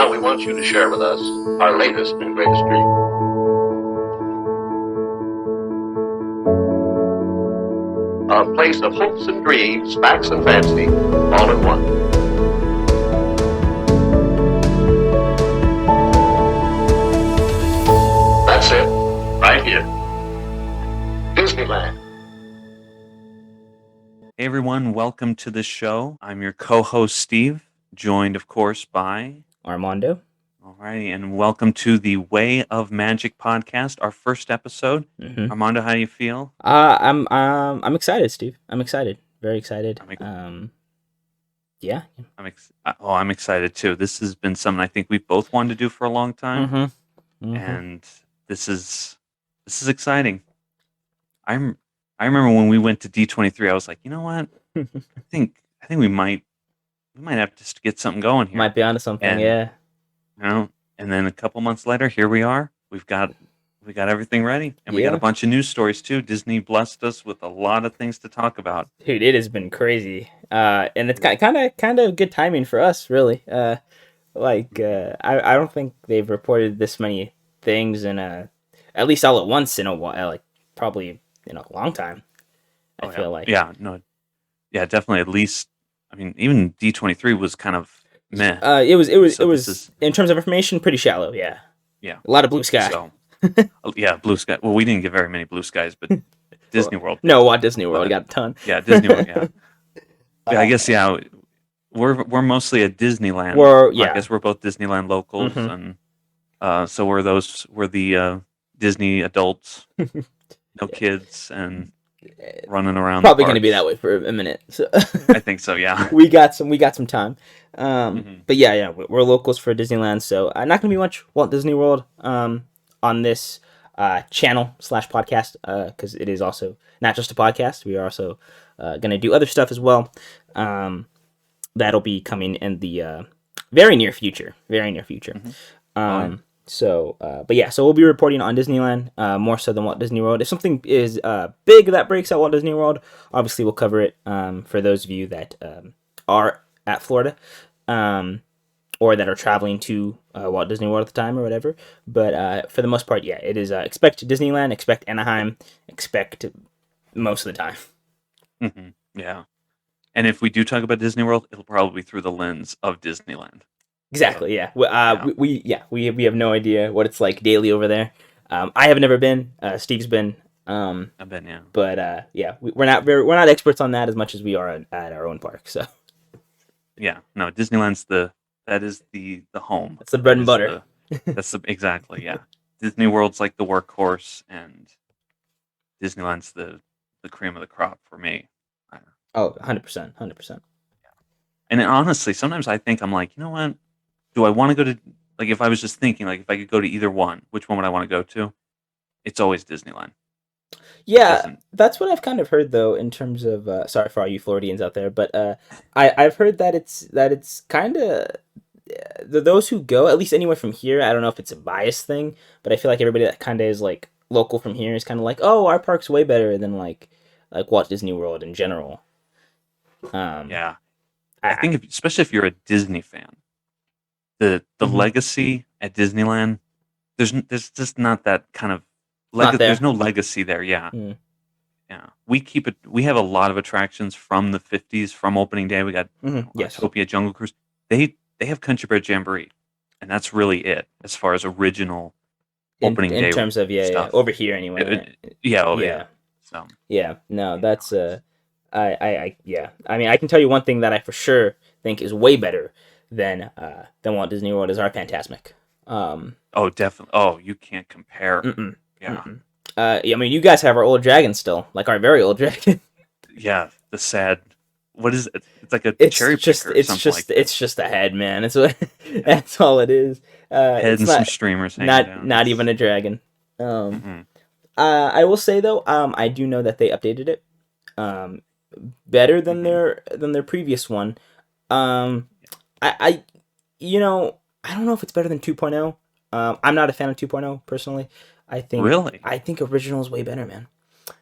Now we want you to share with us our latest and greatest dream. A place of hopes and dreams, facts and fancy, all in one. That's it, right here. Disneyland. Hey everyone, welcome to the show. I'm your co-host Steve, joined of course by Armando. Alrighty, and welcome to the Way of Magic podcast, our first episode. Mm-hmm. Armando, how do you feel? I'm excited, Steve. I'm excited. Very excited. Yeah. I'm excited too. This has been something I think we've both wanted to do for a long time, Mm-hmm. and this is exciting. I remember when we went to D23, I was like, you know what? I think we might have to get something going here. Might be onto something, And, yeah. You know, and then a couple months later, here we are. We've got everything ready, and we got Yeah. a bunch of news stories too. Disney blessed us with a lot of things to talk about. Dude, it has been crazy. And it's kind of good timing for us, really. I don't think they've reported this many things in at least all at once in a while, like probably in a long time. I feel like. Yeah, definitely. At least, I mean, even D23 was kind of meh. It was So this is- in terms of information pretty shallow. Yeah. Yeah. A lot of blue sky. So, yeah, blue sky. Well, we didn't get very many blue skies, but Disney World. No, Walt Disney World got a ton. Yeah, Disney World. Yeah. Yeah, I guess. Yeah, we're mostly at Disneyland. I guess we're both Disneyland locals, Mhm. and so we're the Disney adults, no kids, and running around. Probably going to be that way for a minute. So. I think so. Yeah. we got some time. Mhm. But yeah, we're locals for Disneyland, so not going to be much Walt Disney World on this channel / podcast because it is also not just a podcast. We are also going to do other stuff as well. That'll be coming in the very near future. Mhm. So we'll be reporting on Disneyland more so than Walt Disney World. If something is big that breaks out Walt Disney World, obviously we'll cover it for those of you that are at Florida or that are traveling to Walt Disney World at the time or whatever. But for the most part, yeah, it is expect Disneyland, expect Anaheim, expect most of the time. Mhm. Yeah. And if we do talk about Disney World, it'll probably be through the lens of Disneyland. Exactly. Yeah. We have no idea what it's like daily over there. I have never been. Steve's been. I've been, yeah. But we're not experts on that as much as we are at our own park. So Yeah. No, Disneyland's the home. that's the bread and butter. Exactly, yeah. Disney World's like the workhorse, and Disneyland's the cream of the crop for me. Oh, 100%. And then, honestly, sometimes I think I'm like, you know what? Do I want to go to, like, if I was just thinking, like, if I could go to either one, which one would I want to go to? It's always Disneyland. Yeah, Doesn't- that's what I've kind of heard though in terms of sorry for all you Floridians out there, but I've heard that it's kind of those who go at least anywhere from here. I don't know if it's a bias thing, but I feel like everybody that kind of is like local from here is kind of like, oh, our park's way better than like Walt Disney World in general. Yeah. I think, especially if you're a Disney fan, the Mhm. legacy at Disneyland, there's just not that kind of Not there. there's no legacy there. Yeah, Mm. yeah. We have a lot of attractions from the 50s, from opening day. We got Yes. Autopia Jungle Cruise. They have Country Bear Jamboree, and that's really it as far as original opening day in terms of stuff. over here anyway. Right? Yeah. So Yeah, no, that's I mean, I can tell you one thing that I for sure think is way better than Walt Disney World is our Fantasmic. oh, definitely. Oh, you can't compare. Mm-mm, Yeah, mm-mm. I mean, you guys have our old dragon still, like our very old dragon. yeah. The sad. What is it? It's like a It's cherry just, picker. Or something like that. it's just a head, man. It's what, that's all it is. Head It's and some streamers hanging down. not even a dragon. Mhm. I will say though, I do know that they updated it, better than their previous one. I don't know if it's better than 2.0. I'm not a fan of 2.0 personally. I think Really? I think original is way better, man.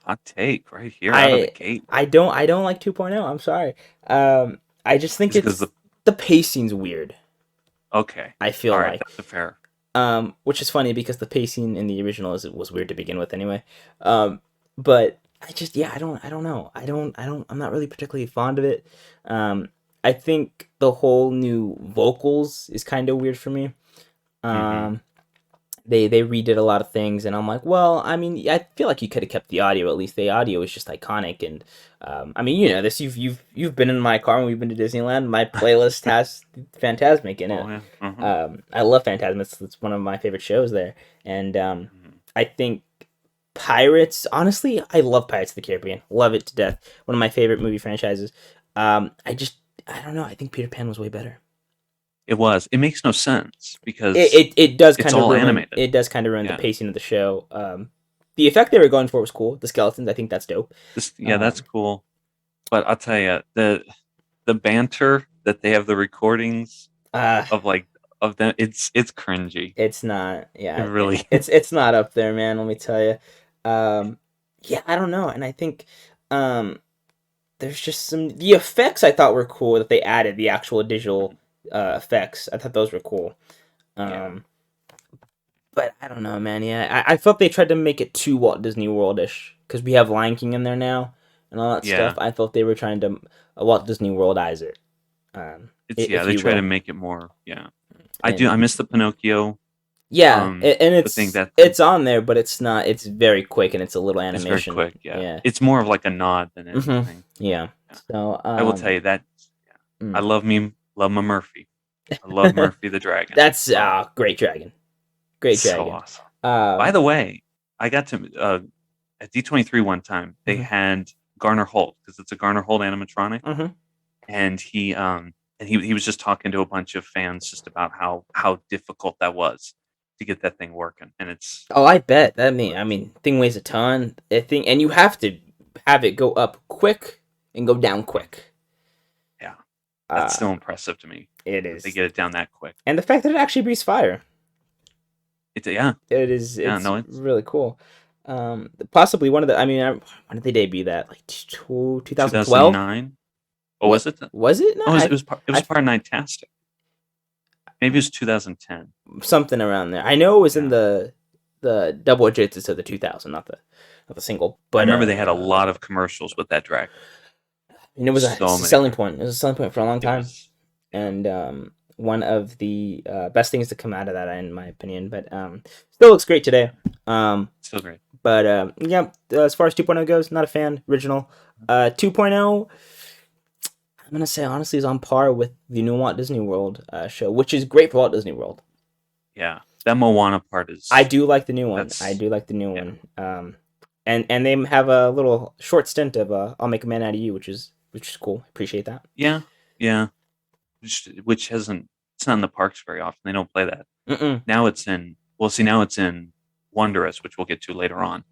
Hot take right here out of the gate. I don't like 2.0. I'm sorry. I just think Just 'cause the pacing's weird. Okay. I feel All right. like. That's a fair. Which is funny because the pacing in the original was weird to begin with anyway. But I don't know. I'm not really particularly fond of it. I think the whole new vocals is kind of weird for me. Mhm. They redid a lot of things, and I'm like, well, I mean, I feel like you could have kept the audio. At least the audio is just iconic, and I mean, you know this. You've been in my car when we've been to Disneyland. My playlist has Fantasmic in it. Oh yeah. I love Phantasm. It's one of my favorite shows there, and Mhm. I think Pirates. Honestly, I love Pirates of the Caribbean. Love it to death. One of my favorite movie franchises. I don't know. I think Peter Pan was way better. It was. It makes no sense It, because it, it does it's kind of all ruin. animated. It does kind of ruin the Yeah. pacing of the show. The effect they were going for was cool. The skeletons, I think that's dope. That's cool. But I'll tell you, the banter that they have, the recordings Uh, of them, it's cringy. it's not. It Yeah, really. it's not up there, man. Let me tell you. Yeah, I don't know, and I think there's just the effects I thought were cool that they added the actual digital effects. I thought those were cool. Yeah. But I don't know, man. Yeah, I felt they tried to make it too Walt Disney World-ish because we have Lion King in there now and all that Yeah. stuff. I felt they were trying to Walt Disney World-ize it. They you try will. to make it more. Yeah. And- I miss the Pinocchio. Yeah, Um, and it's on there, but it's not. It's very quick and it's a little It's animation. very quick. Yeah. Yeah. It's more of like a nod than Mhm. anything. Yeah. Yeah. So I will tell you that. Yeah. Mm. I love my Murphy. I love Murphy the Dragon. That's great dragon. Great so dragon. awesome. By the way, I got to at D23 one time. They Mhm. had Garner Holt because it's a Garner Holt animatronic, Mhm. and he was just talking to a bunch of fans just about how difficult that was to get that thing working, and it's Oh, I bet. I mean, thing weighs a ton. And you have to have it go up quick and go down quick. yeah, that's Uh, still impressive to me. it That is. they get it down that quick. And the fact that it actually breathes fire. It's yeah, It's it's really cool. Possibly one of the. I mean, when did they debut that? Like 2012. 2009. Oh, was it? Was it? No, Oh, it was part I- of Nightastic. Maybe it was 2010. something around there. I know it was in Yeah. the double digits of the 2000, not the single. But I remember they had a lot of commercials with that dragon. and it was so a many. selling point. It was a selling point for a long It time. was- And one of the best things to come out of that, in my opinion. But still looks great today. Still great. But yeah, as far as 2.0 goes, not a fan. Original. 2.0, I'm gonna say honestly is on par with the new Walt Disney World show, which is great for Walt Disney World. Yeah, that Moana part is. I do like the new one. That's- I do like the new yeah. one. And they have a little short stint of "I'll Make a Man Out of You," which is cool. Appreciate that. Yeah. Which hasn't. It's not in the parks very often. They don't play that. Mm-mm. Now it's in. Well, see, now it's in Wondrous, which we'll get to later on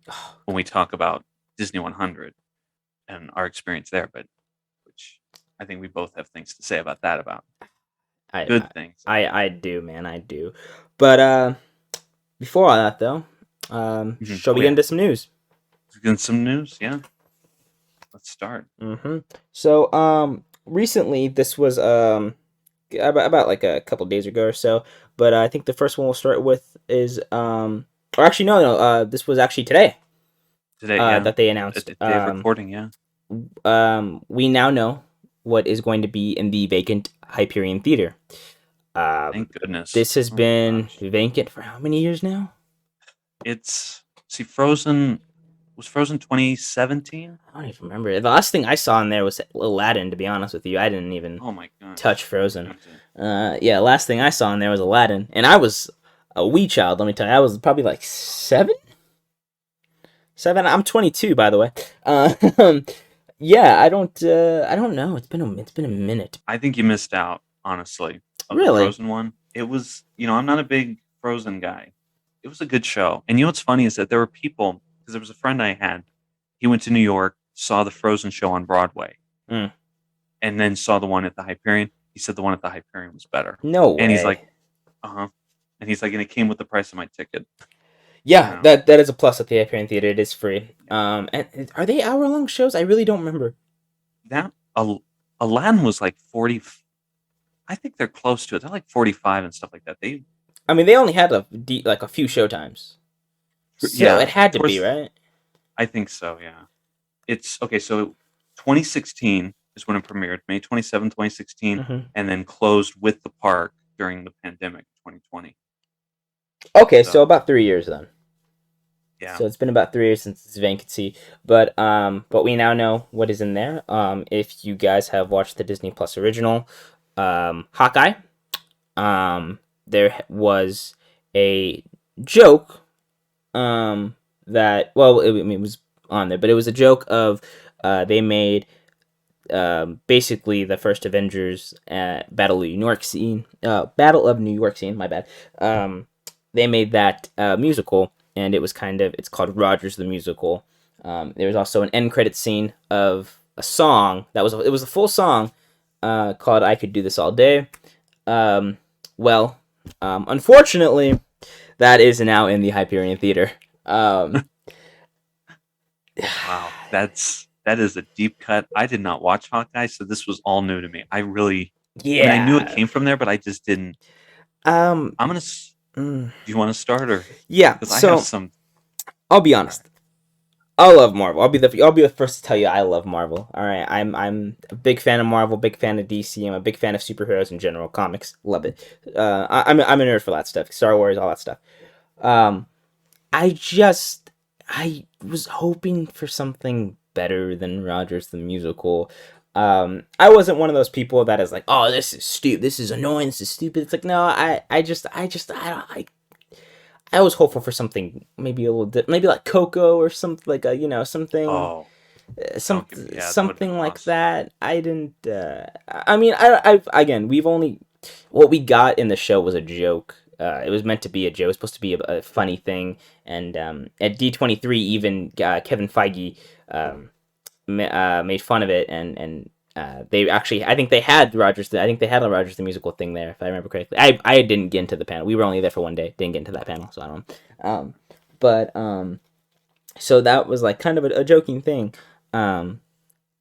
when we talk about Disney 100 and our experience there. But which I think we both have things to say about that. About good things. I do, man. I do. But before all that, though, shall we get into some news? Get some news, yeah. Let's start. Mm-hmm. So, recently, this was about like a couple days ago or so. But I think the first one we'll start with is or actually no. This was actually today. Today, yeah. That they announced. Day of recording, yeah. We now know what is going to be in the vacant Hyperion Theatre. Thank goodness. This has Oh my been gosh. vacant for how many years now? Frozen was Frozen 2017. I don't even remember. The last thing I saw in there was Aladdin. To be honest with you, I didn't even Oh my god. touch Frozen. Yeah, last thing I saw in there was Aladdin, and I was a wee child. Let me tell you, I was probably like 7. I'm 22, by the way. Yeah, I don't know. It's been a minute. I think you missed out, honestly. Of Really? The Frozen one. It was, I'm not a big Frozen guy. It was a good show. And you know what's funny is that there were people, because there was a friend I had, he went to New York, saw the Frozen show on Broadway, Mm. and then saw the one at the Hyperion. He said the one at the Hyperion was better. No way. And he's like, uh-huh. And he's like, and it came with the price of my ticket. yeah, Yeah. that is a plus at the Hyperion Theater. It is free. And are they hour-long shows? I really don't remember. That Aladdin was like 40. I think they're close to it. They're like 45 and stuff like that. They I mean, they only had like a few showtimes, so yeah, it had to be, towards right? I think so, yeah. It's okay, so 2016 is when it premiered, May 27, 2016, Hmm. and then closed with the park during the pandemic, 2020. Okay, so So about 3 years then. yeah, So it's been about 3 years since its vacancy, but we now know what is in there. If you guys have watched the Disney Plus original, Hawkeye, there was a joke, that, well, I mean, it was on there, but it was a joke of, they made, basically the first Avengers, Battle of New York scene, Battle of New York scene. My bad. They made that, musical, and it was it's called Rogers the Musical. There was also an end credit scene of a song it was a full song, called "I Could Do This All Day." Um, well, unfortunately, that is now in the Hyperion Theater. Um, wow, that is a deep cut. I did not watch Hawkeye, so this was all new to me. I mean, I knew it yeah. came from there, but I just didn't. Um, I'm gonna. mm, Do you want to start or yeah. because I have So some? I'll be All right. honest. I love Marvel. I'll be the first to tell you I love Marvel. All right, I'm a big fan of Marvel, big fan of DC. I'm a big fan of superheroes in general, comics. Love it. I'm a nerd for that stuff. Star Wars, all that stuff. Um, I was hoping for something better than Rogers the Musical. I wasn't one of those people that is like, oh, this is stupid, this is annoying, this is stupid. It's like, no, I was hopeful for something maybe a little maybe like Coco or something, like a, something, Oh, some don't give me. Yeah, that would have been something like awesome. that. I didn't. I mean, again, we've only what we got in the show was a joke. It was meant to be a joke. It was supposed to be a funny thing. And, at D23, even, Kevin Feige, made fun of it, and they actually, I think they had a Rogers the Musical thing there, if I remember correctly. I didn't get into the panel. We were only there for one day. Didn't get into that panel, so I don't know. But so that was like kind of a joking thing. Um,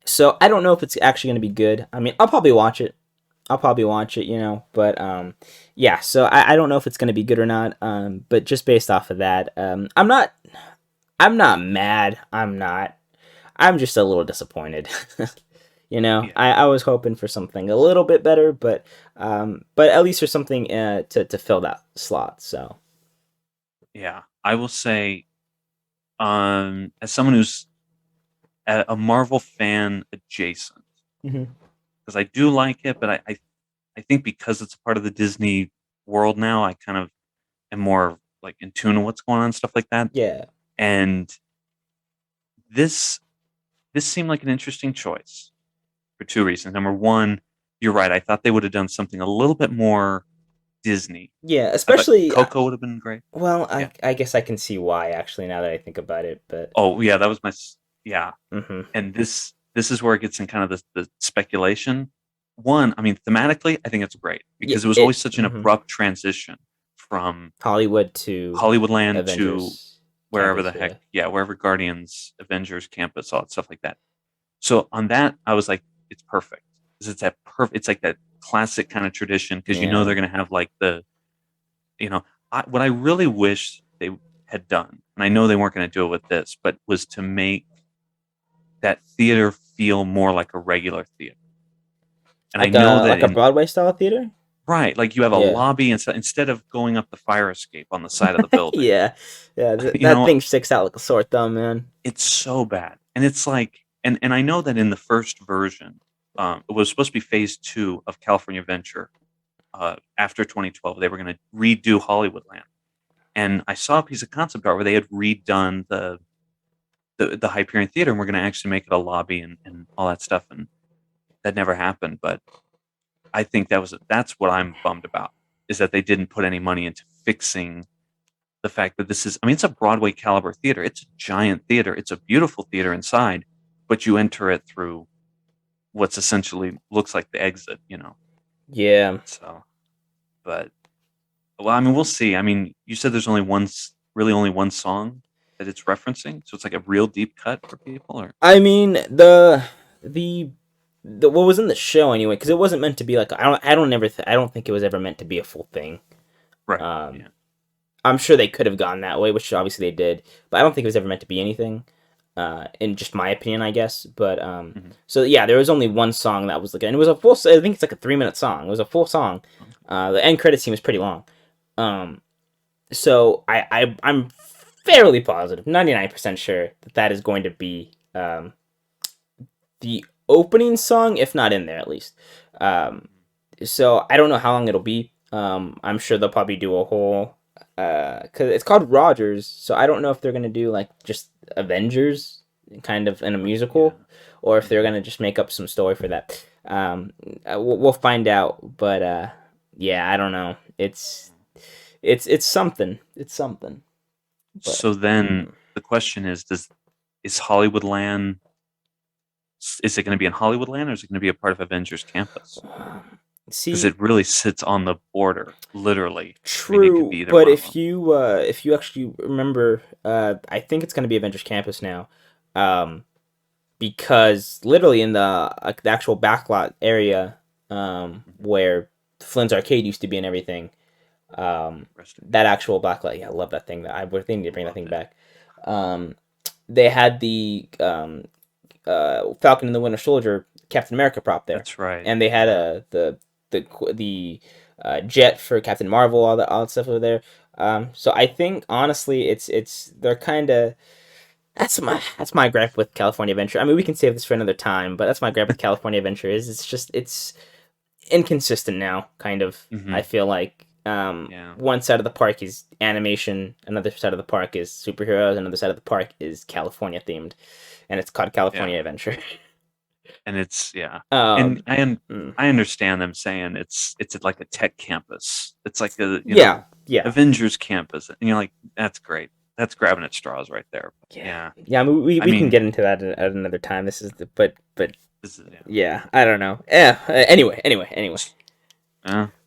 so I don't know if it's actually going to be good. I mean, I'll probably watch it. But, yeah. So I don't know if it's going to be good or not. But just based off of that, I'm not mad. I'm just a little disappointed. Yeah, I was hoping for something a little bit better, but at least there's something, to fill that slot. So yeah. I will say, as someone who's a Marvel fan adjacent, hmm because I do like it, but I think because it's a part of the Disney world now, I kind of am more like in tune with what's going on, stuff like that. yeah, And this this seemed like an interesting choice for two reasons. Number one, you're right. I thought they would have done something a little bit more Disney. yeah. I thought Especially, Coco would have been great. well, Yeah. I guess I can see why, actually, now that I think about it. But Oh yeah, that was yeah. hmm And this is where it gets in kind of the speculation. One, I mean, thematically, I think it's great yeah, because it was always such an mhm. abrupt transition from Hollywood to Hollywoodland to Avengers wherever the campus. heck, Yeah, yeah, wherever Guardians, Avengers campus, all that stuff like that. So on that, I was like, it's perfect. 'Cause it's that perfect. It's like that classic kind of tradition because you know yeah. they're going to have like you know, what I really wish they had done, and I know they weren't going to do it with this, but was to make that theater feel more like a regular theater. And I know that Like a in Broadway style theater. right, like you have a Yeah, lobby instead of going up the fire escape on the side of the building. yeah, yeah. You That know, thing sticks out like a sore thumb, man. it's so bad, and it's like, and I know that in the first version, it was supposed to be phase two of California Adventure. After 2012, they were going to redo Hollywoodland, and I saw a piece of concept art where they had redone the Hyperion Theater, and we're going to actually make it a lobby and all that stuff, and that never happened. But I think that's what I'm bummed about is that they didn't put any money into fixing the fact that this is. I mean, it's a Broadway caliber theater. It's a giant theater. It's a beautiful theater inside, but you enter it through what's essentially looks like the exit. Yeah. So, but well, I mean, we'll see. I mean, you said there's really only one song that it's referencing, so it's like a real deep cut for people, or I mean, the what was in the show anyway, because it wasn't meant to be like I don't think it was ever meant to be a full thing. Right. Yeah. I'm sure they could have gone that way, which obviously they did, but I don't think it was ever meant to be anything. In just my opinion, I guess. But so yeah, there was only one song that was like, and it was a full. I think it's like a 3-minute song. It was a full song. The end credit scene was pretty long. So I'm fairly positive, 99% sure that is going to be the opening song, if not in there at least. So I don't know how long it'll be. I'm sure they'll probably do a whole. Because it's called Rogers, so I don't know if they're gonna do like just Avengers kind of in a musical, or if they're gonna just make up some story for that. We'll find out, but yeah, I don't know. It's something. It's something. But, so then the question is Hollywoodland? Is it going to be in Hollywoodland, or is it going to be a part of Avengers Campus? Because it really sits on the border, literally. True, I mean, but if you actually remember, I think it's going to be Avengers Campus now, because literally in the actual backlot area, where Flynn's Arcade used to be and everything, that actual backlot, yeah, I love that thing. I would think to bring that thing back. They had the Falcon and the Winter Soldier Captain America prop there. That's right. And they had the jet for Captain Marvel, all that stuff over there. So I think honestly, they're kind of that's my gripe with California Adventure. I mean, we can save this for another time, but that's my gripe with California Adventure is it's inconsistent now. Kind of, I feel like one side of the park is animation, another side of the park is superheroes, another side of the park is California themed, and it's called California Adventure. And it's and I understand them saying it's like a tech campus. It's like a Avengers campus, and you're like, that's great. That's grabbing at straws right there. Yeah. I mean, we can get into that at another time. This is but this is, I don't know. Anyway.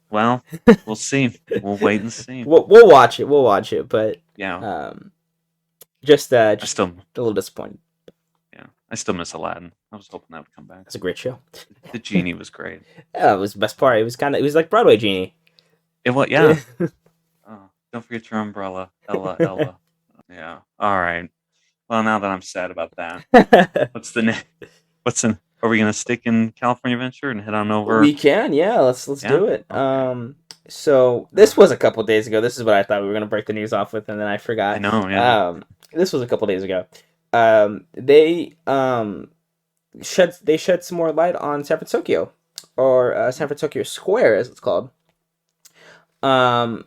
Well, we'll see. We'll wait and see. We'll watch it. But just a little disappointed. I still miss Aladdin. I was hoping that would come back. It's a great show. The genie was great. Yeah, it was the best part. It was like Broadway genie. It was, yeah. Oh, don't forget your umbrella, Ella. Yeah. All right. Well, now that I'm sad about that, what's the name? Are we gonna stick in California Adventure and head on over? We can. Yeah. Let's do it. Okay. So this was a couple days ago. This is what I thought we were gonna break the news off with, and then I forgot. I know. Yeah. This was a couple days ago. They shed some more light on San Fransokyo, or San Fransokyo Square as it's called, and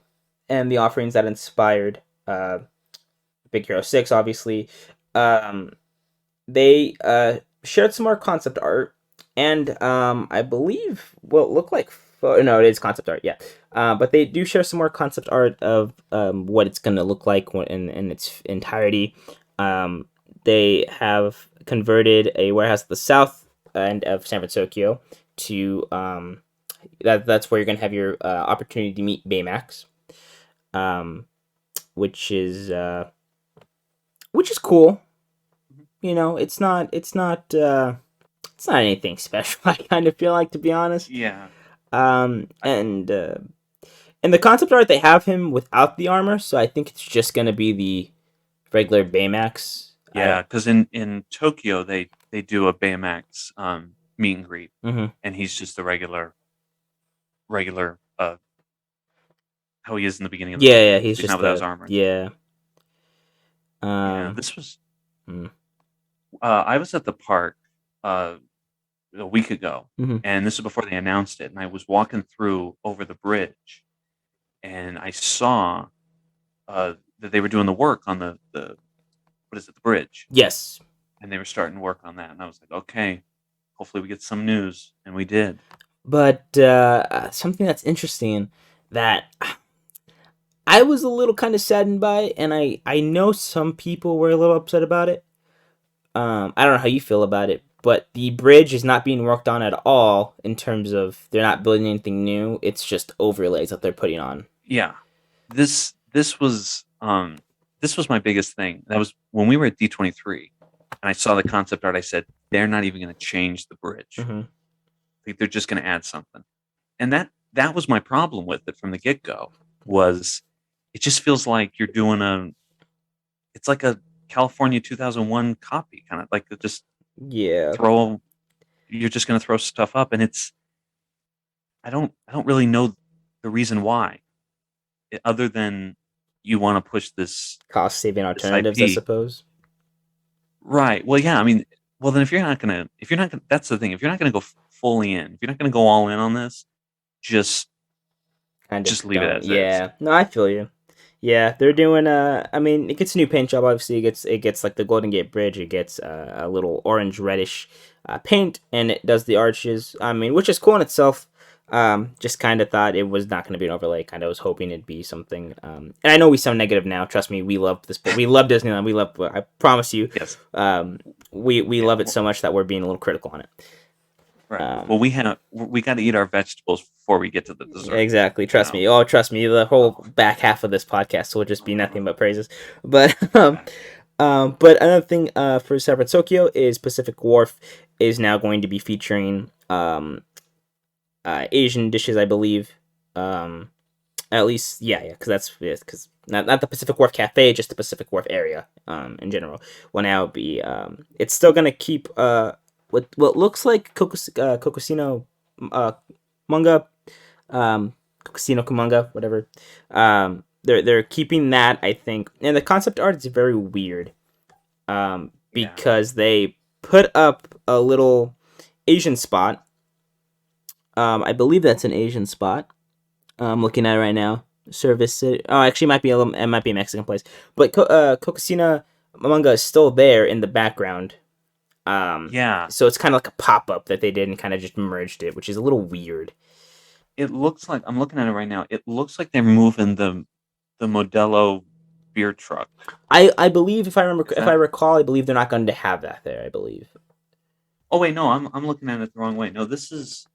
the offerings that inspired Big Hero 6, obviously. They shared some more concept art, and I believe what looked like no, it is concept art, yeah. But they do share some more concept art of what it's gonna look like in its entirety. They have converted a warehouse at the south end of San Fransokyo to that's where you're gonna have your opportunity to meet Baymax, which is cool. You know, it's not anything special. I kind of feel like, to be honest. Yeah. And in the concept art, they have him without the armor, so I think it's just gonna be the regular Baymax. Yeah, because in Tokyo they do a Baymax meet and greet, and he's just the regular how he is in the beginning of the movie. He's just not without his armor. Yeah. This was. I was at the park a week ago, and this is before they announced it. And I was walking through over the bridge, and I saw that they were doing the work on the what is it, the bridge? Yes. And they were starting to work on that, and I was like, okay, hopefully we get some news, and we did. But something that's interesting that I was a little kind of saddened by, and I know some people were a little upset about it. I don't know how you feel about it, but the bridge is not being worked on at all in terms of they're not building anything new. It's just overlays that they're putting on. Yeah, this was my biggest thing. That was when we were at D23, and I saw the concept art. I said, they're not even going to change the bridge. Like they're just going to add something, and that was my problem with it from the get go. Was it just feels like you're doing it's like a California 2001 copy, kind of like just Yeah. you're just going to throw stuff up, and I don't really know the reason why, other than you want to push this Cost saving alternatives, I IP. suppose. Right. Well, yeah. I mean, well, then if you're not gonna, that's the thing. If you're not gonna go fully in, if you're not gonna go all in on this, just Kind of leave it don't. as is. Yeah. No, I feel you. Yeah, they're doing. I mean, it gets a new paint job. Obviously, it gets like the Golden Gate Bridge. It gets a little orange reddish paint, and it does the arches. I mean, which is cool in itself. Just kind of thought it was not going to be an overlay. Kind of was hoping it'd be something. And I know we sound negative now. Trust me, we love this. We love Disneyland. We love. I promise you. Yes. We love it so much that we're being a little critical on it. Right. Well, we got to eat our vegetables before we get to the dessert. Exactly. Trust me. Oh, trust me. The whole back half of this podcast will just be nothing but praises. But but another thing for San Fransokyo is Pacific Wharf is now going to be featuring Asian dishes, I believe. At least, yeah, because not the Pacific Wharf Cafe, just the Pacific Wharf area in general will now be. It's still gonna keep what looks like Kokosino manga, Kokosino Kumanga, whatever. They're keeping that, I think, and the concept art is very weird. Because they put up a little Asian spot. I believe that's an Asian spot. I'm looking at it right now. Service. Oh, actually, it might be a Mexican place. But Kokosina manga is still there in the background. Yeah. So it's kind of like a pop up that they did and kind of just merged it, which is a little weird. It looks like, I'm looking at it right now. It looks like they're moving the Modelo beer truck. I believe if I recall, I believe they're not going to have that there. I believe. Oh wait, no, I'm looking at it the wrong way. No, this is.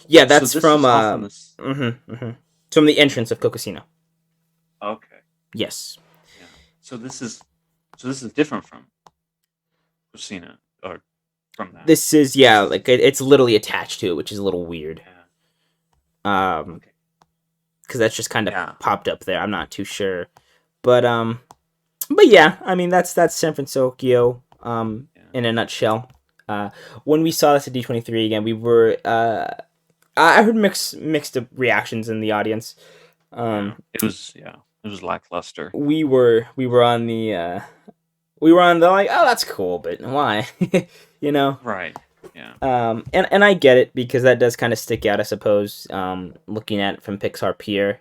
Yeah, that's so this from. Is off on this... It's from the entrance of Kokosino. Okay. Yes. Yeah. So this is different from Kokosino, or from that. This is like it's literally attached to it, which is a little weird. Yeah. Okay. Because that's just kind of popped up there. I'm not too sure, but yeah, I mean that's San Fransokyo in a nutshell. When we saw this at D23 again, we were I heard mixed reactions in the audience. It was lackluster. We were on the like, oh, that's cool, but why? You know? Right. Yeah. And I get it because that does kind of stick out, I suppose. Looking at it from Pixar Pier,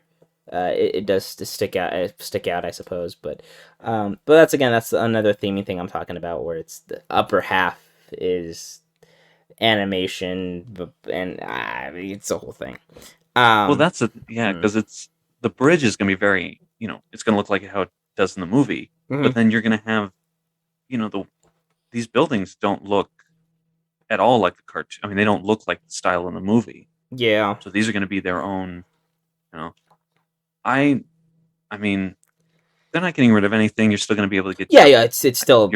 it does stick out, I suppose. But that's another theming thing I'm talking about, where it's the upper half is animation, and it's the whole thing. Well, that's because it's the bridge is going to be very, it's going to look like how it does in the movie, but then you're going to have, these buildings don't look at all like the cartoon. I mean, they don't look like the style in the movie. Yeah. So these are going to be their own, I mean, they're not getting rid of anything. You're still going to be able to get. Yeah. It's still.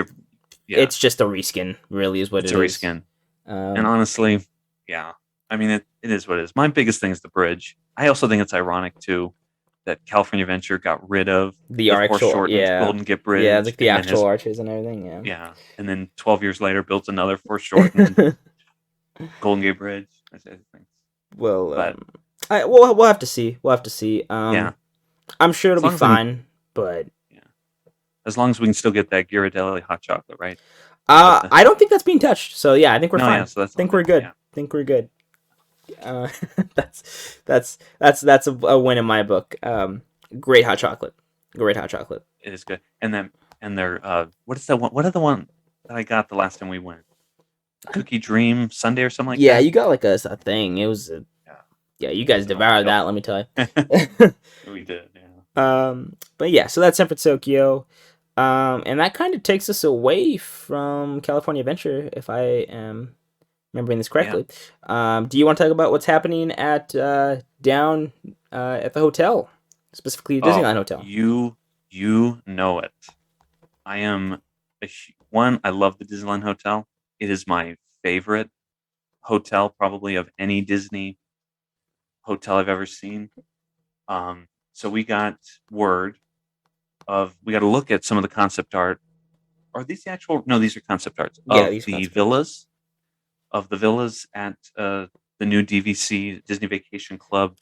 It's just a reskin, really, is what it's it is. It's a reskin. And honestly, yeah. I mean, it is what it is. My biggest thing is the bridge. I also think it's ironic too that California Adventure got rid of the actual Golden Gate Bridge. Yeah, like the actual arches and everything. Yeah. Yeah, and then 12 years later builds another foreshortened Golden Gate Bridge. Well, we'll have to see. Yeah, I'm sure it'll be fine, but as long as we can still get that Ghirardelli hot chocolate, right? I don't think that's being touched. So yeah, I think we're fine. Yeah, so I think we're good. That's a win in my book. Great hot chocolate. It is good. And they're what is that one? What are the one that I got the last time we went? Cookie Dream Sunday or something like that. Yeah, you got like a thing. It was you guys devoured that. Let me tell you. We did. Yeah. But yeah, so that's San Fransokyo. And that kind of takes us away from California Adventure, if I am remembering this correctly. Yeah. Do you want to talk about what's happening at down at the hotel, specifically the Disneyland Hotel? You know it. I am I love the Disneyland Hotel. It is my favorite hotel probably of any Disney hotel I've ever seen. So we got word we got to look at some of the concept art. Are these the actual? No, these are concept arts Yeah, of these the concept villas, at the new DVC Disney Vacation Club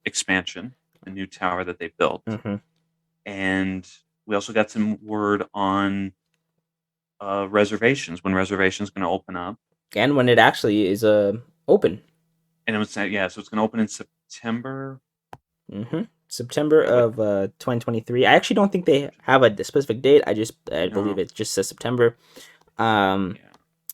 expansion, the new tower that they built. Mm-hmm. And we also got some word on reservations, when reservations going to open up. And when it actually is open. And it was, so it's going to open in September. Mm-hmm. September of 2023. I actually don't think they have a specific date. I believe it just says September. And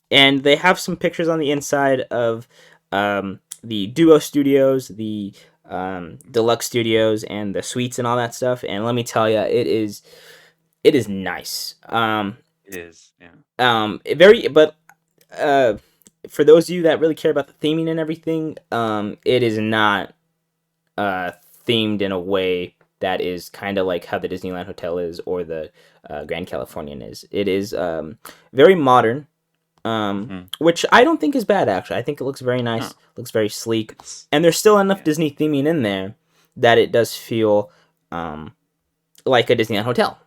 they have some pictures on the inside of the Duo Studios, the Deluxe Studios, and the suites and all that stuff. And let me tell you, it is nice. It is, yeah. For those of you that really care about the theming and everything, it is not themed in a way that is kind of like how the Disneyland Hotel is or the Grand Californian is. It is very modern, which I don't think is bad, actually. I think it looks very nice, looks very sleek, and there's still enough Disney theming in there that it does feel like a Disneyland Hotel.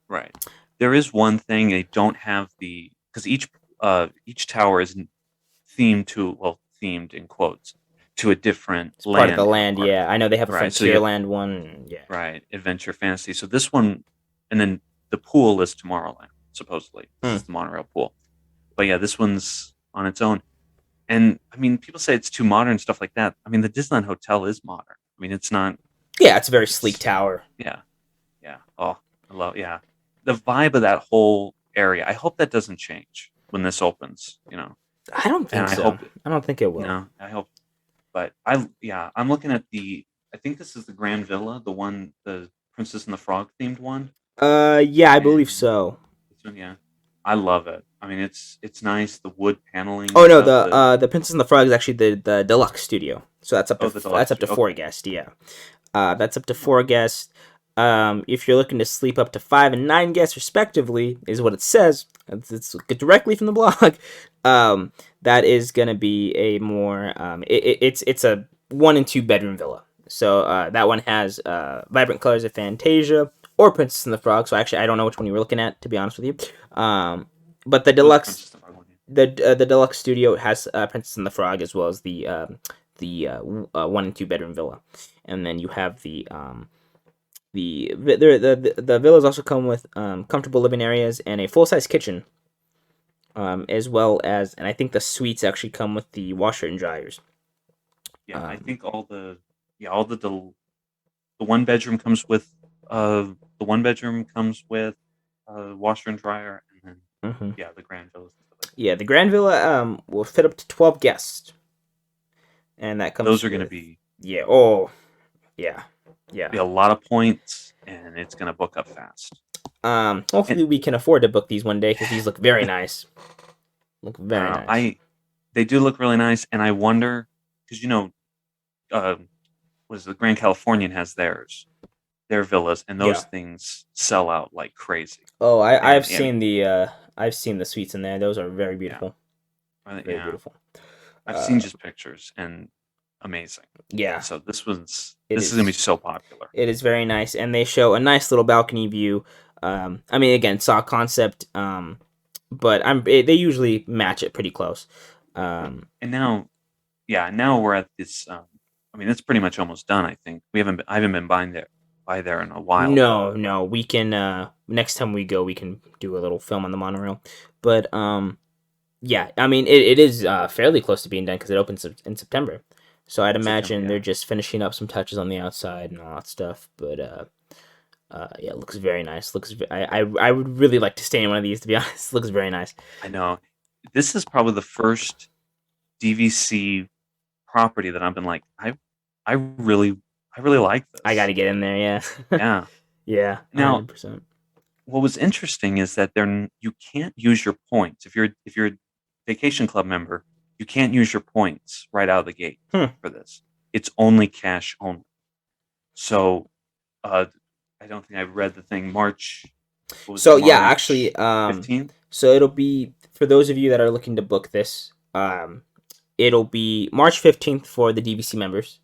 Right. There is one thing they don't have because each tower is themed in quotes to a different land. Part of the land, yeah. I know they have a Frontierland one, yeah. Right, Adventure Fantasy. So this one, and then the pool is Tomorrowland, supposedly. This is the monorail pool. But yeah, this one's on its own. And I mean, people say it's too modern, stuff like that. I mean, the Disneyland Hotel is modern. I mean, it's not. Yeah, it's a very sleek tower. Yeah. Oh, I love. Yeah, the vibe of that whole area. I hope that doesn't change when this opens. I don't think so. I don't think it will. No, I hope. But I'm looking at I think this is the Grand Villa, the Princess and the Frog themed one. Yeah, I believe so. This one, yeah. I love it. I mean, it's nice. The wood paneling. Oh no, the Princess and the Frog is actually the deluxe studio. So that's up to 4 guests. Yeah, that's up to 4 guests. If you're looking to sleep up to 5 and 9 guests respectively, is what it says. It's directly from the blog. That is gonna be a more it's a 1 and 2 bedroom villa. So that one has vibrant colors of Fantasia or Princess and the Frog. So actually, I don't know which one you were looking at, to be honest with you. But the deluxe, the deluxe studio has Princess and the Frog, as well as the 1 and 2 bedroom villa, and then you have the villas also come with comfortable living areas and a full size kitchen, as well as, and I think the suites actually come with the washer and dryers. Yeah, I think all the 1 bedroom comes with washer and dryer, and then the Grand Villa. Yeah, the Grand Villa will fit up to 12 guests, and that comes. Those are going to be. Yeah. Oh, yeah. Yeah. Be a lot of points, and it's going to book up fast. Hopefully we can afford to book these one day, because these look very nice. Nice. They do look really nice, and I wonder, because the Grand Californian has their villas, and those things sell out like crazy. Oh, I've seen the suites in there. Those are very beautiful. Yeah. Very beautiful. I've seen just pictures, and amazing. Yeah. So this is gonna be so popular. It is very nice, and they show a nice little balcony view. I mean, again, saw concept, but they usually match it pretty close. And now we're at this. I mean, it's pretty much almost done. I think I haven't been by there in a while. No, we can next time we go, we can do a little film on the monorail. But yeah, I mean, it is fairly close to being done, because it opens in September. So I'd imagine they're just finishing up some touches on the outside and all that stuff. But yeah, it looks very nice. I would really like to stay in one of these, to be honest. It looks very nice. I know. This is probably the first DVC property that I've been like, I really like this. I got to get in there, yeah. Yeah. Yeah. Now, 100%. What was interesting is that you can't use your points if you're a vacation club member. You can't use your points right out of the gate for this. It's only cash only. So, I don't think I've read the thing. March. Yeah, actually, 15th. So it'll be, for those of you that are looking to book this, it'll be March 15th for the DVC members.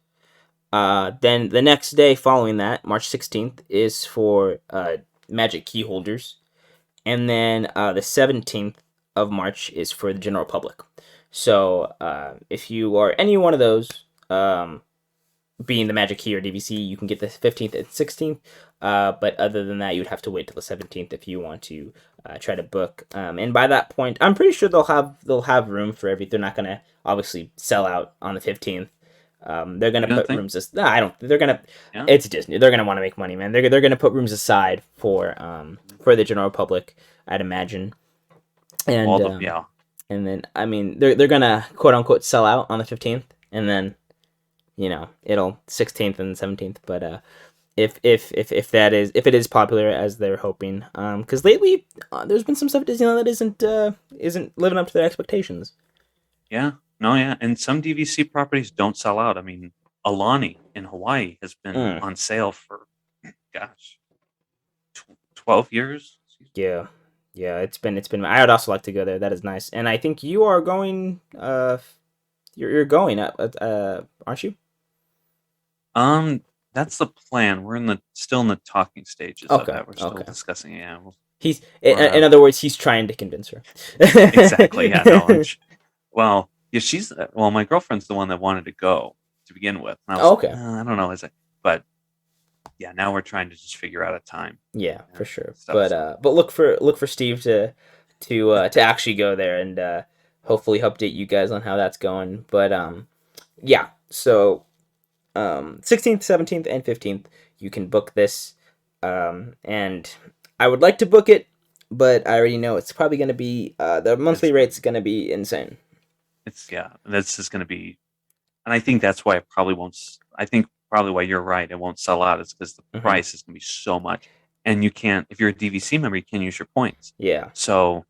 Then the next day following that, March 16th, is for Magic key holders. And then the 17th of March is for the general public. So if you are any one of those, being the Magic Key or DVC, you can get the 15th and 16th. But other than that, you'd have to wait till the 17th if you want to try to book. And by that point, I'm pretty sure they'll have room for everything. They're not gonna obviously sell out on the 15th. They're gonna put rooms. I don't. They're gonna. Yeah. It's Disney. They're gonna want to make money, man. They're gonna put rooms aside for the general public, I'd imagine. And yeah. And then I mean they're gonna quote unquote sell out on the 15th, and then it'll 16th and 17th. But if it is popular as they're hoping, because lately there's been some stuff at Disneyland that isn't living up to their expectations. Yeah. No, yeah, and some DVC properties don't sell out. I mean, Alani in Hawaii has been on sale for, 12 years. Yeah, it's been. I would also like to go there. That is nice, and I think you are going. You're going, aren't you? That's the plan. We're still in the talking stages of that. We're still discussing. Yeah, he's in other words, he's trying to convince her. Exactly. Yeah. No. Well. Yeah, my girlfriend's the one that wanted to go to begin with. And I was like, I don't know, but yeah, now we're trying to just figure out a time. Yeah, for sure. But look for Steve to actually go there and hopefully update you guys on how that's going. But yeah, so 16th, 17th, and 15th you can book this, and I would like to book it, but I already know it's probably going to be the monthly rate's going to be insane. That's just going to be, and I think that's why it probably won't. I think probably why you're right, it won't sell out is because the price is going to be so much, and you can't. If you're a DVC member, you can't use your points. Yeah. So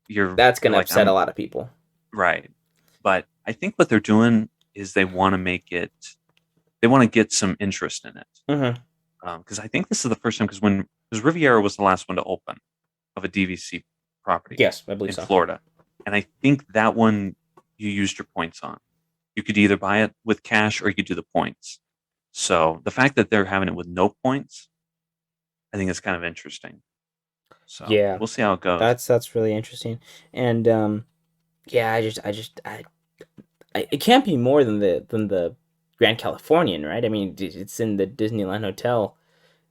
that's going to upset a lot of people. Right, but I think what they're doing is they want to make it. They want to get some interest in it. Because I think this is the first time because Riviera was the last one to open of a DVC property. Yes, I believe in Florida, and I think that one. You used your points on. You could either buy it with cash or you could do the points. So the fact that they're having it with no points, I think is kind of interesting. So yeah, we'll see how it goes. That's really interesting. And yeah, it can't be more than the Grand Californian, right? I mean, it's in the Disneyland Hotel,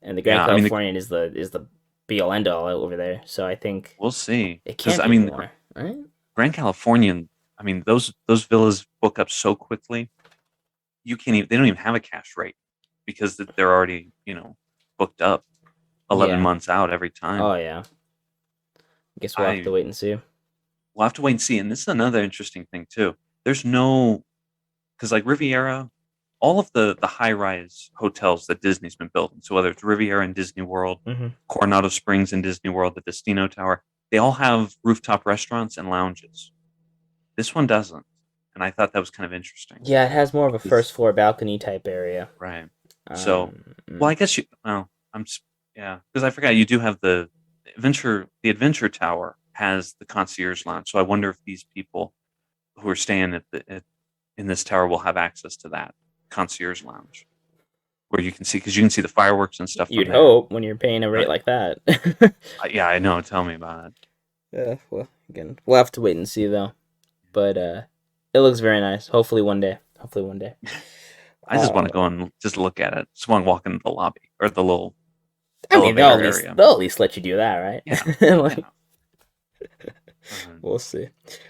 and the Grand Californian is the be all end all over there. So I think we'll see. It can't be more, right? Grand Californian. I mean, those villas book up so quickly. You can't even. They don't even have a cash rate because they're already booked up 11 months out every time. Oh yeah. I guess we'll have to wait and see. We'll have to wait and see. And this is another interesting thing too. There's no, because like Riviera, all of the high-rise hotels that Disney's been building. So whether it's Riviera in Disney World, Coronado Springs in Disney World, the Destino Tower, they all have rooftop restaurants and lounges. This one doesn't, and I thought that was kind of interesting. Yeah, it has more of a first floor balcony type area. Right. So, well, I guess because I forgot you do have the Adventure Tower has the concierge lounge. So I wonder if these people who are staying in this tower will have access to that concierge lounge, where you can see the fireworks and stuff. You'd hope when you're paying a rate like that. Yeah, I know. Tell me about it. Yeah. Well, again, we'll have to wait and see though. But it looks very nice. Hopefully one day. I just want to go and just look at it. Just want to walk into the lobby or the little. I mean, they'll at least let you do that, right? Yeah. We'll see.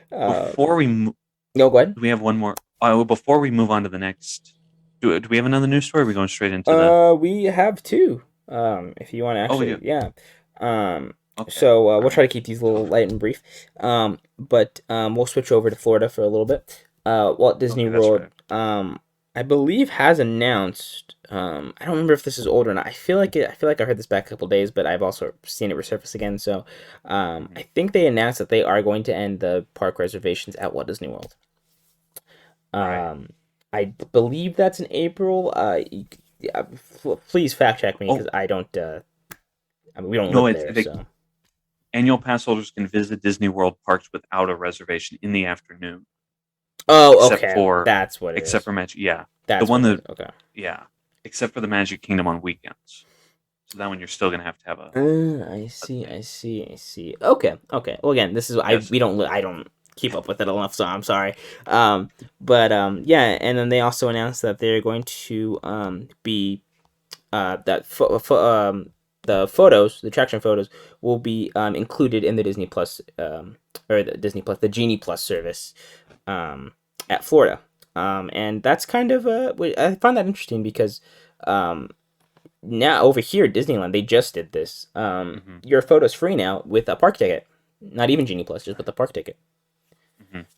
Before we no, go ahead. Do we have one more? Before we move on to the next, do we have another news story? Or are we going straight into we have two. If you want to actually, Okay. So we'll try to keep these a little light and brief. But we'll switch over to Florida for a little bit. Walt Disney World, right. I believe has announced. I don't remember if this is old or not. I feel like I heard this back a couple days, but I've also seen it resurface again. So I think they announced that they are going to end the park reservations at Walt Disney World. Right. I believe that's in April. Please fact check me because I don't. We don't live there. So. Annual pass holders can visit Disney World parks without a reservation in the afternoon. Oh, except okay. for That's what it except is. for Magic. Yeah, That's the one what it that is. Okay. yeah, except for the Magic Kingdom on weekends. So that one you're still gonna have to have a I see. thing. I see. I see. Okay. Okay. Well, again, this is Yes. I don't keep up with it enough, so I'm sorry. But yeah, and then they also announced that they're going to be that the photos, the attraction photos, will be included in the Disney Plus or the Disney Plus, the Genie Plus service at Florida. And that's kind of I find that interesting because now over here at Disneyland they just did this. Your photo's free now with a park ticket, not even Genie Plus, just with a park ticket.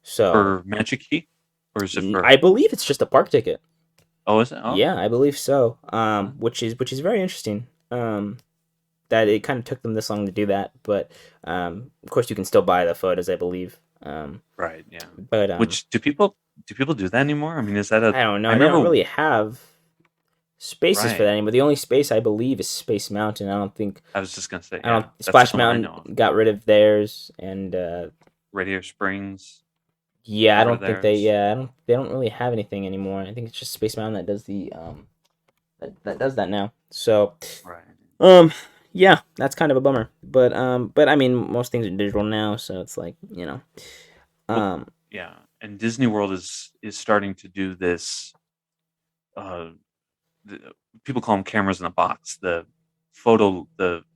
So For Magic Key, or is it for? I believe it's just a park ticket. Oh, is it? Oh, Yeah, I believe so. Which is very interesting. That it kind of took them this long to do that, but of course you can still buy the photos, I believe. right. Yeah. But Which do people do that anymore? I mean, is that a? I don't know. I They don't remember. really have spaces for Right. that anymore. The only space I believe is Space Mountain. I don't think I was just gonna say. I Yeah, don't that's Splash the one I know. Mountain got rid of theirs, and Radiator Springs. yeah, I Got rid don't of think they theirs. they don't really have anything anymore. I think it's just Space Mountain that does the that does that now. So Right. yeah, that's kind of a bummer. But I mean most things are digital now, so it's like, Well, yeah, and Disney World is starting to do this. Uh, People call them cameras in a box. The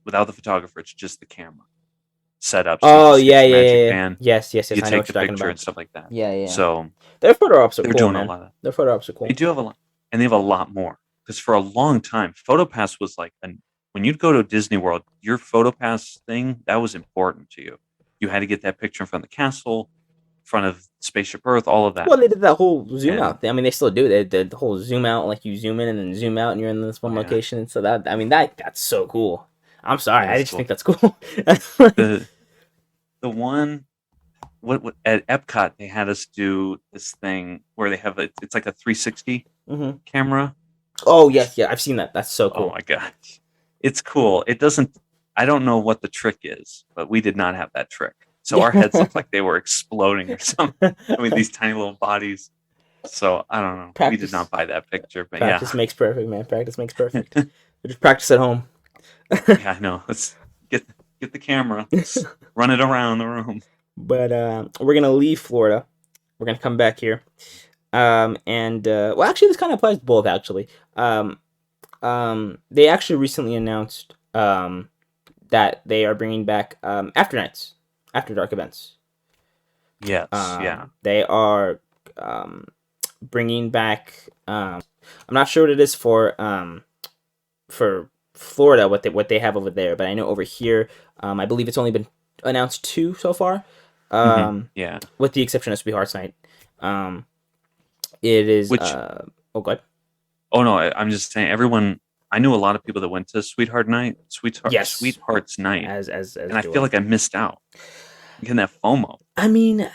without the photographer, it's just the camera set up. So you Oh just get yeah, your yeah, Magic yeah. Band, Yes, you I know take what the you're talking picture and about. stuff like that. Yeah, yeah. So Their photo ops are they're cool, doing a man. lot of that. Their photo ops are cool. They do have a lot, and they have a lot more. Because for a long time, PhotoPass was like when you'd go to Disney World, your PhotoPass thing that was important to you. You had to get that picture in front of the castle, in front of Spaceship Earth, all of that. Well, they did that whole zoom And out thing. I mean, they still do. They did the whole zoom out, like you zoom in and then zoom out, and you're in this one oh yeah, location. And so that, I mean, that's so cool. I'm sorry, it I is just cool. think that's cool. The one what at Epcot they had us do this thing where they have it's like a 360 hmm camera. Oh yes, yeah, I've seen that. That's so Oh cool. my gosh, it's cool. It doesn't. I don't know what the trick is, but we did not have that trick. So our heads looked like they were exploding or something. I mean, these tiny little bodies. So I don't know. We did Practice, not buy that picture, but practice yeah, makes perfect, man. Practice makes perfect. Just practice at home. yeah, I know. Let's get the camera, let's run it around the room. But we're gonna leave Florida. We're gonna come back here. And well, actually, this kind of applies to both. Actually, they actually recently announced that they are bringing back after nights, after dark events. Yes, yeah. They are bringing back. I'm not sure what it is for Florida, what they have over there, but I know over here, I believe it's only been announced 2 so far. Yeah. With the exception of Sweethearts Night. It is. Which Oh, good. oh no, I'm just saying. Everyone, I knew a lot of people that went to Yes. Sweethearts Night, As and I do feel like I missed out. I'm getting that FOMO. I mean,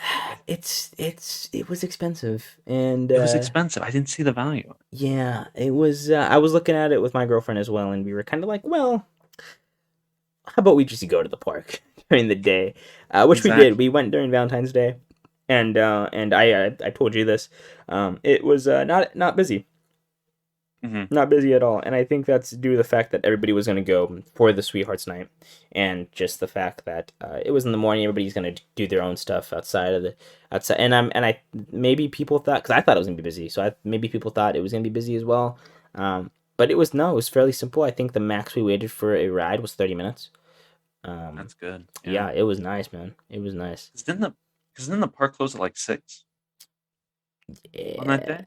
it was expensive, and It was expensive. I didn't see the value. yeah, it was. I was looking at it with my girlfriend as well, and we were kind of like, well, how about we just go to the park during the day, which we Exactly. did. We went during Valentine's Day, and I told you this. It was not busy. Not busy at all, and I think that's due to the fact that everybody was going to go for the Sweethearts Night, and just the fact that it was in the morning. Everybody's going to do their own stuff outside, and I maybe people thought, because I thought it was going to be busy, so maybe people thought it was going to be busy as well, but it was fairly simple. I think the max we waited for a ride was 30 minutes. That's good. Yeah, it was nice, man. It was nice. Because then the park closed at like 6 on that day.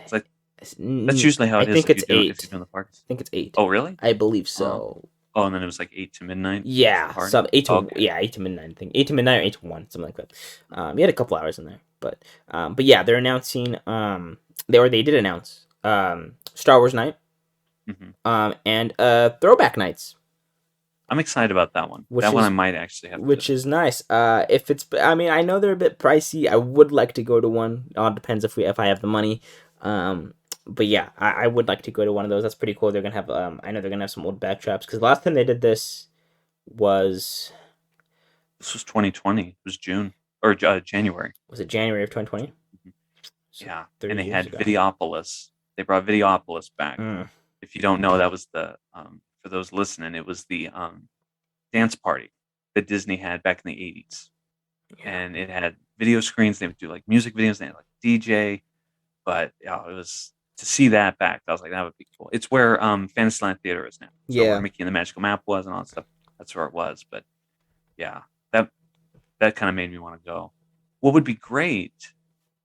It's like that's usually how I it is. think it's 8. If you're doing the parks. I think it's 8. Oh really? I believe so. Oh, and then it was like 8 to midnight. Yeah, Party? some 8 to Okay. 8 to midnight. I think 8 to midnight or 8 to 1, something like that. You had a couple hours in there, but yeah, they're announcing. They did announce Star Wars Night, and Throwback Nights, I'm excited about that one. Which That one is- I might actually have. which is nice. If it's, I mean, I know they're a bit pricey. I would like to go to one. It all depends if I have the money. But yeah, I would like to go to one of those. That's pretty cool. They're gonna have I know they're gonna have some old backtraps, because the last time they did this was This was 2020. It was June. or January. Was it January of 2020? So Yeah, 30 and they years had ago. Videopolis. They brought Videopolis back. Mm. If you don't know, that was the for those listening, it was the dance party that Disney had back in the 80s. And it had video screens. They would do like music videos. They had like DJ. But yeah, it was to see that back. I was like, that would be cool. It's where Fantasyland Theater is now. So Yeah. where Mickey and the Magical Map was and all that stuff. That's where it was. But yeah, that kind of made me want to go. What would be great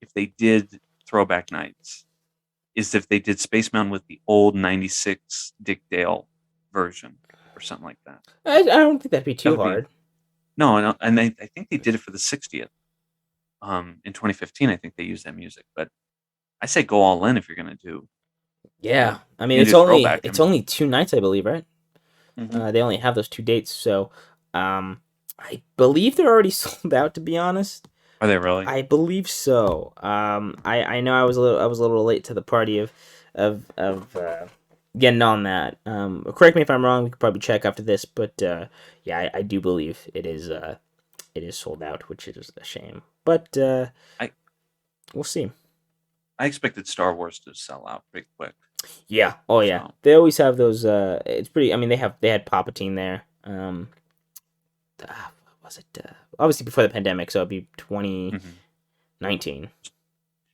if they did throwback nights is if they did Space Mountain with the old '96 Dick Dale version or something like that. I don't think that'd be too That would be- hard. No, and I think they did it for the 60th. In 2015, I think they used that music. But I say go all in if you're gonna do. Yeah, I mean You it's do only throwback, I it's mean- only 2 nights, I believe, right? Mhm. They only have those 2 dates, so I believe they're already sold out. To be honest, Are they really? I believe so. I know I was a little late to the party of getting on that. Correct me if I'm wrong. We could probably check after this, but yeah, I do believe it is sold out, which is a shame. But we'll see. I expected Star Wars to sell out pretty quick. Yeah. Oh yeah. So- They always have those. It's pretty. I mean, they had Palpatine there. What was it? Obviously before the pandemic, so it'd be 2019. Mhm.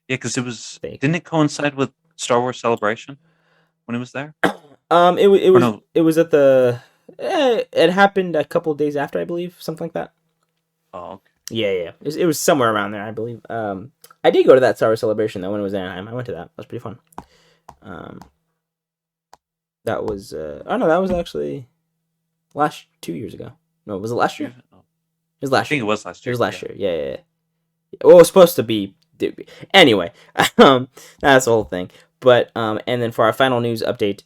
Yeah, because it was. Fake. Didn't it coincide with Star Wars Celebration when it was there? It no. was at the. It happened a couple days after, I believe, something like that. Oh, okay. Yeah. It was somewhere around there, I believe. I did go to that Star Wars Celebration though when it was in Anaheim. I went to that. That was pretty fun. That was. Oh no, that was actually 2 years ago. No, was it last year? Oh, It was I last think year. it was last It year. was last year. Yeah. Well, it was supposed to be. Anyway, that's the whole thing. But and then for our final news update,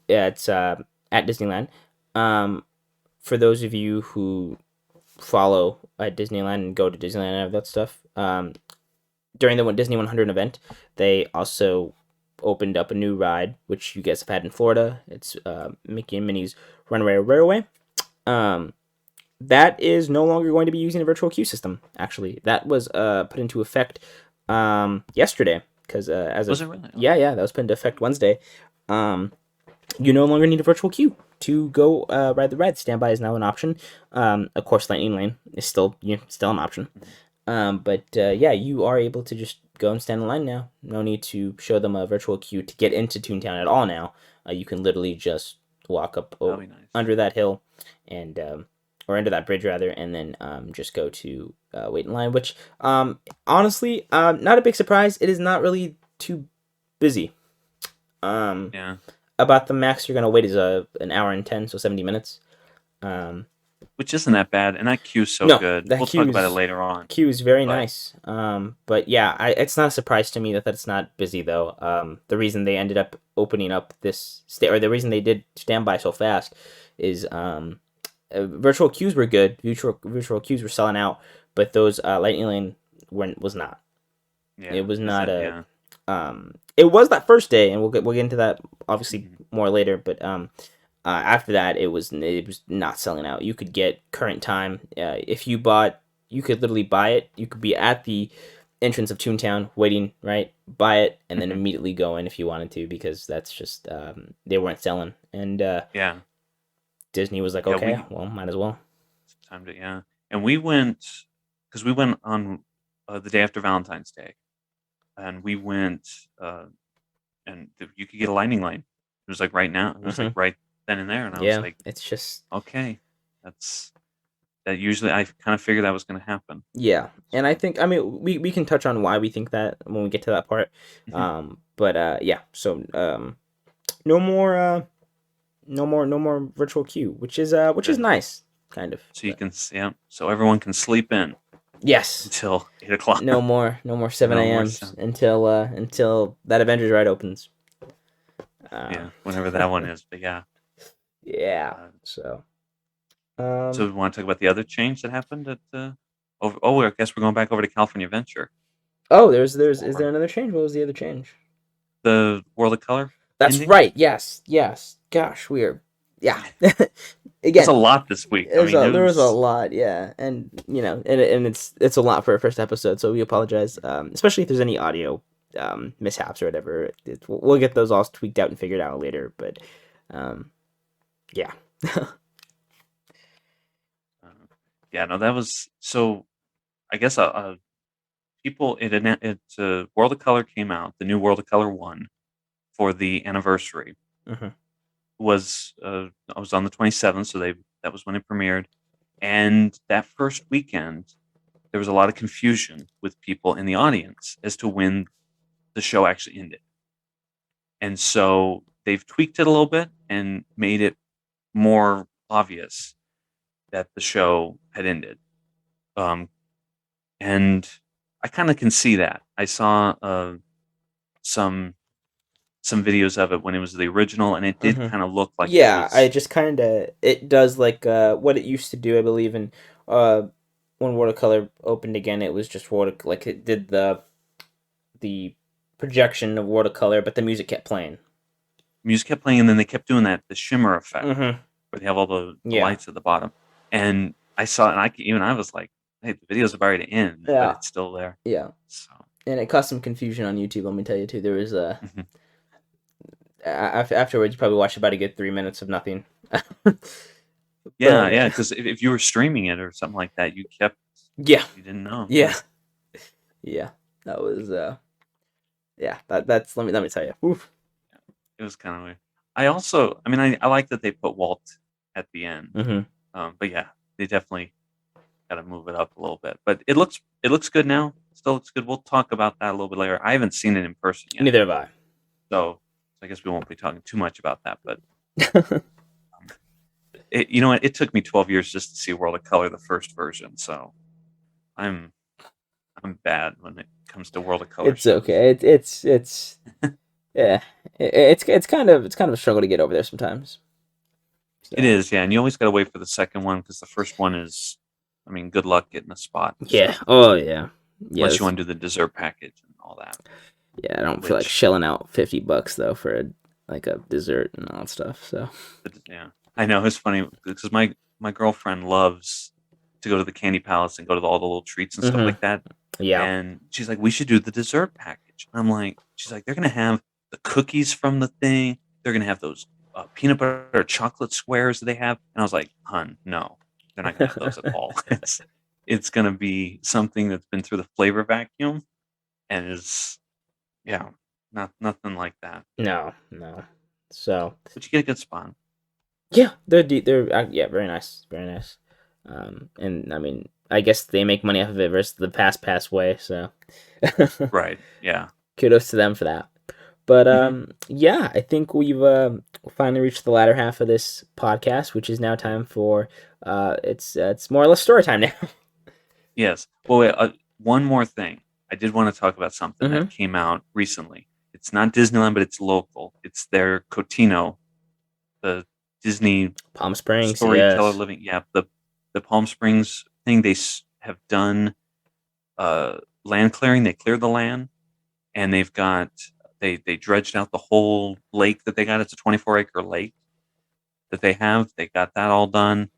it's at Disneyland. For those of you who follow at Disneyland and go to Disneyland and have that stuff, during the Disney 100 event, they also opened up a new ride, which you guys have had in Florida. It's Mickey and Minnie's Runaway Railway. That is no longer going to be using a virtual queue system. Actually, that was put into effect yesterday. Because Was it really? yeah, that was put into effect Wednesday. You no longer need a virtual queue to go ride the ride. Standby is now an option. Of course, Lightning Lane is still an option. But yeah, you are able to just go and stand in line now. No need to show them a virtual queue to get into Toontown at all now. You can literally just walk up That'd be nice. under that hill and or under that bridge rather, and then just go to wait in line, which honestly, not a big surprise. It is not really too busy. Yeah. About the max you're gonna wait is an hour and 10, so 70 minutes. Which isn't that bad, and that queue's so No, good. that We'll queue talk about is- it later on. Queue is very But- nice. But yeah, it's not a surprise to me that it's not busy though. The reason they ended up opening up this or the reason they did standby so fast is virtual queues were good. Virtual queues were selling out, but those Lightning Lane was not. Yeah, It was not yeah. It was that first day, and we'll get into that obviously more later. But after that, it was not selling out. You could get current time if you bought. You could literally buy it. You could be at the entrance of Toontown waiting, right? Buy it and then immediately go in if you wanted to, because that's just they weren't selling. And Yeah. Disney was like, Yeah, okay, well, might as well. Time to and we went because we went on the day after Valentine's Day, and we went and you could get a Lightning Lane. It was like right now. It was like right then and there, and I was Yeah, like, it's just okay, that usually I kind of figured that was going to happen. yeah. And I think we can touch on why we think that when we get to that part. But yeah, so no more virtual queue, which is Good. nice, kind of. So you can so everyone can sleep in Yes. until 8 o'clock. No more 7 No more a.m. 7. until that Avengers ride opens. Yeah, whenever that one is. But yeah. Yeah. So. So we want to talk about the other change that happened at I guess we're going back over to California Adventure. Oh, is there another change? What was the other change? The World of Color. That's ending? right. Yes. Gosh, weird. Yeah. again, There's a lot this week. I mean, there was a lot, yeah, and and it's a lot for a first episode, so we apologize, especially if there's any audio mishaps or whatever. We'll get those all tweaked out and figured out later, but yeah. Yeah, no, that was so. I guess people World of Color came out. The new World of Color 1 for the anniversary was I was on the 27th, so that was when it premiered. And that first weekend, there was a lot of confusion with people in the audience as to when the show actually ended. And so they've tweaked it a little bit and made it more obvious that the show had ended. And I kind of can see that. I saw some videos of it when it was the original, and it did kind of look like I just kind of it does like what it used to do, I believe, in when World of Color opened again. It was just like it did the projection of World of Color, but the music kept playing. Music kept playing, and then they kept doing the shimmer effect where they have all the lights at the bottom. And I saw it, and I was like, hey, the video's about to end, but it's still there. Yeah. So. And it caused some confusion on YouTube, let me tell you, too. There was afterwards, you probably watched about a good 3 minutes of nothing. Yeah, because if you were streaming it or something like that, you you didn't know. Yeah. That was that's let me tell you. Oof. It was kind of weird. I like that they put Walt at the end. But yeah, they definitely got to move it up a little bit. But it looks good now. Still looks good. We'll talk about that a little bit later. I haven't seen it in person yet. Neither have I. So I guess we won't be talking too much about that. But it took me 12 years just to see World of Color, the first version. So I'm bad when it comes to World of Color. It's okay. It's yeah. It's kind of a struggle to get over there sometimes. So. It is, yeah, and you always got to wait for the second one because the first one is, I mean, good luck getting a spot. Yeah. So. Oh yeah. Unless you want to do the dessert package and all that. Yeah, I don't feel like shelling out $50 though for a dessert and all that stuff. So. Yeah, I know it's funny because my girlfriend loves to go to the Candy Palace and go to all the little treats and stuff like that. Yeah. And she's like, we should do the dessert package. And I'm like, she's like, they're gonna have the cookies from the thing. They're gonna have those peanut butter chocolate squares that they have. And I was like, hun, no, they're not gonna have those at all. It's gonna be something that's been through the flavor vacuum and is nothing like that. No. So, but you get a good spot. Yeah, they're very nice, very nice. And I mean, I guess they make money off of it versus the pass way. So, right, yeah. Kudos to them for that. But yeah, I think we've finally reached the latter half of this podcast, which is now time for it's more or less story time now. Yes. Well, wait, one more thing. I did want to talk about something that came out recently. It's not Disneyland, but it's local. It's their Cotino, the Disney Palm Springs storyteller living. Yeah, the Palm Springs thing. They have done land clearing. They cleared the land, and they've got they dredged out the whole lake that they got. It's a 24-acre lake that they have. They got that all done,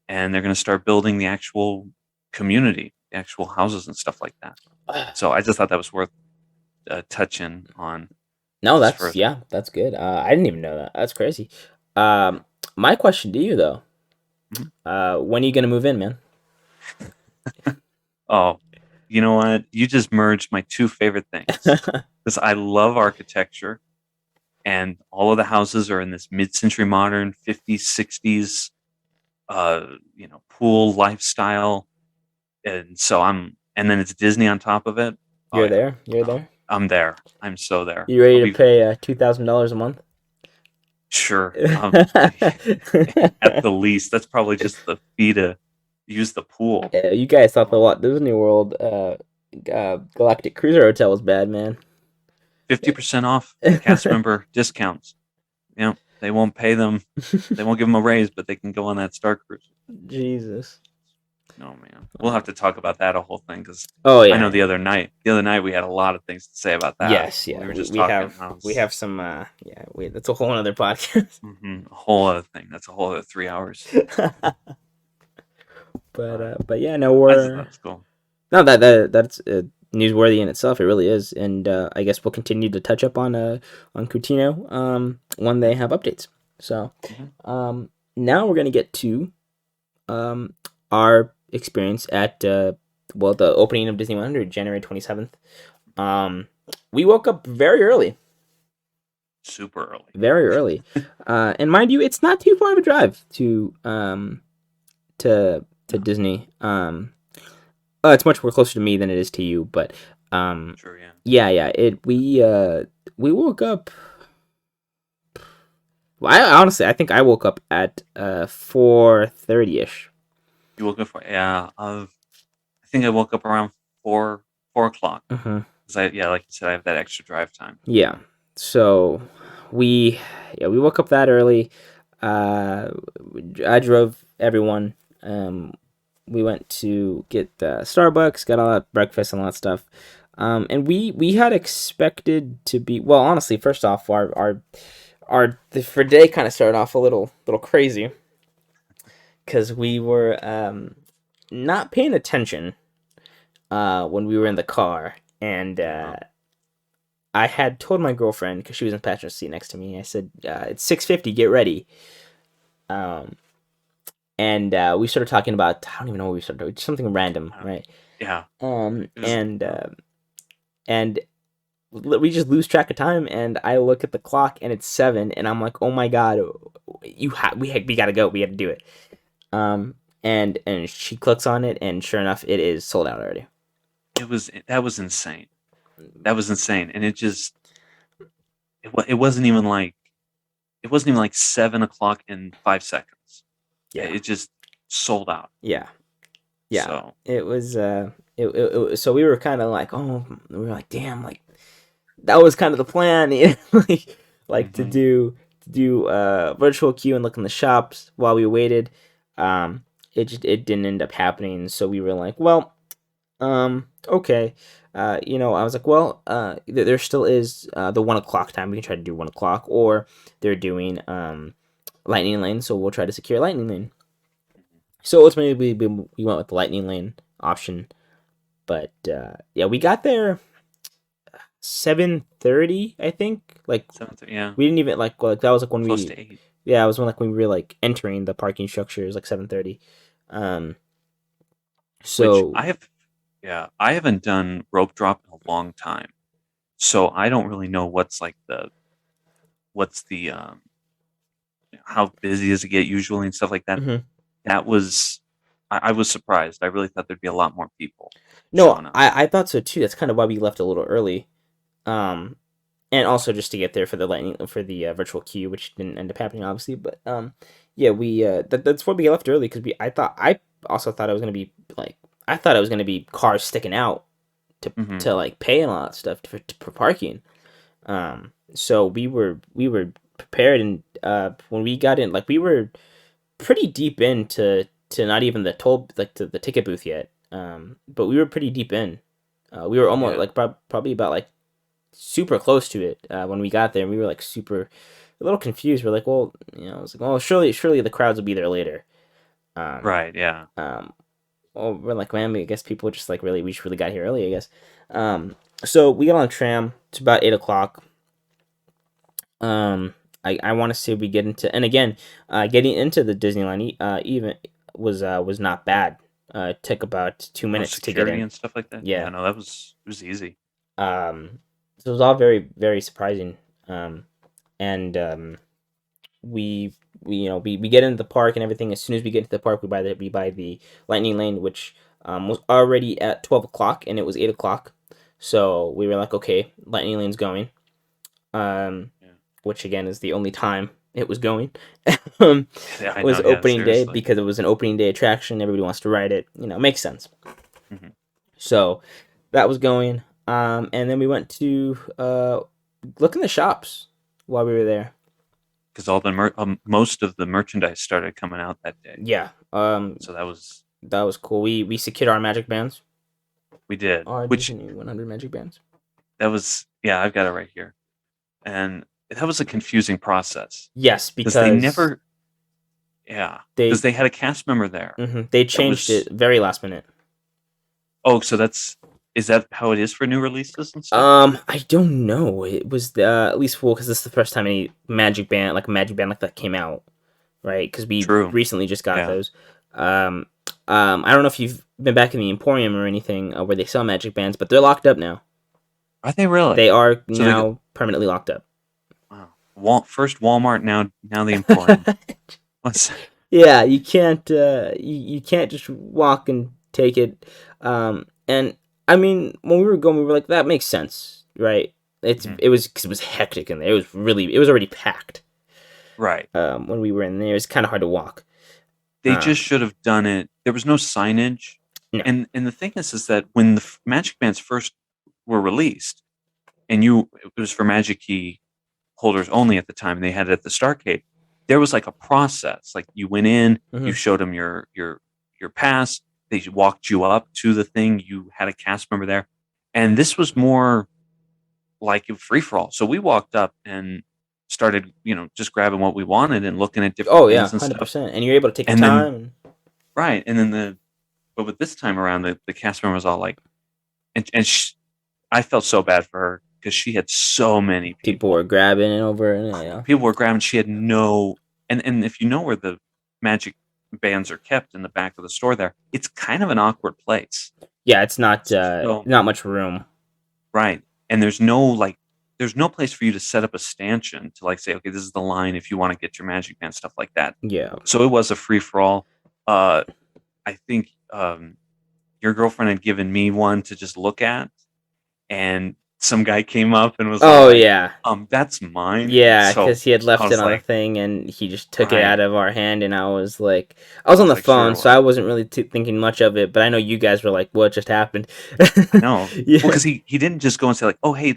and they're going to start building the actual community, the actual houses and stuff like that. So I just thought that was worth touching on. No, that's good. I didn't even know that. That's crazy. My question to you though, when are you gonna move in, man? Oh, you know what? You just merged my two favorite things. Because I love architecture, and all of the houses are in this mid-century modern 50s, 60s, pool lifestyle, and so and then it's Disney on top of it. You're there. I'm there. I'm so there. You ready to pay $2,000 a month? Sure. At the least, that's probably just the fee to use the pool. Yeah, you guys thought the Walt Disney World Galactic Cruiser Hotel was bad, man. 50% off cast member discounts. They won't pay them. They won't give them a raise, but they can go on that Star Cruise. Jesus. No, man. We'll have to talk about that a whole thing because Oh yeah. I know the other night we had a lot of things to say about that. Yes, We yeah. were just We talking. have And I was, we have some that's a whole other podcast. a whole other thing. That's a whole other 3 hours. But yeah, no, I just thought we're it was cool. no that's newsworthy in itself. It really is, and I guess we'll continue to touch up on Coutinho when they have updates. So now we're gonna get to our experience at the opening of Disney 100, January 27th. We woke up very early. Super early. Very early. And mind you, it's not too far of a drive to Disney. It's much more closer to me than it is to you, but Sure, yeah. yeah. We woke up. Well, I think I woke up at 4:30ish. You woke up for I think I woke up around 4 o'clock. Mm-hmm. Like you said, I have that extra drive time. Yeah. So we woke up that early. I drove everyone. We went to get Starbucks, got all that breakfast and all that stuff. And we had expected to be, well, honestly, first off, the day kind of started off a little crazy because we were not paying attention when we were in the car, and I had told my girlfriend, because she was in the passenger seat next to me, I said, it's 6:50, get ready. And we started talking about, I don't even know what we started doing, something random, right? Yeah. And we just lose track of time, and I look at the clock, and it's 7, and I'm like, oh my god, we gotta go, we gotta do it. And she clicks on it, and sure enough, it is sold out already. That was insane. And it wasn't even like 7 o'clock in 5 seconds. Yeah, it just sold out. Yeah. So it was so we were kind of like, we were like, damn, like that was kind of the plan, like to do virtual queue and look in the shops while we waited. It didn't end up happening, so we were like, well, okay. I was like, well, there still is the 1 o'clock time. We can try to do 1 o'clock, or they're doing Lightning Lane, so we'll try to secure Lightning Lane. So ultimately, we went with the Lightning Lane option, but we got there 7:30, I think. Like 7:30, yeah. We didn't even like that was like when close to 8. Yeah, it was when we were like entering the parking structures, like 7:30. So which I haven't done rope drop in a long time, so I don't really know what's the how busy does it get usually and stuff like that. Mm-hmm. That was I was surprised. I really thought there'd be a lot more people. No, I thought so too. That's kind of why we left a little early, and also just to get there for the virtual queue, which didn't end up happening, obviously. But that's why we left early, because I also thought it was gonna be like, I thought it was gonna be cars sticking out to like pay and all that stuff for parking. So we were prepared, and when we got in, like we were pretty deep into not even the toll, like to the ticket booth yet. But we were pretty deep in. We were almost like probably about like super close to it when we got there. And we were like a little confused. We're like, well, I was like, well, surely the crowds will be there later. Right. Yeah. Well, we're like, man, I guess people just like we just really got here early, I guess. So we got on the tram. It's about 8 o'clock. I want to say we get into, and again, getting into the Disneyland even was not bad. It took about 2 minutes to get in and stuff like that. Yeah, no, it was easy. So it was all very, very surprising. We get into the park and everything. As soon as we get into the park, we buy the Lightning Lane, which was already at 12 o'clock, and it was 8 o'clock. So we were like, okay, Lightning Lane's going. Which again is the only time it was going. Was opening day, because it was an opening day attraction. Everybody wants to ride it. Makes sense. Mm-hmm. So that was going. And then we went to look in the shops while we were there, because all the most of the merchandise started coming out that day. Yeah. So that was That was cool. We secured our magic bands. We did. Our Which Disney 100 magic bands. that was I've got it right here, and that was a confusing process Yes, because because they never. Yeah, they because they had a cast member there. they changed was- it very last minute. Oh, so is that how it is for new releases and stuff? I don't know. It was at least because this is the first time any magic band like that came out, right? Because we True. recently just got Yeah. those. I don't know if you've been back in the Emporium or anything where they sell magic bands, but they're locked up now. Are they really? They are So now permanently locked up. Wow. First Walmart, now the Emporium. What's Yeah, you can't you can't just walk and take it. And I mean, when we were going, we were like, that makes sense, right? It was because it was hectic in there. It was already packed. right? When we were in there, it's kind of hard to walk. They just should have done it. There was no signage, No. and the thing is that when the Magic Bands first were released, and it was for Magic Key holders only at the time, and they had it at the Starcade. There was like a process. Like you went in, you showed them your pass. They walked you up to the thing. You had a cast member there, and this was more like a free for all. So we walked up and started, just grabbing what we wanted and looking at different. Oh yeah, things and 100%. stuff. And you're able to take your And then- time. Right, and then but with this time around, the cast member was all like, and I felt so bad for her because she had so many People were grabbing it over, and yeah. people were grabbing. She had no, and if you know where the Magic Bands are kept in the back of the store, it's kind of an awkward place, Yeah, it's not So- not much room. right? And there's no place for you to set up a stanchion to say, okay, this is the line if you want to get your Magic Band, stuff like that. Yeah. So it was a free for all. I think your girlfriend had given me one to just look at, and some guy came up and was Oh like, yeah. that's mine. Yeah, So because he had left I it was on the like, thing, and he just took it Right. out of our hand, and I was on the like, phone, sure, so I wasn't really thinking much of it. But I know you guys were like, "What just happened?" no, Yeah. well, because he didn't just go and say oh, hey,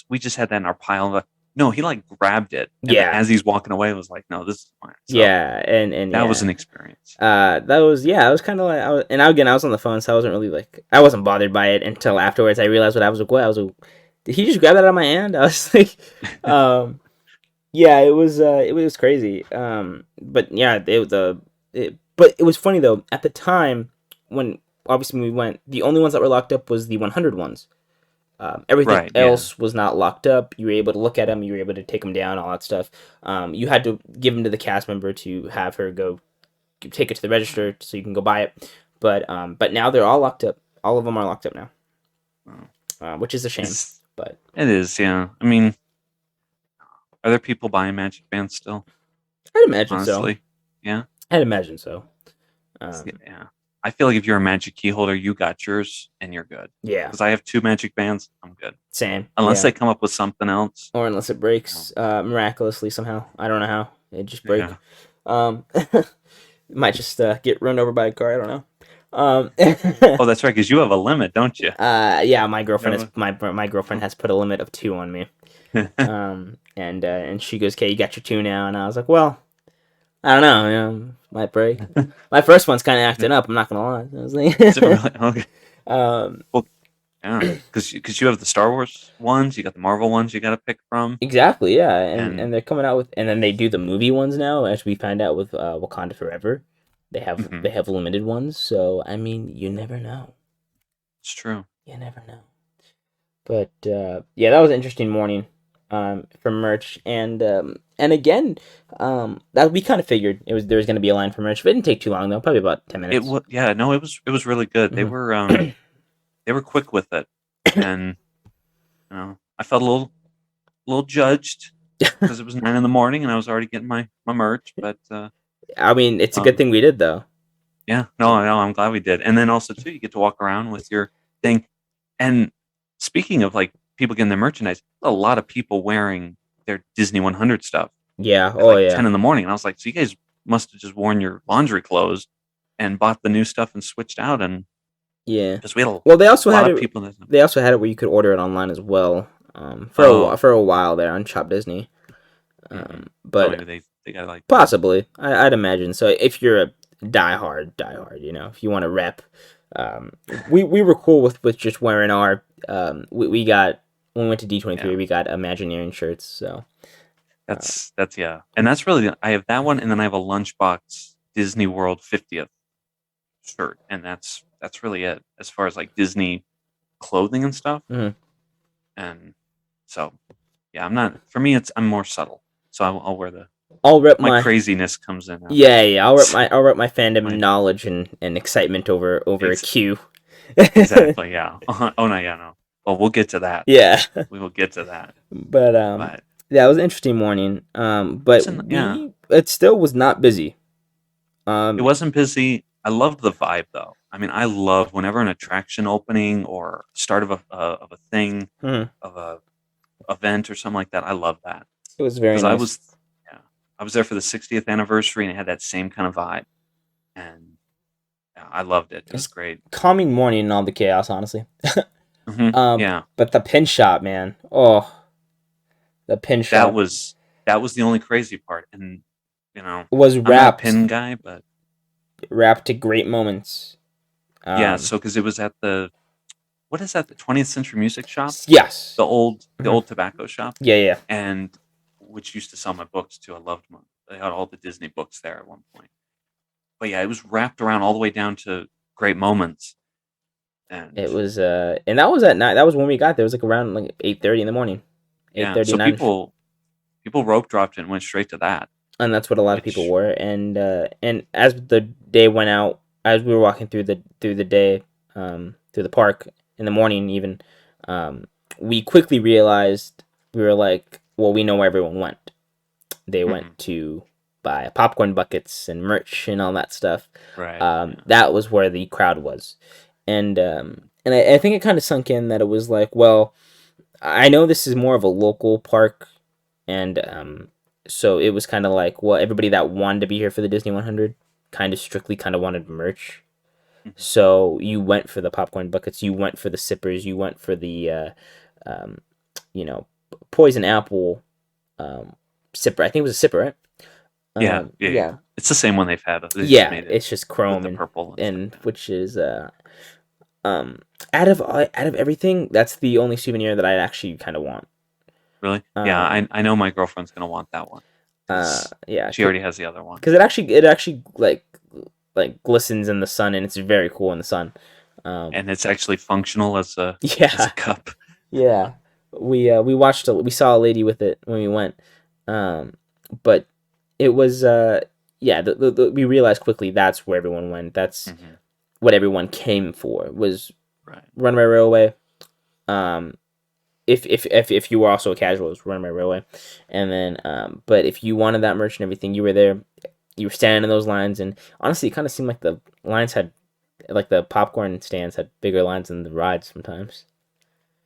we just had that in our pile. No, he grabbed it. And Yeah. as he's walking away, was like, no, this is mine. So Yeah, and that yeah. was an experience. I was kind of I was on the phone, so I wasn't really I wasn't bothered by it until afterwards. I realized what I was like. What I was like, did he just grab that out of my hand? I was like, yeah, it was crazy. But yeah, but it was funny though. At the time, when obviously we went, the only ones that were locked up was the 100 ones. Everything Right, yeah. else was not locked up. You were able to look at them. You were able to take them down. All that stuff. You had to give them to the cast member to have her go take it to the register so you can go buy it. But now they're all locked up. All of them are locked up now, which is a shame. But It is, yeah. I mean, are there people buying Magic Bands still? I'd imagine Honestly, so. I'd imagine so. yeah. I feel like if you're a Magic Key holder, you got yours and you're good. Yeah, Because I have 2 Magic Bands, I'm good. same. Unless yeah. they come up with something else. Or unless it breaks miraculously somehow. I don't know how. It just break. Yeah. Might just get run over by a car. I don't know. Oh, that's right, because you have a limit, don't you? Yeah, my girlfriend No. is my girlfriend has put a limit of 2 on me. And she goes, "Okay, you got your 2 now," and I was like, "Well, I don't know, might break." My first one's kind of acting up. I'm not gonna lie. I was like, Is it really? Okay. um, Yeah, because you have the Star Wars ones, you got the Marvel ones you got to pick from. exactly, yeah, And- and they're coming out with, and then they do the movie ones now, as we find out with Wakanda Forever. They have Mhm. they have limited ones, so I mean, you never know. It's true. You never know. But yeah, that was an interesting morning for merch, and again, that we kind of figured there was going to be a line for merch, but it didn't take too long though, probably about 10 minutes. It was it was really good. Mhm. They were quick with it, and I felt a little judged because it was 9 a.m. and I was already getting my merch. But I mean, it's a good thing we did though. yeah, no, I'm glad we did. And then also too, you get to walk around with your thing. And speaking of people getting their merchandise, a lot of people wearing their Disney 100 stuff. Yeah. At Oh yeah. 10 a.m. And I was like, so you guys must have just worn your laundry clothes and bought the new stuff and switched out. And Yeah. because we had Well, they also a lot had of it. people that They also had it where you could order it online as well. For Oh. for a while there on Shop Disney. Mhm. But maybe they got possibly, I'd imagine. So if you're a die hard. You know, if you want to rep, we were cool with just wearing our we got when we went to D23 Yeah. we got Imagineering shirts. So That's yeah, and that's really I have that one, and then I have a Lunchbox Disney World 50th shirt, and that's really it as far as like Disney clothing and stuff. Mhm. And so yeah, I'm more subtle, so I'll wear the I'll rep my my craziness comes in. yeah. I'll rep my fandom My- knowledge and excitement over a Q. Exactly. Yeah. Oh no. Yeah. No. Well, we'll get to that. Yeah. We will get to that. But But yeah, it was an interesting morning. But yeah. it still was not busy. It wasn't busy. I loved the vibe though. I mean, I love whenever an attraction opening or start of a thing, Mhm. of a event or something like that. I love that It was very because nice. I was there for the 60th anniversary and it had that same kind of vibe, and yeah, I loved it. It was great. Calming morning and all the chaos, honestly. Yeah, But the pin shop, man. Oh, the pin shop that was the only crazy part, and you know, was I'm not a wrapped pin guy, but to great moments. yeah. So because it was at the what is that? The 20th Century Music Shop, Yes. the old tobacco shop, Yeah. and which used to sell my books too. I loved them. They had all the Disney books there at one point. But yeah, it was wrapped around all the way down to Great Moments, and It was and that was at night. That was when we got there. It was like around like 8:30 in the morning. yeah. 8:30, So 9. people rope dropped it and went straight to that. And that's what a lot of people were. And as the day went out, as we were walking through the day, through the park in the morning, even, we quickly realized we were like, well, we know where everyone went. They went to buy popcorn buckets and merch and all that stuff. Right. That was where the crowd was, and I think it kind of sunk in that it was like, well, I know this is more of a local park, and so it was kind of like, well, everybody that wanted to be here for the Disney 100 kind of strictly kind of wanted merch. So you went for the popcorn buckets, you went for the sippers, you went for the, you know, poison apple sipper. I think it was a sipper, right? Yeah. It's the same one they've had. They just Yeah, made it's just chrome the and purple and which is out of everything, that's the only souvenir that I actually kind of want. Really? Yeah, I know my girlfriend's gonna want that one. Yeah, she already has the other one. because it actually like glistens in the sun, and it's very cool in the sun. And it's actually functional as a cup. Yeah, we we saw a lady with it when we went, but it was we realized quickly that's where everyone went. That's what everyone came for, was Runway Railway. If you were also a casual, it was Runway Railway, and then but if you wanted that merch and everything, you were there. You were standing in those lines, and honestly, it kind of seemed like the lines had, like the popcorn stands had bigger lines than the rides sometimes.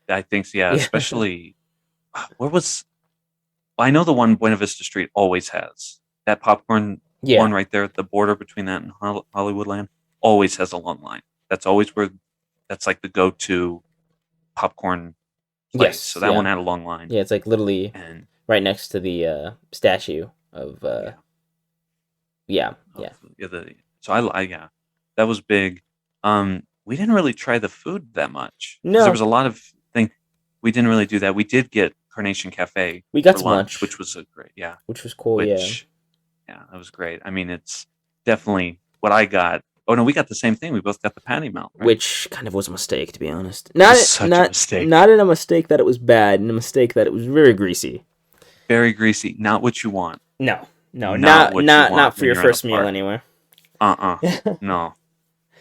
I think so, yeah. Especially where was I know the one Buena Vista Street always has that popcorn one right there at the border between that and Hollywoodland. Always has a long line. That's always where that's like the go-to popcorn place. Yes, So that one had a long line. Yeah, it's like literally and right next to the statue of So I that was big. We didn't really try the food that much. No, there was a lot of things we didn't really do that. We did get Carnation Cafe. We got for some lunch, which was great. Yeah, which was cool. Yeah, that was great. I mean, it's definitely what I got. Oh no, we got the same thing. We both got the patty melt, right? Which kind of was a mistake, to be honest. Not a mistake. Not in a mistake that it was bad, in a mistake that it was very greasy. Very greasy. Not what you want. No, not for your first meal anyway. No.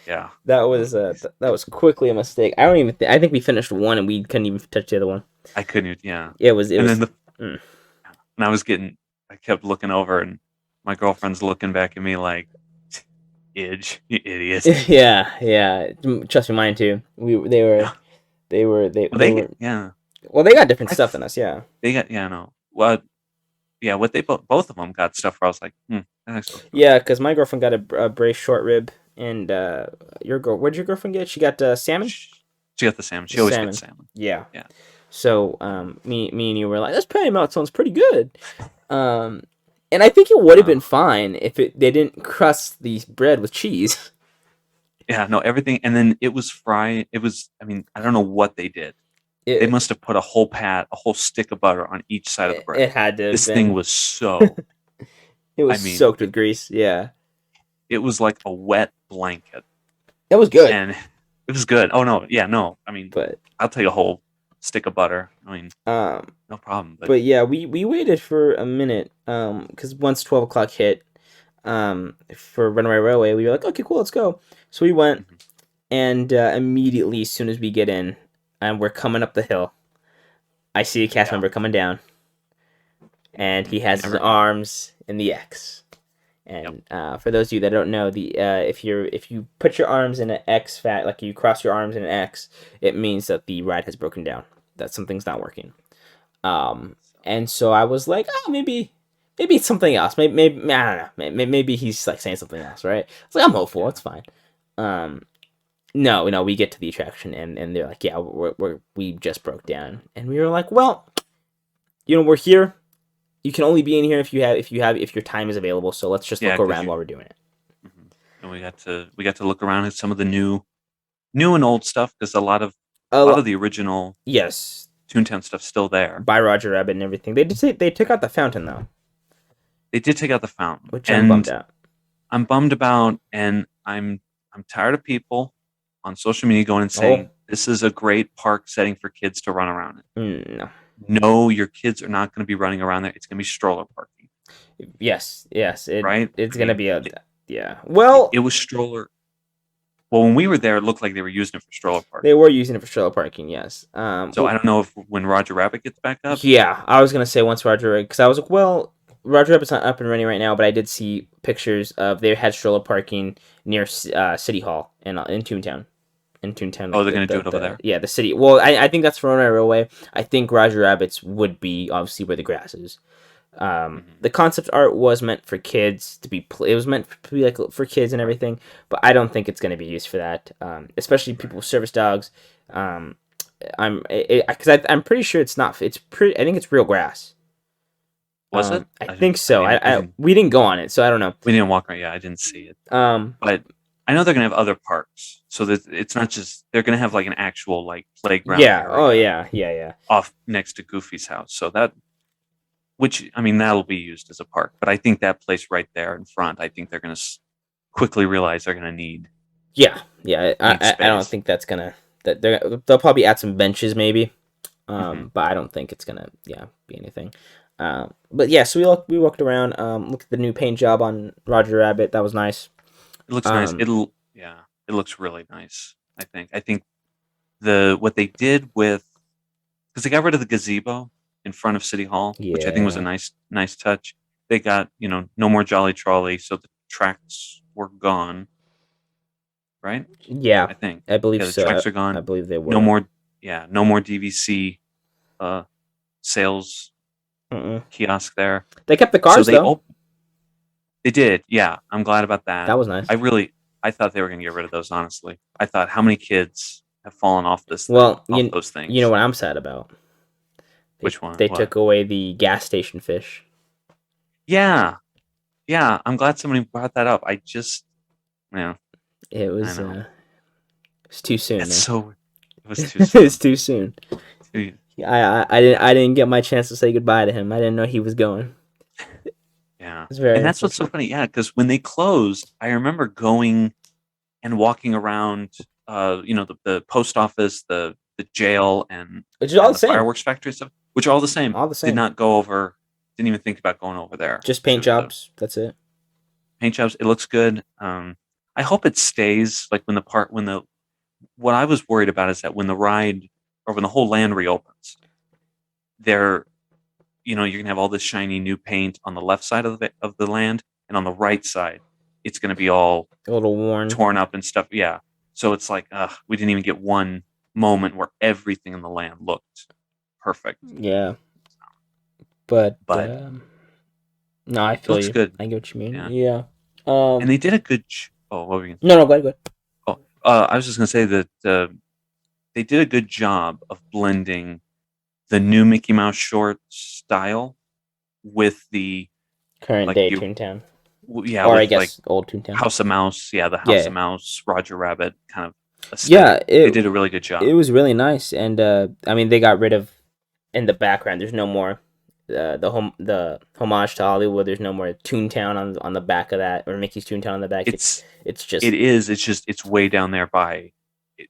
Yeah. That was quickly a mistake. I think we finished one and we couldn't even touch the other one. I couldn't even, yeah. It was. And I kept looking over, and my girlfriend's looking back at me like, "Idge, you idiot." Yeah. Trust me, mine too. They were. Yeah. Well, they got different stuff than us. Yeah. They got no. Well, yeah. What they both of them got stuff where I was like, Yeah, because my girlfriend got a braised short rib, and what did your girlfriend get? She got salmon. She got the salmon. She always gets salmon. Yeah. So me and you were like, this patty melt sounds pretty good. And I think it would have been fine if they didn't crust the bread with cheese. Yeah, no, everything, and then it was fried. It was, I mean, I don't know what they did. They must have put a whole stick of butter on each side of the bread. It had to have This been. thing was so. It was soaked with grease. Yeah. It was like a wet blanket. That was good. And it was good. Oh no, yeah, no. I mean, but I'll take a whole stick of butter. I mean, no problem. But yeah, we waited for a minute. Because once 12 o'clock hit, for Runaway Railway, we were like, okay, cool, let's go. So we went, and immediately, as soon as we get in, and we're coming up the hill, I see a cast member coming down, and he has his arms in the X. And for those of you that don't know, if you put your arms in an X like you cross your arms in an X, it means that the ride has broken down. That something's not working. And so I was like, oh, maybe it's something else. Maybe I don't know. Maybe he's like saying something else, right? It's like I'm hopeful. It's fine. No, we get to the attraction and they're like, yeah, we just broke down, and we were like, well, we're here. You can only be in here if your time is available. So let's just look around while we're doing it. And we got to look around at some of the new and old stuff, because a lot of the original Toontown stuff's still there. By Roger Rabbit and everything. They took out the fountain though. They did take out the fountain, which I'm bummed out. I'm bummed about, and I'm tired of people on social media going and saying this is a great park setting for kids to run around in. No, your kids are not going to be running around there. It's going to be stroller parking. Yes. Right? It's going to be Well, it was stroller. Well, when we were there, it looked like they were using it for stroller parking. They were using it for stroller parking, yes. So I don't know if when Roger Rabbit gets back up. Yeah, I was going to say once because I was like, well, Roger Rabbit's not up and running right now, but I did see pictures of they had stroller parking near City Hall in Toontown. In Toontown. Oh, they're going to do it over there? Yeah, the city. Well, I think that's for Runaway Railway. I think Roger Rabbit's would be obviously where the grass is. The concept art was meant for kids to be. It was meant to be like for kids and everything, but I don't think it's going to be used for that. Especially people with service dogs. I'm pretty sure it's not. I think it's real grass. Was it? I think so. We didn't go on it, so I don't know. We didn't walk around. Yeah, I didn't see it. But I know they're gonna have other parks, so that it's not just they're gonna have like an actual like playground. Yeah. Oh yeah. Off next to Goofy's house, so that'll be used as a park. But I think that place right there in front, I think they're gonna quickly realize they're gonna need. Yeah. I don't think that's gonna. They'll probably add some benches maybe, but I don't think it's gonna be anything. But yeah, so we walked around, looked at the new paint job on Roger Rabbit. That was nice. It looks nice. It looks really nice. I think what they did because they got rid of the gazebo in front of City Hall, which I think was a nice touch. They got no more Jolly Trolley, so the tracks were gone. Right? Yeah, I believe the so. Tracks are gone. I believe they were. No more DVC sales kiosk there. They kept the cars though. They did, yeah. I'm glad about that. That was nice. I thought they were going to get rid of those, honestly. I thought, how many kids have fallen off those things? You know what I'm sad about? Which one? They took away the gas station fish. Yeah. I'm glad somebody brought that up. It was too soon. It was too soon. It was too soon. I didn't get my chance to say goodbye to him. I didn't know he was going. Yeah, and that's what's so funny. Yeah, because when they closed, I remember going and walking around. The post office, the jail, and which is all the same. Fireworks factory stuff, which are all the same. All the same. Did not go over. Didn't even think about going over there. Just paint jobs. That's it. Paint jobs. It looks good. I hope it stays like what I was worried about is that when the ride or when the whole land reopens, you're gonna have all this shiny new paint on the left side of the land, and on the right side, it's gonna be all a little worn, torn up and stuff. Yeah, so it's like, we didn't even get one moment where everything in the land looked perfect. Yeah, but no, I feel looks good. I get what you mean. Yeah. And they did a good. What were you? No, go ahead. Oh, I was just gonna say that they did a good job of blending the new Mickey Mouse short style with the Current like day you, Toontown, yeah, or I with like guess old Toontown. House of Mouse, yeah, the House Yeah, of Mouse, Roger Rabbit kind of yeah. aesthetic. They did a really good It job. was really nice, and I mean, they got rid of in the background. There's no more the homage to Hollywood. There's no more Toontown on the back of that, or Mickey's Toontown on the back. It's It's it just is. It's just it's way down there by.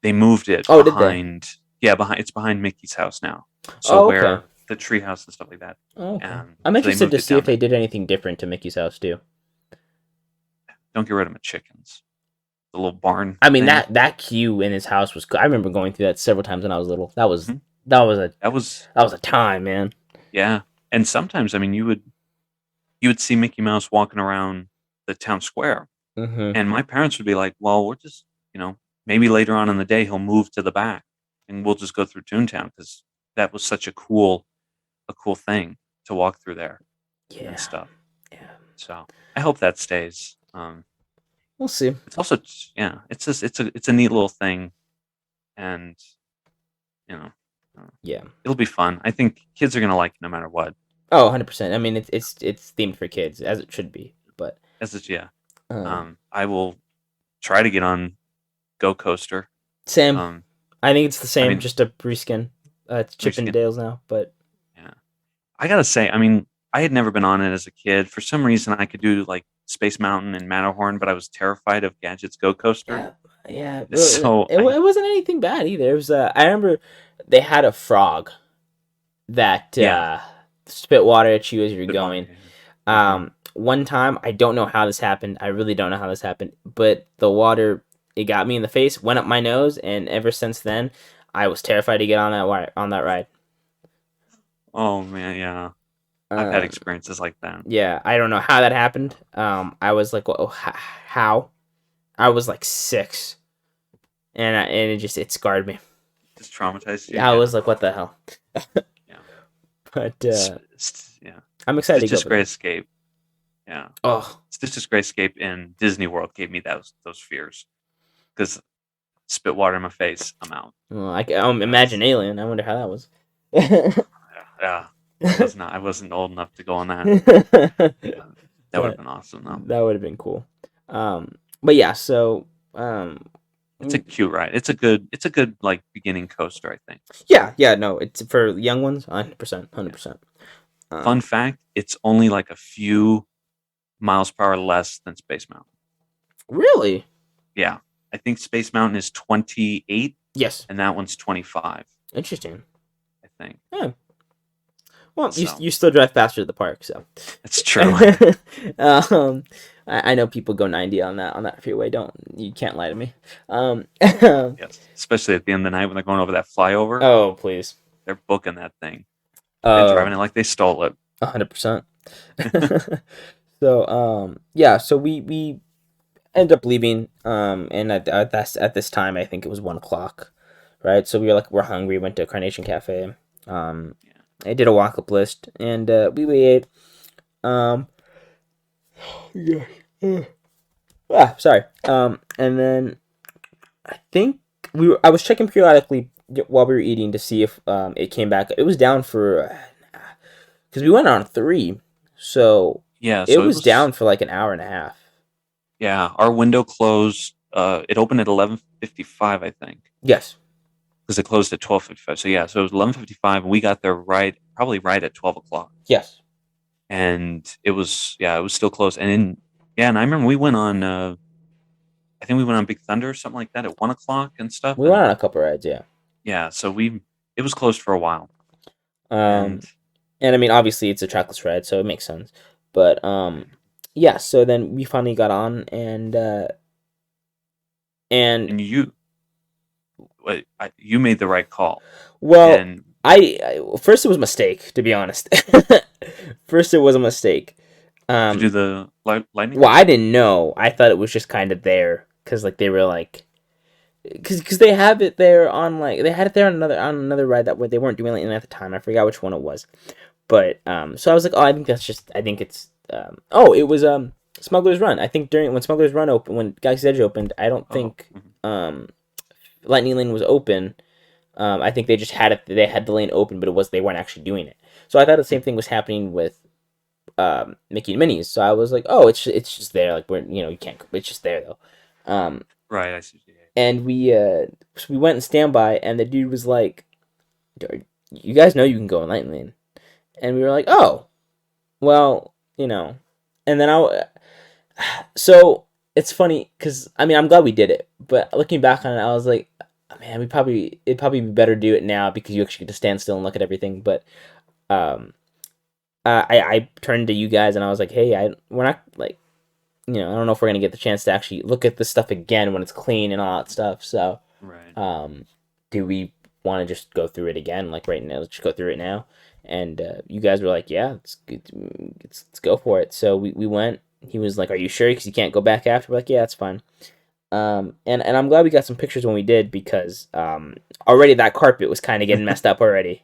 They moved it oh, did they? behind. Yeah, behind. It's behind Mickey's house now. So Oh, okay. where the tree house and stuff like that. Oh, okay. And I'm so they interested moved to it see down if they there. did anything different to Mickey's house too. Don't get rid of my chickens. The little barn. I mean thing. that queue in his house was. I remember going through that several times when I was little. That was Mhm. that was a That was that was a time, man. yeah. And sometimes I mean you would see Mickey Mouse walking around the town square, Mm-hmm. and my parents would be like, "Well, we're just maybe later on in the day he'll move to the back, and we'll just go through Toontown because that was such a cool thing to walk through there Yeah, and stuff." yeah. So I hope that stays. We'll see. It's also it's just it's a neat little thing, and you know, Yeah. it'll be fun. I think kids are gonna like it no matter what. Oh, 100%. I mean, it's themed for kids as it should be. But As it's um, I will try to get on Go Coaster. Sam, Um, I think it's the same, mean, just a reskin. It's Chip and reskin. Dale's now, but Yeah, I gotta say, I mean, I had never been on it as a kid. For some reason, I could do like Space Mountain and Matterhorn, but I was terrified of Gadget's Go Coaster. yeah. So It wasn't anything bad either. It was. I remember they had a frog that Yeah. spit water at you as you're Good going. one. One time, I don't know how this happened. I really don't know how this happened, but the water, it got me in the face, went up my nose, and ever since then, I was terrified to get on that ride. Oh man, yeah. I've had Um, experiences like that. yeah, I don't know how that happened. I was like, well, how? I was like 6, and it scarred me. Just traumatized you. I was like, what the hell? Yeah. But Yeah. I'm excited to Stitch's go. Great Escape. Yeah. Oh, Stitch's Great Escape in Disney World gave me those fears because spit water in my face. I'm out. well, I can imagine Alien. I wonder how that was. Yeah. I wasn't old enough to go on that. That would have been awesome though. That would have been cool. But yeah, so It's a cute ride. It's a good like beginning coaster, I think. yeah, no, it's for young ones, 100%. Fun fact: it's only like a few miles per hour less than Space Mountain. Really? Yeah, I think Space Mountain is 28, Yes. and that one's 25. Interesting. I think Yeah. Well, So. you still drive faster to the park, so. it's true. I know people go 90 on that freeway. You can't lie to me. Yes, especially at the end of the night when they're going over that flyover. Oh, please. They're booking that thing. They're driving it Oh, like they stole it. 100%. So, yeah, so we end up leaving, and at this time, I think it was 1 o'clock, right? So we were like, we're hungry, went to Carnation Cafe, I did a walk-up list, and we ate, yeah, sorry, and then I think I was checking periodically while we were eating to see if it came back. It was down for, because we went on 3, so Yeah, it so was down for like an hour and a half. Yeah, our window closed. It opened at 11:55, I think, Yes. because it closed at 12:55. So yeah, so it was 11:55, and we got there probably right at 12 o'clock, Yes. and it was still closed. And and I remember we went on. I think we went on Big Thunder or something like that at 1 o'clock and stuff. We went on a couple rides, yeah. Yeah, so it was closed for a while. And I mean, obviously it's a trackless ride, so it makes sense. But yeah. So then we finally got on, and And you made the right call. well, And I first it was a mistake, to be honest. First it was a mistake. to do the lightning. Well, I didn't know. I thought it was just kind of there because like they were like, because they have it there on like they had it there on another ride that they weren't doing lightning at the time. I forgot which one it was, but so I was like, oh, I think it's it was Smuggler's Run. I think when Smuggler's Run opened, when Galaxy's Edge opened, I don't think Lightning Lane was open. I think they just had it. They had the lane open, but they weren't actually doing it. So I thought the same thing was happening with Mickey and Minnie's. So I was like, oh, it's just there. Like we're you can't. It's just there though. Right. I see. And so we went in standby, and the dude was like, "You guys know you can go in Lightning Lane," and we were like, "Oh, well, And then so it's funny because I'm glad we did it, but looking back on it, I was like, man, it'd probably be better to do it now because you actually get to stand still and look at everything. But I turned to you guys and I was like, hey, we're not like, I don't know if we're gonna get the chance to actually look at this stuff again when it's clean and all that stuff. So, Right. Do we want to just go through it again, like right now? Let's just go through it now. And you guys were like, yeah, let's go for it. So we went. He was like, are you sure? Because you can't go back after. We're like, yeah, it's fine. And I'm glad we got some pictures when we did because already that carpet was kind of getting messed up already.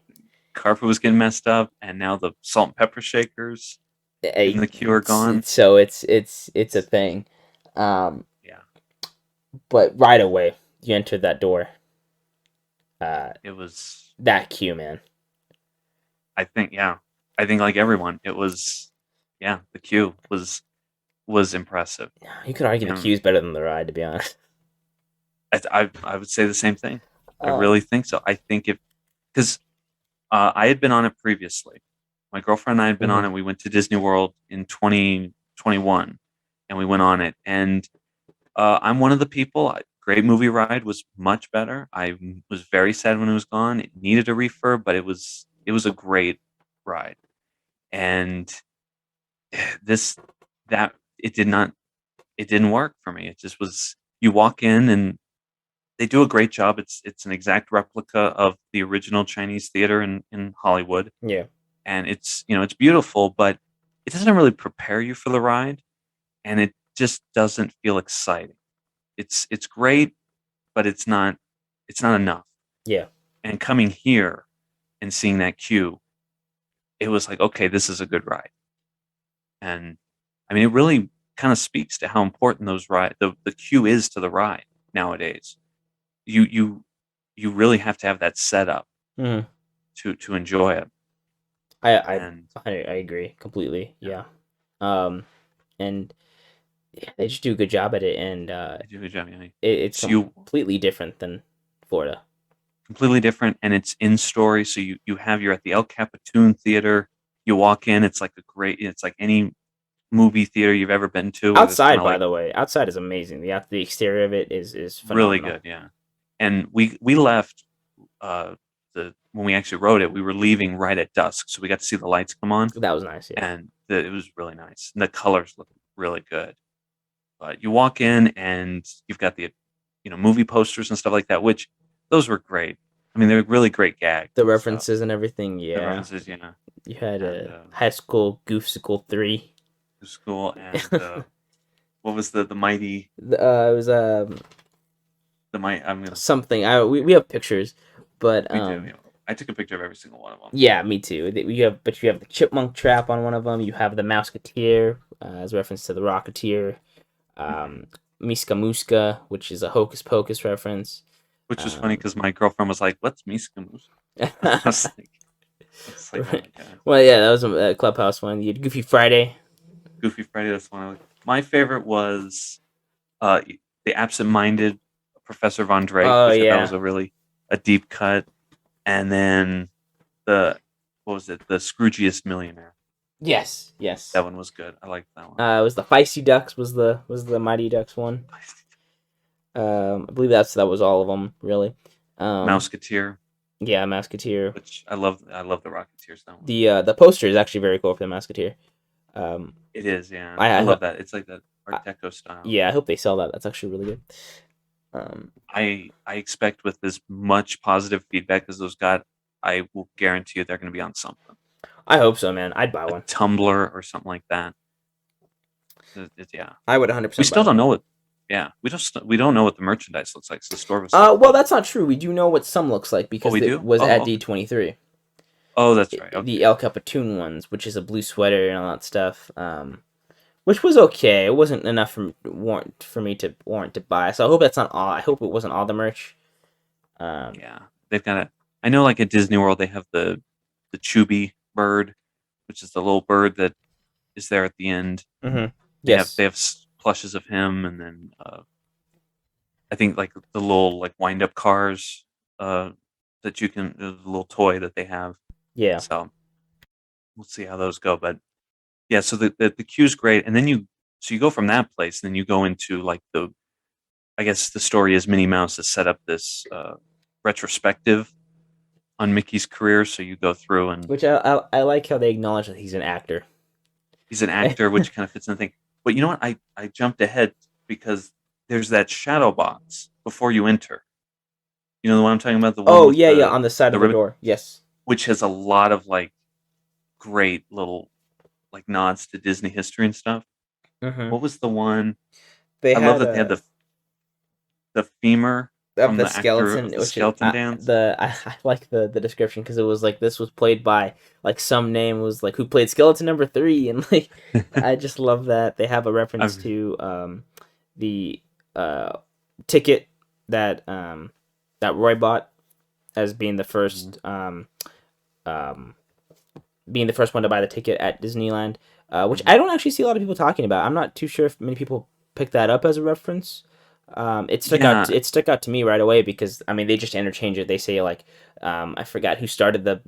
Carpet was getting messed up, and now the salt and pepper shakers in the queue are gone. So it's a thing. Yeah. But right away, you entered that door. It was that queue, man. I think like everyone, it was, the queue was impressive. You could argue the queue's better than the ride, to be honest. I would say the same thing. I really think so. I think because I had been on it previously. My girlfriend and I had been on it. We went to Disney World in 2021, and we went on it. And I'm one of the people. Great Movie Ride was much better. I was very sad when it was gone. It needed a refurb, but it was a great ride. And it didn't work for me. It just was, you walk in and they do a great job. It's an exact replica of the original Chinese theater in Hollywood. Yeah. And it's beautiful, but it doesn't really prepare you for the ride, and it just doesn't feel exciting. It's great, but it's not enough. Yeah. And coming here and seeing that queue, it was like, okay, this is a good ride. And it really kind of speaks to how important the queue is to the ride nowadays. You really have to have that set up to enjoy it. I agree completely. Yeah. And yeah, they just do a good job at it, and they do a good job. Yeah. It's completely different than Florida. Completely different, and it's in story. So you're at the El Capitan Theater. You walk in, it's like any movie theater you've ever been to. Outside, by the way, outside is amazing. The exterior of it is phenomenal. Really good. Yeah. And we left when we actually rode it, we were leaving right at dusk, so we got to see the lights come on. That was nice, yeah. And it was really nice. And the colors look really good. But you walk in and you've got the movie posters and stuff like that, which those were great. They were really great gags. The references and everything, yeah. The references, yeah. You had High School Goofsicle 3. School and what was the mighty? It was something. We have pictures, but we do. I took a picture of every single one of them. Yeah, me too. You have the chipmunk trap on one of them. You have the Mouseketeer as a reference to the Rocketeer. Miska Muska, which is a Hocus Pocus reference. Which was funny because my girlfriend was like, "What's Miska Muska?" I was like, oh my God. Well, yeah, that was a Clubhouse one. You had Goofy Friday. Goofy Friday, that's one I like. My favorite was the absent-minded Professor Von Drake. Oh, yeah. That was a deep cut. And then the Scroogiest Millionaire. Yes. That one was good. I liked that one. It was the Feisty Ducks was the Mighty Ducks one. I believe that was all of them, really. Mouseketeer. Yeah, Mouseketeer. Which I love the Rocketeers. That one. The poster is actually very cool for the Mouseketeer. It is, yeah. I love that. It's like that Art Deco style. Yeah, I hope they sell that. That's actually really good. I expect with as much positive feedback as those got, I will guarantee you they're going to be on something. I hope so, man. I'd buy one. Tumblr or something like that. Yeah. I would 100%. We still don't know what. Yeah, we don't know what the merchandise looks like. So the store was. Well, that's not true. We do know what some looks like because it was at D23. Oh, that's right. Okay. The El Capitan ones, which is a blue sweater and all that stuff. Which was okay. It wasn't enough for me to warrant to buy. So I hope that's not all. I hope it wasn't all the merch. Yeah, they've got I know, like at Disney World, they have the Chubby bird, which is the little bird that is there at the end. Mm-hmm. They Yes. have plushes of him, and then I think like the little like wind up cars that you can, the little toy that they have. Yeah. So we'll see how those go. But yeah, so the queue's great, and then you go from that place, and then you go into like I guess the story is Minnie Mouse has set up this retrospective on Mickey's career. So you go through, and Which I like how they acknowledge that he's an actor. he's an actor, which kind of fits in the thing. But you know what? I jumped ahead because there's that shadow box before you enter. You know the one I'm talking about? The one Oh with yeah, on the side of the ribbon, door. Yes. which has a lot of like great little like nods to Disney history and stuff. Mm-hmm. What was the one? They I love that they had the femur of from the the actor skeleton, of the which skeleton is, dance. I like the description because it was like this was played by like some name was like who played skeleton number 3, and like I just love that they have a reference to the ticket that that Roy bought as being the first being the first one to buy the ticket at Disneyland, which I don't actually see a lot of people talking about. I'm not too sure if many people pick that up as a reference. It stuck out. It stuck out to me right away because I mean they just interchange it. They say like I forgot who started the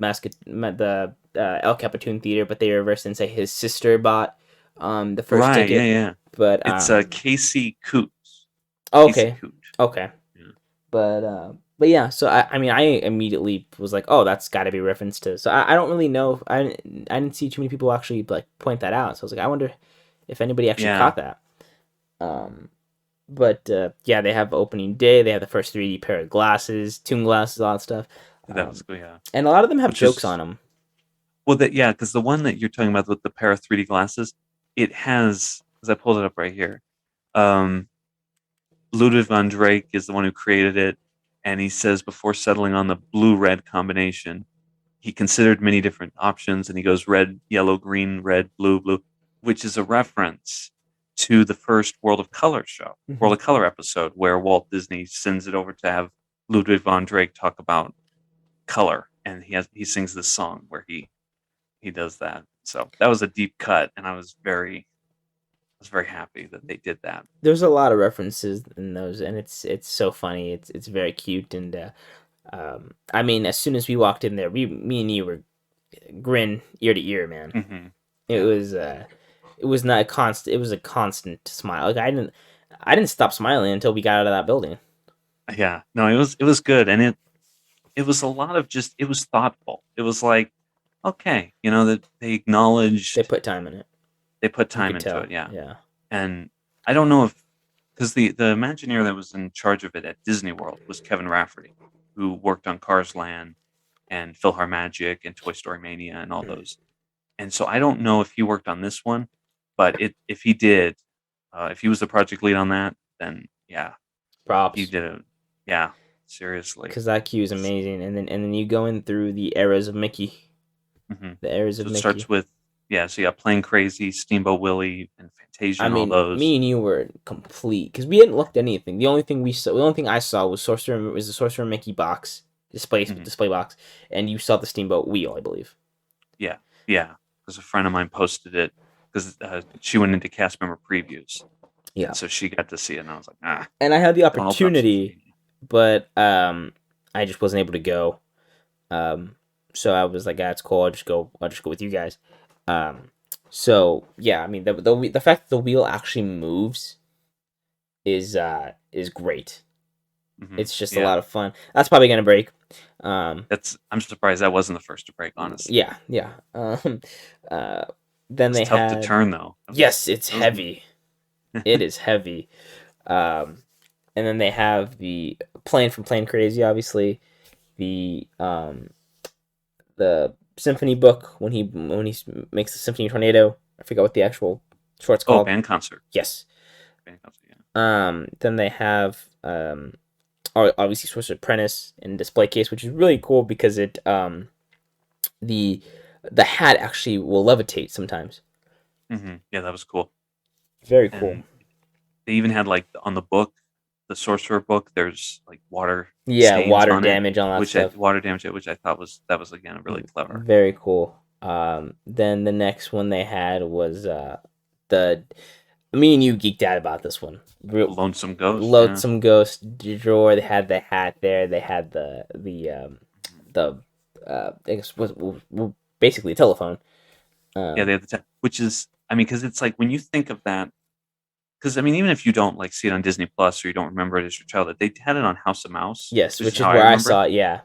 El Capitan Theater, but they reverse and say his sister bought the first ticket. Yeah. But it's Casey Coots. Okay. Casey Coot. Okay. Yeah. But yeah, so I mean I immediately was like, oh, that's got to be a reference to. So I don't really know. I didn't see too many people actually like point that out. So I was like, I wonder if anybody actually caught that. But yeah, they have opening day. They have the first 3D pair of glasses, Toon glasses, all that stuff. That was cool, yeah. And a lot of them have jokes on them. Well, because the one that you're talking about with the pair of 3D glasses, it has, because I pulled it up right here, Ludwig van Drake is the one who created it, and he says before settling on the blue-red combination, he considered many different options, and he goes red, yellow, green, red, blue, which is a reference to the first World of Color show, World of Color episode, where Walt Disney sends it over to have Ludwig van Drake talk about color, and he sings this song where he does that. So that was a deep cut, and I was very happy that they did that. There's a lot of references in those, and it's so funny. It's very cute, and I mean, as soon as we walked in there, me and you were grin ear to ear, man. Mm-hmm. It was not a constant. It was a constant smile. Like I didn't stop smiling until we got out of that building. Yeah, no, it was good, and it was a lot of just, it was thoughtful. It was like, okay, that they acknowledged, they put time in it. They put time into it, yeah. Yeah. And I don't know because the Imagineer that was in charge of it at Disney World was Kevin Rafferty, who worked on Cars Land and PhilharMagic and Toy Story Mania and all those. And so I don't know if he worked on this one, but if he did, if he was the project lead on that, then yeah, props. He did it. Yeah, seriously. Because that queue is amazing, and then you go in through the eras of Mickey. Mm-hmm. The eras of Mickey. It starts with so you got Plane Crazy, Steamboat Willie, and Fantasia, and all those. Me and you were complete because we hadn't looked at anything. The only thing I saw was the Sorcerer Mickey box display box, and you saw the Steamboat Wheel, I believe. Yeah, because a friend of mine posted it because she went into cast member previews. Yeah, and so she got to see it, and I was like, And I had the opportunity, but I just wasn't able to go. So I was like, it's cool. I'll just go with you guys. So yeah, I mean the fact that the wheel actually moves is great. Mm-hmm. It's just a lot of fun. That's probably gonna break. I'm surprised that wasn't the first to break, honestly. Yeah. Then it's tough to turn though. Yes, it's heavy. It is heavy. And then they have the Plane from Plane Crazy, obviously. The symphony book when he makes the Symphony Tornado. I forgot what the actual short's called. Band concert. Yes. Band concert. Yeah. Then they have obviously Sorcerer's Apprentice and display case, which is really cool because it the hat actually will levitate sometimes. Mm-hmm. Yeah, that was cool. Very cool. And they even had like on the book, the Sorcerer book, there's like water. Yeah, water damage on that stuff. Water damage, which I thought was again really clever. Very cool. Then the next one they had was the me and you geeked out about this one. Lonesome Ghost. Lonesome Ghost drawer. They had the hat there. They had I guess was basically a telephone. Yeah, they have which is, I mean, because it's like when you think of that, because I mean, even if you don't like see it on Disney Plus or you don't remember it as your child, they had it on House of Mouse. Yes, which is where I saw it. Yeah.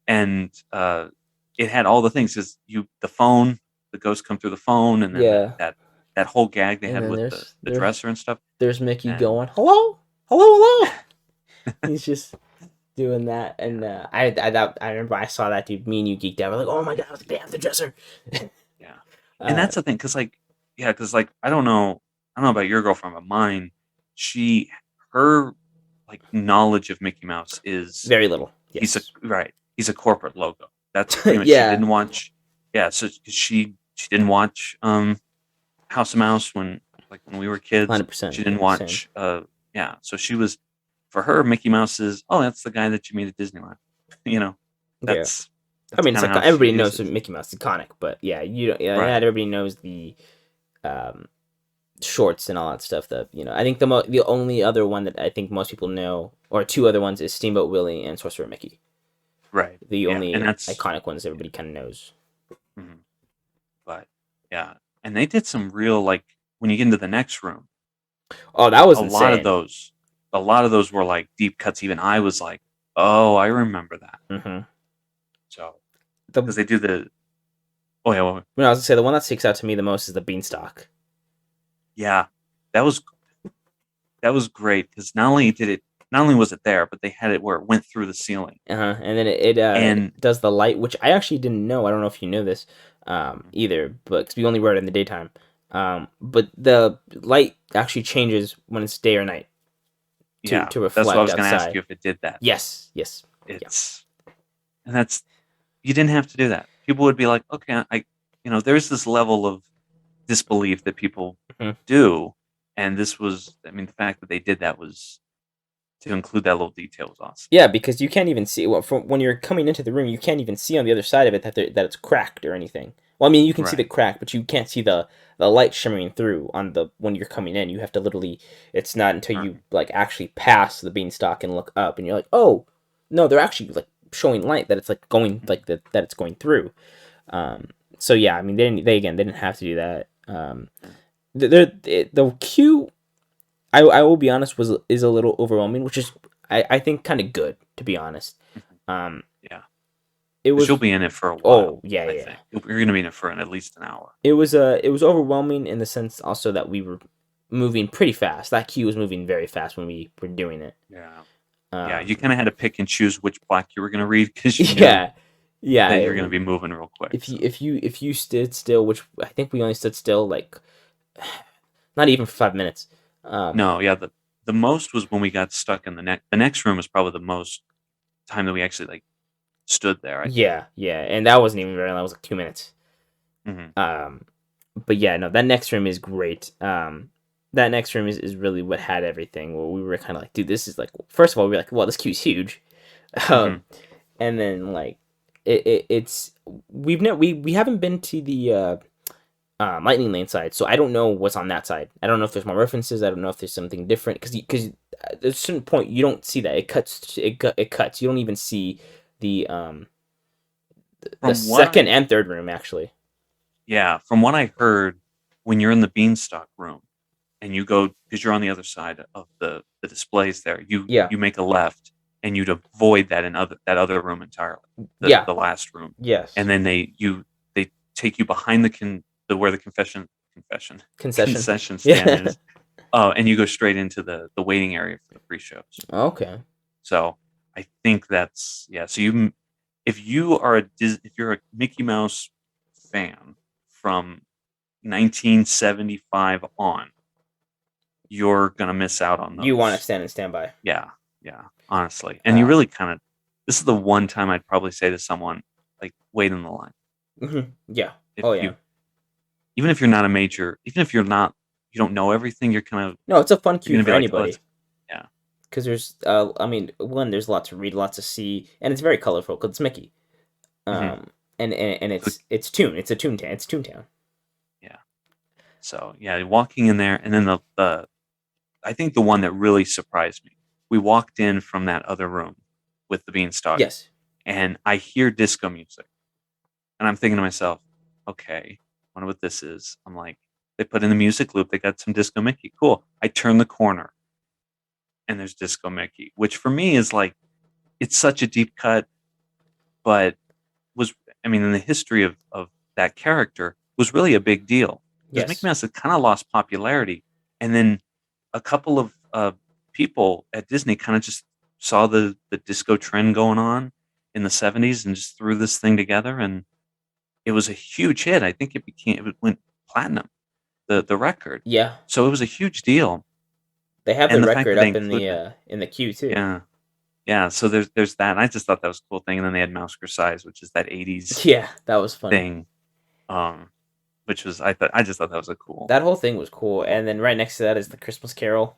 And it had all the things. Is the phone, the ghosts come through the phone, and then that whole gag they had with the dresser and stuff. There's Mickey going, hello, hello, hello. He's just doing that, and I remember I saw that, dude. Me and you geeked out. We're like, oh my god, they have the dresser. Yeah, and that's the thing, because like I don't know about your girlfriend, but mine, her like knowledge of Mickey Mouse is very little. Yes. He's a corporate logo. That's pretty much. Yeah. She didn't watch. Yeah, so she didn't watch House of Mouse when we were kids. 100%. She didn't watch. Yeah, so she was, for her, Mickey Mouse is, oh, that's the guy that you meet at Disneyland. That's. I mean, it's like everybody knows that Mickey Mouse is iconic, but yeah, everybody knows the shorts and all that stuff. I think the only other one that I think most people know, or two other ones, is Steamboat Willie and Sorcerer Mickey. Right. The only iconic ones everybody kind of knows. Mm-hmm. But yeah, and they did some real, like, when you get into the next room. Oh, that was insane. A lot of those were like deep cuts. Even I was like, oh, I remember that. Mm-hmm. So because they do the. Oh yeah. Well, I was gonna say the one that sticks out to me the most is the beanstalk. Yeah, that was great, because not only was it there, but they had it where it went through the ceiling. And then it does the light, which I actually didn't know. I don't know if you know this either, but cause we only wear it in the daytime. But the light actually changes when it's day or night. To reflect. That's what I was going to outside. ask you, if it did that. Yes. And that's, you didn't have to do that. People would be like, okay, there's this level of disbelief that people do, and this was, I mean, the fact that they did that was, to include that little detail, was awesome. Yeah, because you can't even see, when you're coming into the room, you can't even see on the other side of it that it's cracked or anything. Well, I mean, you can see the crack, but you can't see the light shimmering through when you're coming in. You have to literally, it's not until you like actually pass the beanstalk and look up, and you're like, oh no, they're actually like showing light that it's like going like that it's going through. So yeah, I mean, they didn't have to do that. The queue, I will be honest, is a little overwhelming, which is I think kind of good, to be honest. Yeah. It was. You'll be in it for a while. Oh yeah. You're going to be in it for at least an hour. It was overwhelming in the sense also that we were moving pretty fast. That queue was moving very fast when we were doing it. Yeah. You kind of had to pick and choose which block you were going to read, because you're going to be moving real quick. If you stood still, which I think we only stood still like not even for 5 minutes. No, yeah. The most was when we got stuck in the next room was probably the most time that we actually like stood there. Yeah, and that wasn't even very long. That was like 2 minutes. Mm-hmm. But yeah, no, that next room is great. That next room is really what had everything. Where we were kind of like, dude, this is like. First of all, we were like, well, this queue's huge, and then like, we haven't been to the Lightning Lane side, so I don't know what's on that side. I don't know if there's more references. I don't know if there's something different, because at a certain point you don't see that it cuts. You don't even see the second and third room, actually. Yeah, from what I heard, when you're in the Beanstalk room and you go, because you're on the other side of the displays there, you make a left and you'd avoid that other room entirely. The last room. Yes. And then they take you behind where the concession stand is. And you go straight into the waiting area for the pre-shows. Okay. So I think that's So if you're a Mickey Mouse fan from 1975 on, you're gonna miss out on those. You want to stand and stand by. Yeah, honestly, and you really kind of. This is the one time I'd probably say to someone, like, wait in the line. Mm-hmm. Yeah. Even if you're not a major, even if you don't know everything, you're kind of. No, it's a fun queue for anybody. Yeah. Because there's, there's a lot to read, a lot to see, and it's very colorful because it's Mickey. And and it's Toon. It's a Toontown. It's Toontown. Yeah. So yeah, walking in there, and then the I think the one that really surprised me. We walked in from that other room with the Beanstalk. Yes. And I hear disco music, and I'm thinking to myself, okay, wonder what this is. I'm like, they put in the music loop. They got some Disco Mickey. Cool. I turn the corner, and there's Disco Mickey, which for me is like, it's such a deep cut, but in the history of that character, was really a big deal. Because Mickey Mouse had kind of lost popularity, and then a couple of people at Disney kind of just saw the disco trend going on in the 70s and just threw this thing together, and it was a huge hit. I think it went platinum, the record. Yeah. So it was a huge deal. They have the record up in the queue too. Yeah. Yeah, so there's that. And I just thought that was a cool thing. And then they had Mouse Size, which is that 80s that was funny thing. Which was I just thought that was a cool. That whole thing was cool. And then right next to that is the Christmas Carol.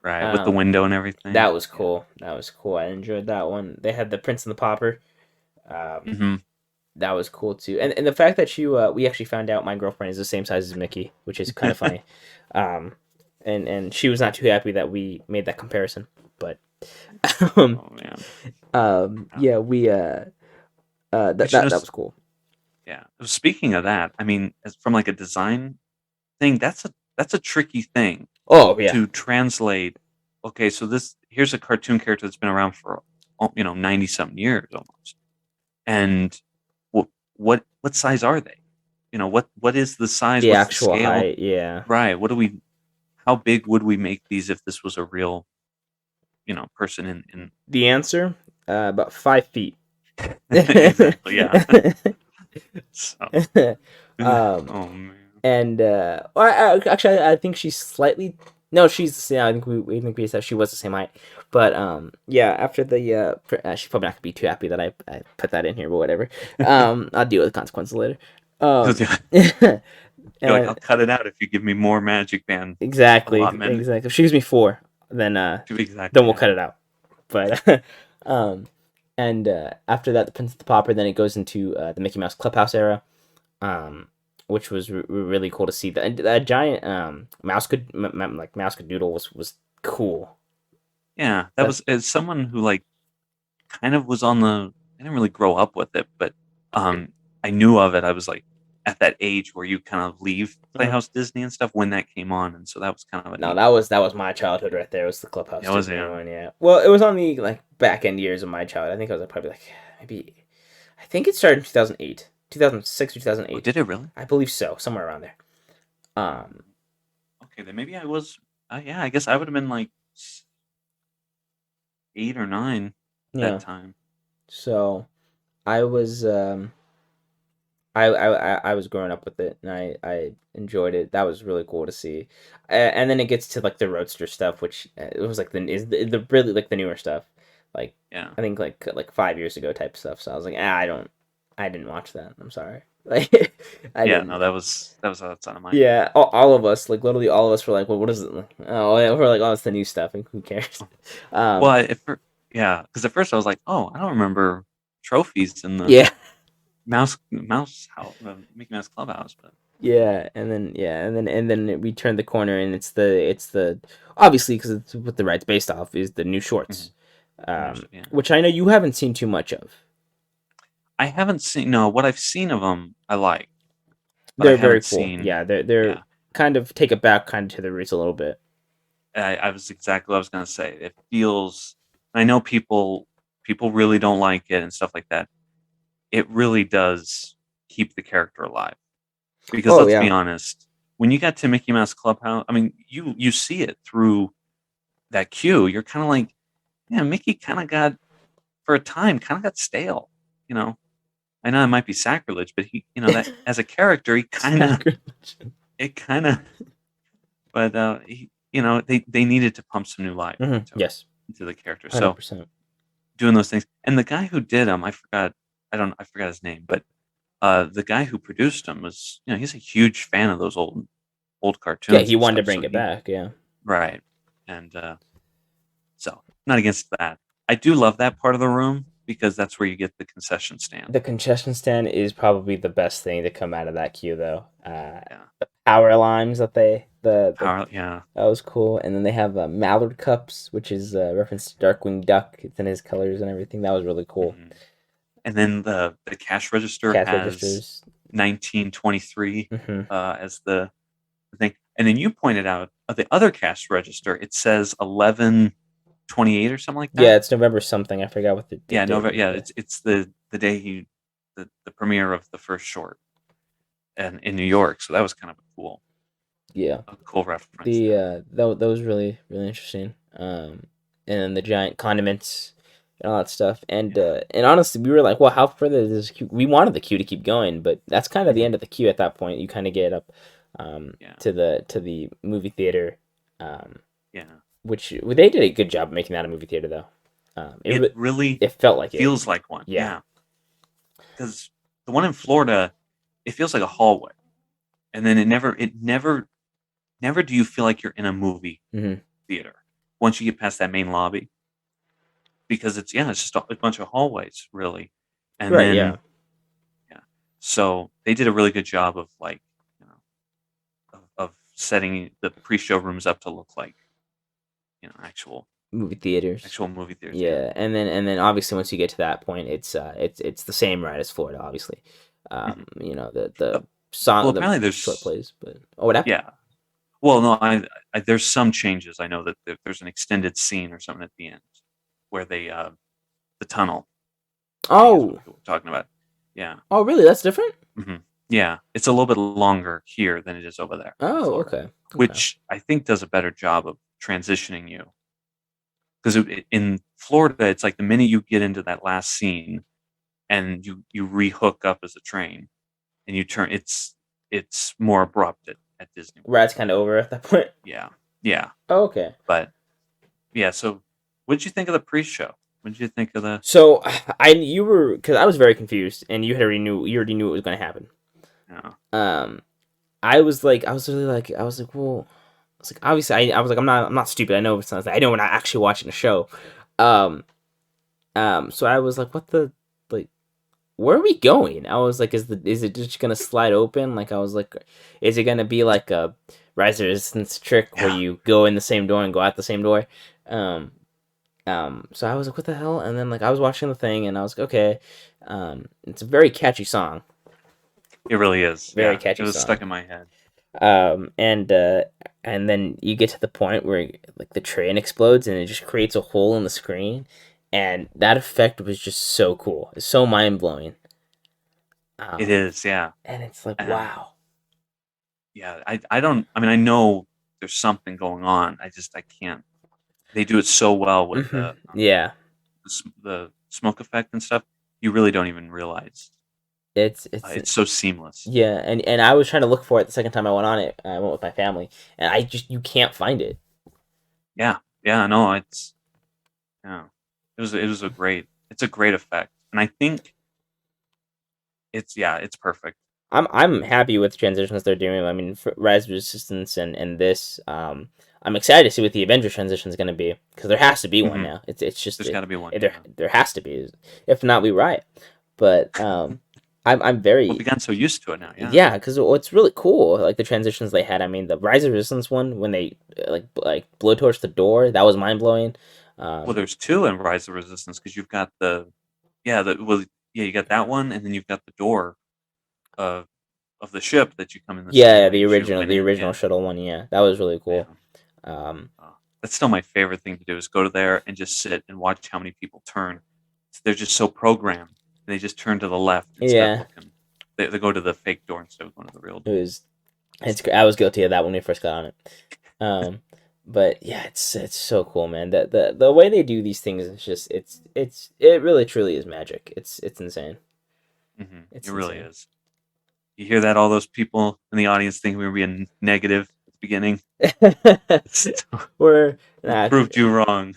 Right, with the window and everything. That was cool. That was cool. I enjoyed that one. They had the Prince and the Pauper. That was cool too. And the fact that we actually found out my girlfriend is the same size as Mickey, which is kind of funny. And she was not too happy that we made that comparison, but oh man. Yeah, we that was cool. Yeah. Speaking of that, I mean, from like a design thing, that's a tricky thing. Oh yeah. To translate. Okay, so here's a cartoon character that's been around for 90-something years almost, and what size are they? What is the size? The what's actual the scale? height, yeah. Right. How big would we make these if this was a real, person in? The answer, about 5 feet. Exactly. Yeah. So. Oh man. And actually, I think she's slightly. No, she's the same. I think we think she was the same height. But yeah. After the she's probably not gonna be too happy that I put that in here, but whatever. I'll deal with the consequences later. You're like, I'll cut it out if you give me more Magic Band. Exactly. If she gives me 4, then we'll cut it out. But and after that, the Prince of the Pauper. Then it goes into the Mickey Mouse Clubhouse era, which was really cool to see. That giant mouse doodle was cool. Yeah, that was as someone who like kind of was on the. I didn't really grow up with it, but I knew of it. I was like at that age where you kind of leave Playhouse Disney and stuff when that came on, and so that was kind of that was my childhood right there. It was the Clubhouse Disney one, yeah. Well, it was on the like back end years of my childhood. I think I was probably like maybe. I think it started in 2008, 2006 or 2008. Oh, did it really? I believe so, somewhere around there. Okay, then maybe I was. Yeah, I guess I would have been like 8 or 9 that time. So, I was I was growing up with it, and I enjoyed it. That was really cool to see. And then it gets to like the Roadster stuff, which it was like the really like the newer stuff. Like I think like 5 years ago type stuff. So I was like, I didn't watch that. I'm sorry. Like that was outside of mine. Yeah, all of us, like literally all of us were like, well, what is it? Oh, yeah, we're like, oh, it's the new stuff, and who cares? Well, because at first I was like, oh, I don't remember trophies in the mouse house, Mickey Mouse Clubhouse, but and then we turned the corner, and it's the obviously because it's what the ride's based off is the new shorts, which I know you haven't seen too much of. I haven't seen. No, what I've seen of them, I like. They're very cool. They're kind of take it back kind of to the roots a little bit. I was exactly what I was going to say. It feels. I know people really don't like it and stuff like that. It really does keep the character alive. Because let's be honest, when you got to Mickey Mouse Clubhouse, I mean, you see it through that queue. You're kind of like, yeah, Mickey kind of got, for a time, kind of got stale. I know it might be sacrilege, but he, that as a character, he kind of, but they needed to pump some new life into the character. 100%. So doing those things, and the guy who did them, I forgot his name, but the guy who produced them was, he's a huge fan of those old cartoons. Yeah, he wanted to bring it back. Yeah, right, and so not against that. I do love that part of the room. because that's where you get the concession stand. The concession stand is probably the best thing to come out of that queue, though. Yeah. The power limes that Yeah. that was cool, and then they have mallard cups, which is a reference to Darkwing Duck. It's in his colors and everything. That was really cool. Mhm. And then the cash register Cash has registers. 1923 Hmm. as the thing. And then you pointed out the other cash register, it says 11/28 or something like that. Yeah, it's November something. I forgot what the Yeah, date November. is, Yeah, but- it's the day the premiere of the first short, and in New York. So that was kind of yeah. a cool reference. The there. that was really really interesting. And then the giant condiments and all that stuff. And honestly, we were like, well, how further is this queue? We wanted the queue to keep going, but that's kind of the end of the queue at that point. You kind of get up to the movie theater. Yeah, Which they did a good job of making that a movie theater, though. it felt like feels like one. Yeah. Because the one in Florida, it feels like a hallway, and then it never do you feel like you're in a movie Mhm. theater once you get past that main lobby, because it's just a bunch of hallways, really, and Right, then yeah. So they did a really good job of of setting the pre-show rooms up to look like actual movie theaters. movie theaters. Yeah, and then obviously once you get to that point, it's the same ride as Florida, obviously. The song. Well, the apparently there's short plays, but what happened? Yeah. Well, no, I there's some changes. I know that there's an extended scene or something at the end where they the tunnel. Oh. What we're talking about. Yeah. Oh, really? That's different. Mm-hmm. Yeah, it's a little bit longer here than it is over there. in Oh, Florida, okay. Which I think does a better job of transitioning you. Because in Florida, it's like the minute you get into that last scene, and you re-hook up as a train, and you turn, it's more abrupt at Disney. Ride's kind of over at that point. Yeah. Oh, okay. But yeah, so what did you think of the pre-show? What did you think of the? So because I was very confused, and you already knew it was going to happen. Yeah. I was like, well, obviously, I was like, I'm not stupid. I know it's not. I know we're not actually watching a show. So I was like, where are we going? I was like, is it just gonna slide open? Like, I was like, is it gonna be like a Rise of Resistance trick where you go in the same door and go out the same door? So I was like, what the hell? And then I was watching the thing, and I was like, okay, it's a very catchy song. It really is. Very catchy It was song. stuck in my head. And then you get to the point where the train explodes and it just creates a hole in the screen, and that effect was just so cool. It's so mind blowing. It is, yeah. And it's like, wow. Yeah, I don't. I mean, I know there's something going on. I can't. They do it so well with the smoke effect and stuff. You really don't even realize. It's so seamless. Yeah, and I was trying to look for it the second time I went on it. I went with my family, and you can't find it. Yeah, no, it's it was a great effect, and I think it's perfect. I'm happy with the transitions they're doing. I mean, for Rise of Resistance and this, I'm excited to see what the Avenger transition is going to be, because there has to be one now. It's just there's got to be one. There has to be. If not, we riot. But I'm very. We've gotten so used to it now. Yeah, because what's really cool, the transitions they had. I mean, the Rise of Resistance one, when they blowtorch the door, that was mind blowing. Well, there's two in Rise of Resistance, because you've got you got that one, and then you've got the door of the ship that you come in. The original shuttle one. Yeah, that was really cool. Yeah. That's still my favorite thing to do, is go there and just sit and watch how many people turn. They're just so programmed. They just turn to the left instead of looking. They go to the fake door instead of going to the real door. I was guilty of that when we first got on it. But yeah, it's so cool, man. The way they do these things is just it really truly is magic. It's insane. Mm-hmm. It really is. You hear that? All those people in the audience think we were being negative at the beginning. We're proved you wrong.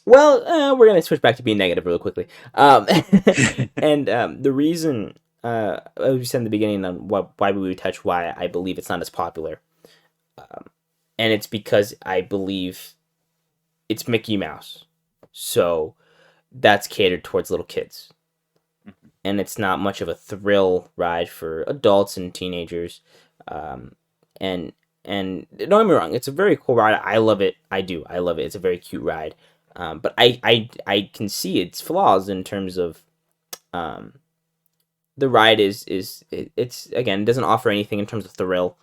Well, we're gonna switch back to being negative real quickly. And the reason, as we said in the beginning, on why we would touch why I believe it's not as popular, and it's because I believe it's Mickey Mouse. So that's catered towards little kids. Mhm. And it's not much of a thrill ride for adults and teenagers. Um, and don't get me wrong, it's a very cool ride. I love it. I do. I love it. It's a very cute ride. But I can see its flaws in terms of um, the ride it's again, it doesn't offer anything in terms of thrill.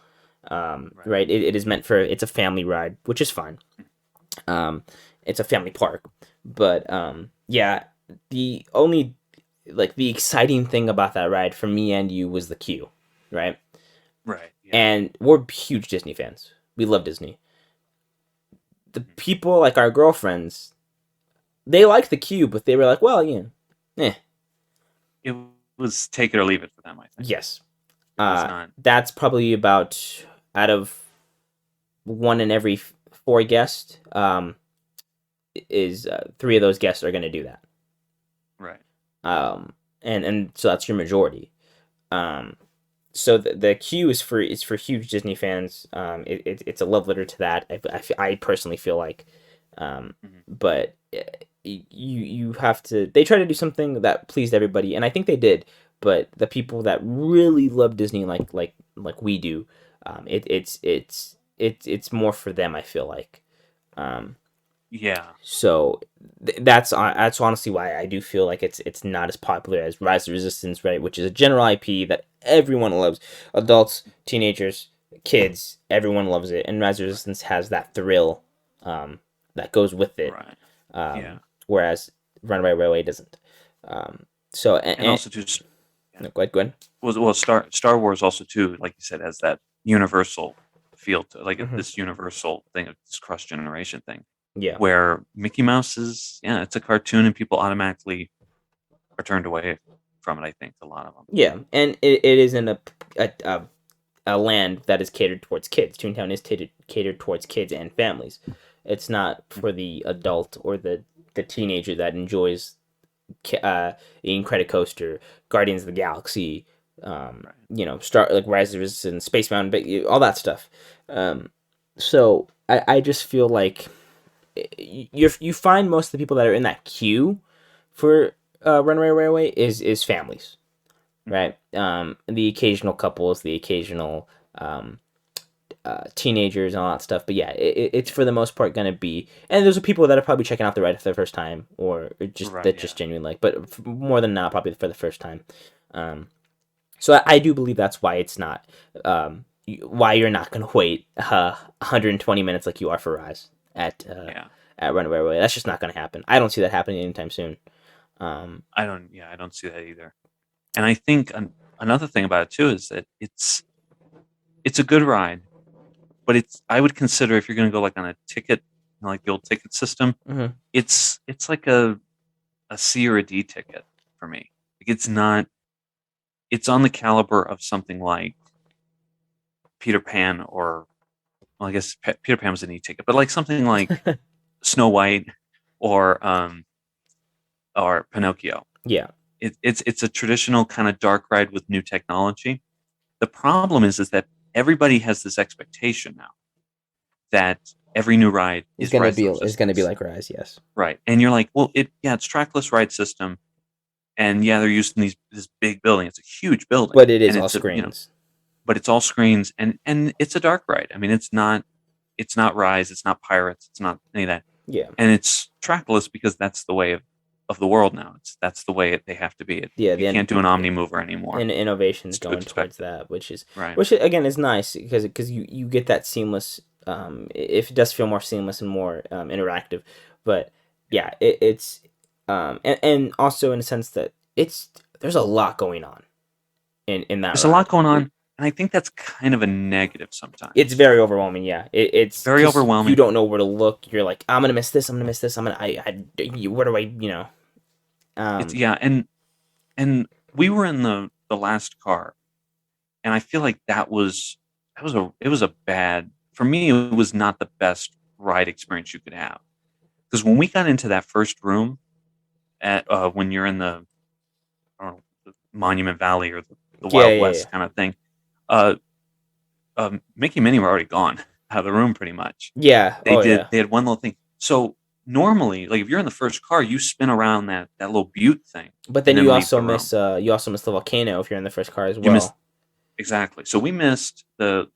Right. It is meant for, it's a family ride, which is fine. It's a family park, but yeah, the only like the exciting thing about that ride for me and you was the queue, right? Right. Yeah. And we're huge Disney fans. We love Disney. The people, like our girlfriends, they liked the queue, but they were like, well, It was take it or leave it for them, I think. yes. It was not. That's probably about, out of one in every four guests, is three of those guests are going to do that. Right. And so that's your majority. So the queue is for huge Disney fans. It's a love letter to that. I personally feel like, but you have to. They try to do something that pleased everybody, and I think they did. But the people that really love Disney, like we do, it's more for them. I feel like. Yeah. So that's honestly why I do feel like it's not as popular as Rise of the Resistance, right? Which is a general IP that everyone loves, adults, teenagers, kids, everyone loves it, and Rise of the Resistance has that thrill, that goes with it. Right. Yeah. Whereas Runaway Railway doesn't. So and also just no, go ahead. well, Star Wars also too, like you said, has that universal feel to, like Mhm. this universal thing of this cross generation thing. Yeah. Where Mickey Mouse is, it's a cartoon, and people automatically are turned away from it. I think a lot of them. Yeah, and it is in a land that is catered towards kids. Toontown is catered towards kids and families. It's not for the adult or the teenager that enjoys Incredicoaster, Guardians of the Galaxy, Star, like Rise of the Resistance, Space Mountain, all that stuff. So I just feel like you find most of the people that are in that queue for Runaway Railway is families, right? The occasional couples, the occasional teenagers and all that stuff. But yeah, it's for the most part gonna be, and there's people that are probably checking out the ride for the first time, or just just genuine like, but more than not probably for the first time. So I do believe that's why it's not, why you're not gonna wait 120 minutes like you are for Rise at Runaway Railway. That's just not gonna happen. I don't see that happening anytime soon. I don't see that either. And I think another thing about it too is that it's a good ride, but I would consider, if you're going to go like on a ticket, like the old ticket system, it's like a C or a D ticket for me. Like it's on the caliber of something like Peter Pan, or, well, I guess Peter Pan was an E ticket, but like something like Snow White or Pinocchio. Yeah. It's a traditional kind of dark ride with new technology. The problem is that everybody has this expectation now that every new ride is going to be like Rise, yes. Right. And you're like, well, it's trackless ride system, and they're using this big building. It's a huge building, but it is all screens. But it's all screens, and it's a dark ride. I mean, it's not Rise, it's not Pirates, it's not any of that. Yeah. And it's trackless because that's the way of the world now. That's the way they have to be. You can't do an Omni Mover anymore. And innovation's going towards that, which right. Which again is nice because you get that seamless. It does feel more seamless and more interactive, but yeah, it's and also in a sense that there's a lot going on in that. There's a lot going on, and I think that's kind of a negative sometimes. It's very overwhelming. Yeah, it's very overwhelming. You don't know where to look. You're like, I'm gonna miss this. I'm gonna miss this. Where do I and we were in the last car, and I feel like it was a bad, for me, it was not the best ride experience you could have, because when we got into that first room at when you're in the Monument Valley or the Wild West kind of thing, Mickey and Minnie were already gone out of the room pretty much. Yeah. They did. Yeah. They had one little thing. So normally, like if you're in the first car, you spin around that little butte thing. But then and you leave also the room. miss the volcano if you're in the first car as You miss well. exactly. So we missed the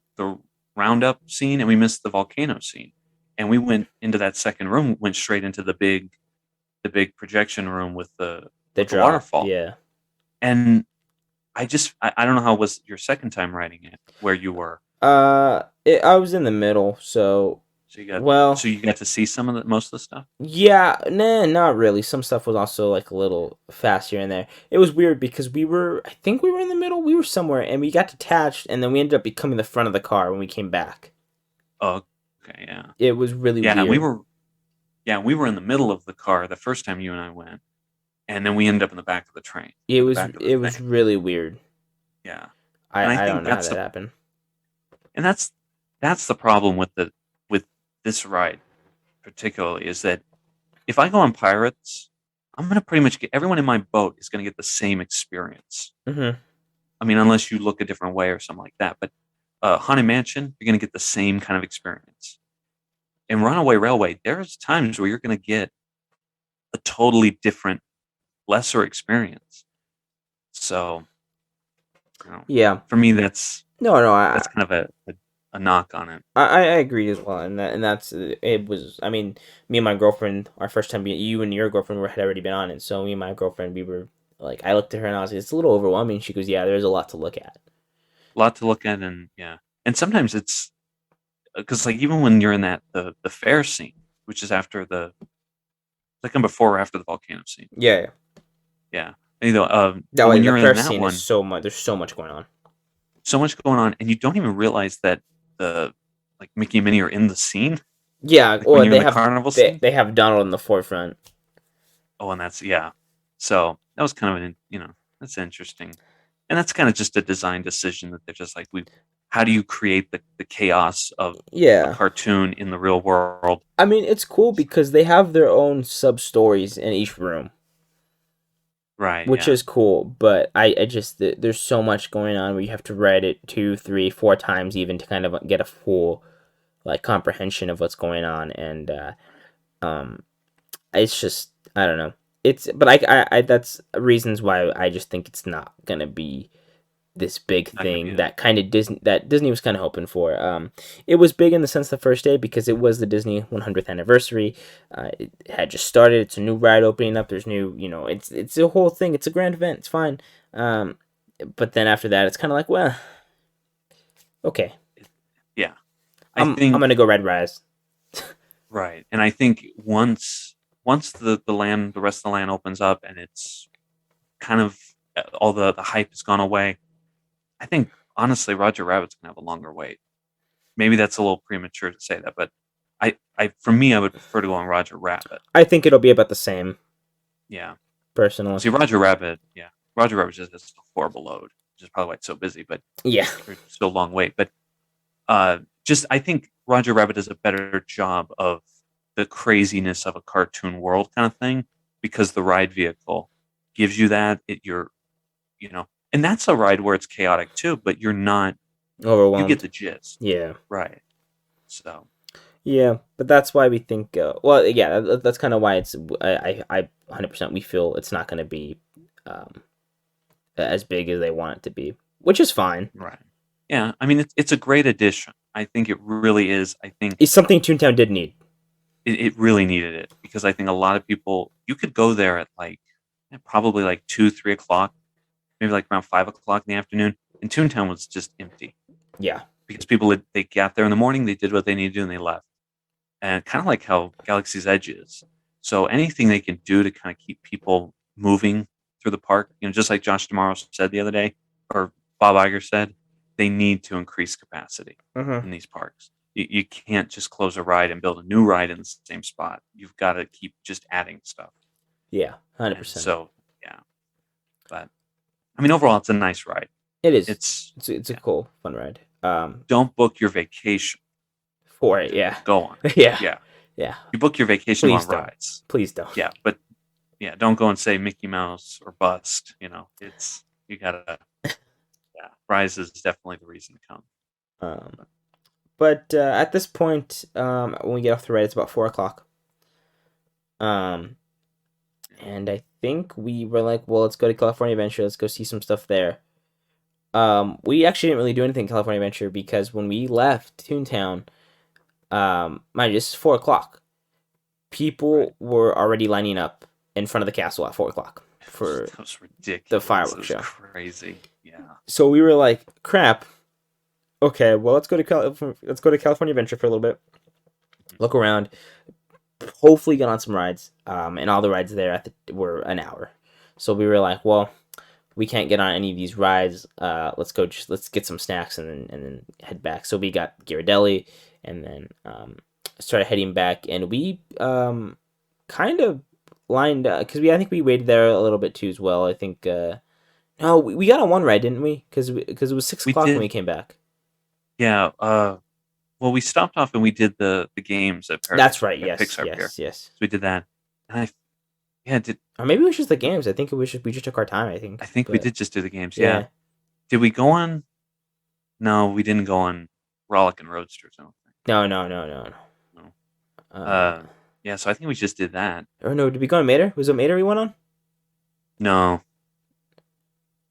roundup scene and we missed the volcano scene, and we went into that second room, went straight into the big projection room with the drop, waterfall. yeah. And I don't know how it was your second time riding it, where you were. I was in the middle, so So you got well, you got to see most of the stuff. yeah, nah, not really. Some stuff was also like a little fast here and there. It was weird because I think we were in the middle. We were somewhere, and we got detached, and then we ended up becoming the front of the car when we came back. Oh, okay, yeah. It was really weird. And we were in the middle of the car the first time you and I went, and then we ended up in the back of the train. It was really weird. Yeah, I don't know how that happened. And that's the problem with this ride, particularly, is that if I go on Pirates, I'm gonna pretty much get everyone in my boat is gonna get the same experience. Mm-hmm. I mean, unless you look a different way or something like that. But Haunted Mansion, you're gonna get the same kind of experience. In Runaway Railway, there's times where you're gonna get a totally different, lesser experience. So, yeah, for me, that's that's kind of a knock on it. I agree as well, and that's it was. I mean, me and my girlfriend, our first time you and your girlfriend had already been on it, so me and my girlfriend, we were like, I looked at her and I was like, it's a little overwhelming. She goes, yeah, there's a lot to look at. And and sometimes it's because like even when you're in the fair scene, which is after second before or after the volcano scene. Yeah. You know, when you're the fair in that scene one, is so much. There's so much going on. So much going on, and you don't even realize that like Mickey and Minnie are in the scene. Yeah, like or they have carnival scene. They have Donald in the forefront. Oh, and that's So that was kind of that's interesting, and that's kind of just a design decision that they're just like how do you create the chaos of a cartoon in the real world? I mean, it's cool because they have their own sub stories in each room. Right. Which is cool, but I just there's so much going on where you have to read it 2, 3, 4 times even to kind of get a full like comprehension of what's going on, and it's just I don't know. But I that's reasons why I just think it's not gonna be this big thing that Disney was kind of hoping for. It was big in the sense the first day because it was the Disney 100th anniversary. It had just started. It's a new ride opening up. There's new, it's a whole thing. It's a grand event. It's fine. But then after that, it's kind of like, well, okay. Yeah, I'm gonna go ride Rise. Right, and I think once the rest of the land opens up and it's kind of all the hype has gone away, I think honestly Roger Rabbit's gonna have a longer wait. Maybe that's a little premature to say that, but for me I would prefer to go on Roger Rabbit. I think it'll be about the same. Yeah. Personally. See, Roger Rabbit just has a horrible load, which is probably why it's so busy, but yeah, so long wait. But I think Roger Rabbit does a better job of the craziness of a cartoon world kind of thing because the ride vehicle gives you that. And that's a ride where it's chaotic too, but you're not overwhelmed. You get the gist. Yeah. Right. So. Yeah, but that's why we think. That's kind of why it's. I 100% we feel it's not going to be as big as they want it to be, which is fine. Right. Yeah, I mean it's a great addition. I think it really is. I think it's something Toontown did need. It really needed it because I think a lot of people. You could go there at probably 2, 3 o'clock, maybe around 5 o'clock in the afternoon, and Toontown was just empty. Yeah. Because people they got there in the morning, they did what they needed to do, and they left. And kind of like how Galaxy's Edge is. So anything they can do to kind of keep people moving through the park, just like Josh D'Amaro said the other day, or Bob Iger said, they need to increase capacity in these parks. You can't just close a ride and build a new ride in the same spot. You've got to keep just adding stuff. Yeah, 100%. So, yeah. But, I mean, overall, it's a nice ride. It is. It's a cool, fun ride. Don't book your vacation for it, yeah. Go on. Yeah. You book your vacation on rides. Please don't. Yeah, but don't go and say Mickey Mouse or bust. It's you gotta. Yeah, Rise is definitely the reason to come. But at this point, when we get off the ride, it's about 4 o'clock. Um, and I think we were like, well, let's go to California Adventure. Let's go see some stuff there. We actually didn't really do anything in California Adventure because when we left Toontown, mind you, this is 4 o'clock. People were already lining up in front of the castle at 4 o'clock for That was ridiculous. the fireworks It was show. crazy. Yeah. So we were like, crap. Okay, well, let's go to California Adventure for a little bit. Look around. Hopefully get on some rides. And all the rides there were an hour. So we were like, well, we can't get on any of these rides. Let's get some snacks and then head back. So we got Ghirardelli and then started heading back, and we kind of lined up because I think we waited there a little bit too as well. I think no, we got on one ride, didn't we? Because it was 6 o'clock when we came back. Yeah. Well, we stopped off and we did the games at Paradise. That's right. Yes. Pixar Pier. Yes. So we did that. And or maybe it was just the games. I think we just took our time. I think. We did just do the games. Yeah. Did we go on? No, we didn't go on Rollick and Roadsters. I don't think. No. Yeah. So I think we just did that. Or no, did we go on Mater? Was it Mater we went on? No.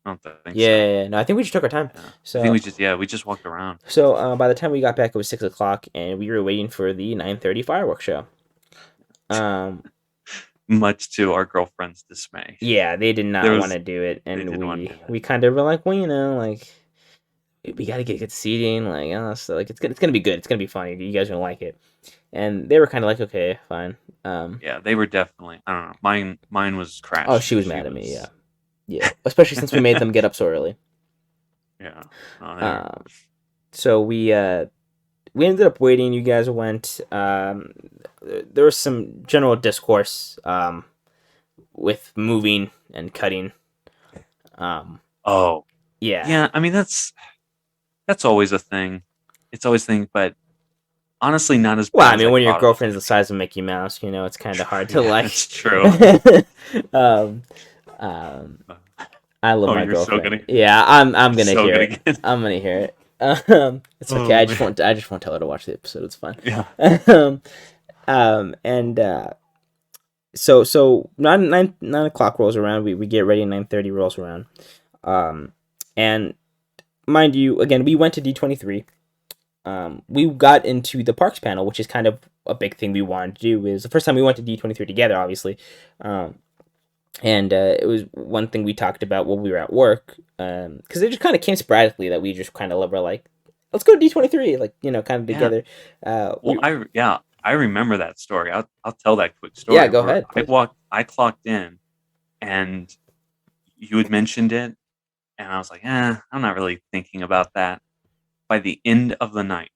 I don't think so. Yeah. No, I think we just took our time. Yeah. So I think we just walked around. So by the time we got back, it was 6 o'clock, and we were waiting for the 9:30 fireworks show. Much to our girlfriend's dismay. Yeah, they did not want to do it, and we kind of were like, well, like we got to get good seating, like so like it's gonna be good, it's gonna be funny, you guys are gonna like it, and they were kind of like, okay, fine. Yeah, they were definitely. I don't know. Mine was crashed. Oh, she was mad at me. Yeah, especially since we made them get up so early. Yeah. So we ended up waiting. You guys went. There was some general discourse with moving and cutting. Oh. Yeah. Yeah. I mean, that's always a thing. It's always a thing, but honestly, not as bad. Well, I mean, when your girlfriend's the size of Mickey Mouse, it's kind of hard to like. That's true. I love my girlfriend. So gonna... Yeah, I'm gonna hear it. I'm gonna hear it. It's okay. I just won't tell her to watch the episode. It's fine. Yeah. So 9 o'clock rolls around. We get ready. 9:30 rolls around. And mind you, again, we went to D23. We got into the parks panel, which is kind of a big thing we wanted to do. It was the first time we went to D23 together, obviously. And it was one thing we talked about while we were at work, because it just kind of came sporadically that we just kind of were like, let's go to D23, like, kind of together. I remember that story. I'll tell that quick story. Yeah, go ahead. I clocked in, and you had mentioned it, and I was like, I'm not really thinking about that. By the end of the night,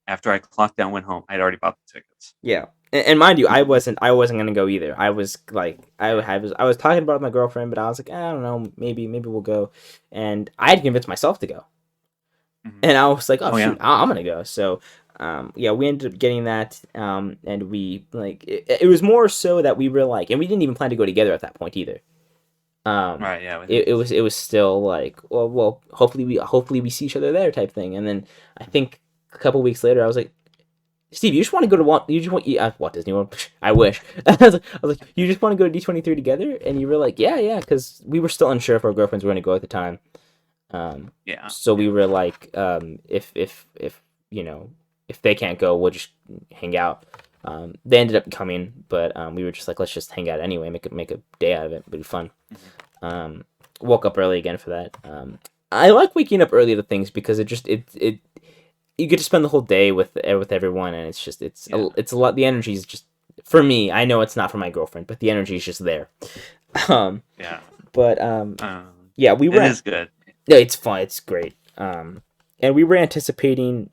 after I clocked out, went home, I'd already bought the tickets. Yeah. And mind you, I wasn't gonna go either. I was like, I was talking about it with my girlfriend, but I was like, I don't know, maybe we'll go. And I had convinced myself to go, and I was like, shoot, I'm gonna go. So, we ended up getting that, and we it was more so that we were like, and we didn't even plan to go together at that point either. Right. Yeah. It was still like, well, hopefully we see each other there type thing. And then I think a couple weeks later, I was like, Steve, you just want to go to Walt Disney World? I wish. I was like, you just want to go to D23 together? And you were like, yeah, because we were still unsure if our girlfriends were going to go at the time. So we were like, if they can't go, we'll just hang out. They ended up coming, but we were just like, let's just hang out anyway, make a day out of it. It'll be fun. Woke up early again for that. I like waking up early to things because it you get to spend the whole day with everyone, and it's a lot. The energy is just, for me, I know it's not for my girlfriend, but the energy is just there. But we were. It is good. Yeah, it's fun. It's great. And we were anticipating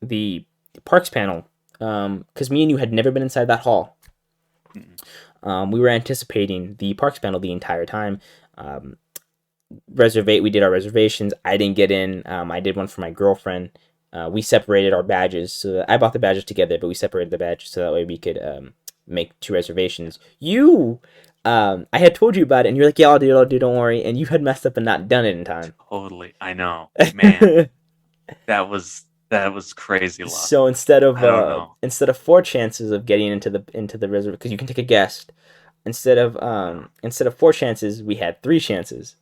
the parks panel, because me and you had never been inside that hall. We were anticipating the parks panel the entire time. We did our reservations. I didn't get in. I did one for my girlfriend. We separated our badges. So I bought the badges together, but we separated the badges so that way we could make 2 reservations. I had told you about it, and you're like, yeah, I'll do, don't worry. And you had messed up and not done it in time. Totally. I know. Man. that was That was crazy luck. So I don't know. instead of 4 chances of getting into the reservation, because you can take a guest, instead of 4 chances, we had 3 chances,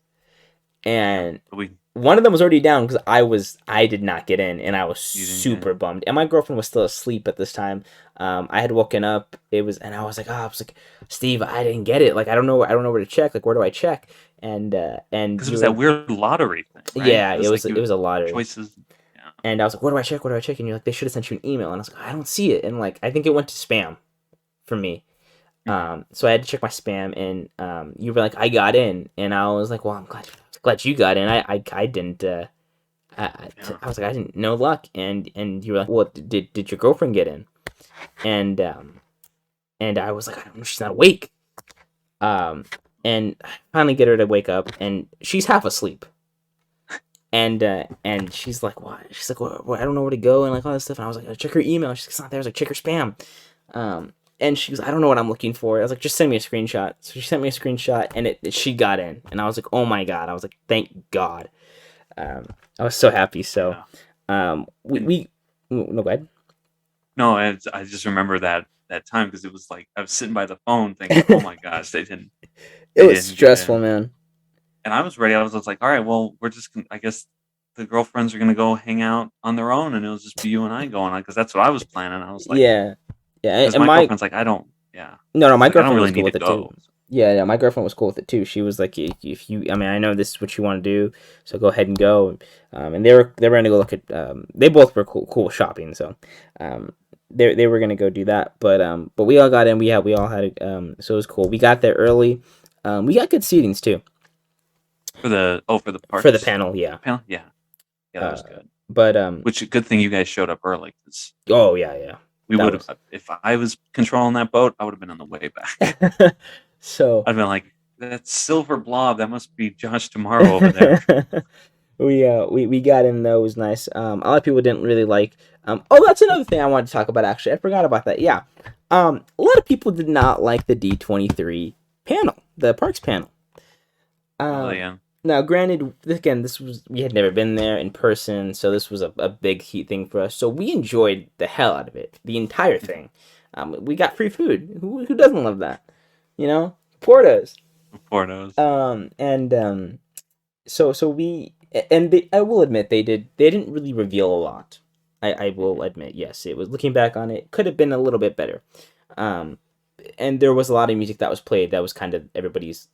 and We one of them was already down because I did not get in, and I was You didn't get super bummed. And my girlfriend was still asleep at this time. I had woken up. And I was like, Steve, I didn't get it. Like, I don't know where to check. Like, where do I check? And because it was that weird lottery thing, right? yeah, it was like a lottery. choices. Yeah. And I was like, where do I check? Where do I check? And you're like, they should have sent you an email. And I was like, I don't see it. And like, I think it went to spam for me. So I had to check my spam, and you were like, I got in, and I was like, well, I'm glad you got in. I didn't. I was like, I didn't know luck, and you were like, well, did your girlfriend get in? And I was like, I don't know, she's not awake. And I finally get her to wake up, and she's half asleep. And she's like, what? She's like, well, I don't know where to go, and like all this stuff. And I was like, check her email. She's like, it's not there. I was like, check her spam. And she goes, I don't know what I'm looking for. I was like, just send me a screenshot. So she sent me a screenshot, and she got in. And I was like, oh my God. I was like, thank God. I was so happy. So, no, go ahead. No, I just remember that time because it was like I was sitting by the phone thinking, oh my gosh, they didn't. It was stressful, man. And I was ready. I was like, all right, well, we're just, I guess the girlfriends are going to go hang out on their own, and it'll just be you and I going on, because that's what I was planning. I was like, yeah. And my girlfriend's like, I don't, No, my girlfriend really was cool with it too. Yeah, my girlfriend was cool with it too. She was like, if you, I mean, I know this is what you want to do, so go ahead and go. And they were going to go look at, they both were cool shopping, so they were going to go do that. But we all got in. We all had, so it was cool. We got there early. We got good seatings too. For the parts? For the panel, yeah. Yeah, that was good. But which good thing you guys showed up early. Oh yeah. We would have, if I was controlling that boat, I would have been on the way back. So I'd been like, that silver blob, that must be Josh Tomorrow over there. we got in though. It was nice. A lot of people didn't really like. Oh, that's another thing I wanted to talk about. Actually, I forgot about that. Yeah. A lot of people did not like the D23 panel, the parks panel. Yeah. Now, granted, again, we had never been there in person, so this was a big heat thing for us. So we enjoyed the hell out of it, the entire thing. We got free food. Who doesn't love that? You know, Portos. So we, and I will admit they didn't really reveal a lot. I will admit, yes, it was, looking back on it, could have been a little bit better. And there was a lot of music that was played that was kind of everybody's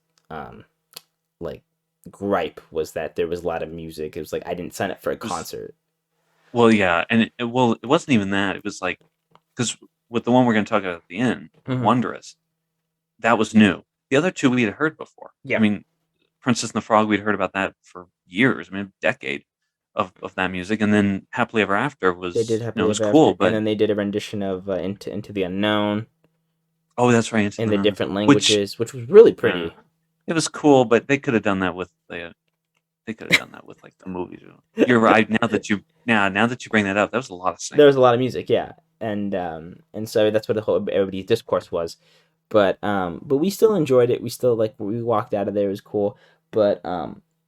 like gripe, was that there was a lot of music. It was like, I didn't sign up for a concert. Well, yeah, and it wasn't even that. It was like, because with the one we're going to talk about at the end, Wondrous, that was new. The other two we had heard before. Yeah. I mean, Princess and the Frog, we'd heard about that for years. I mean, a decade of that music. And then Happily Ever After was, they did Happily Ever cool. After, but and then they did a rendition of Into the Unknown. Oh, that's right. In the different languages, which was really pretty. It was cool, but they could have done that with like the movies. You're right. Now that you bring that up, that was a lot of singing. There was a lot of music, yeah, and so that's what everybody's discourse was. But we still enjoyed it. We still, like, we walked out of there. It was cool. But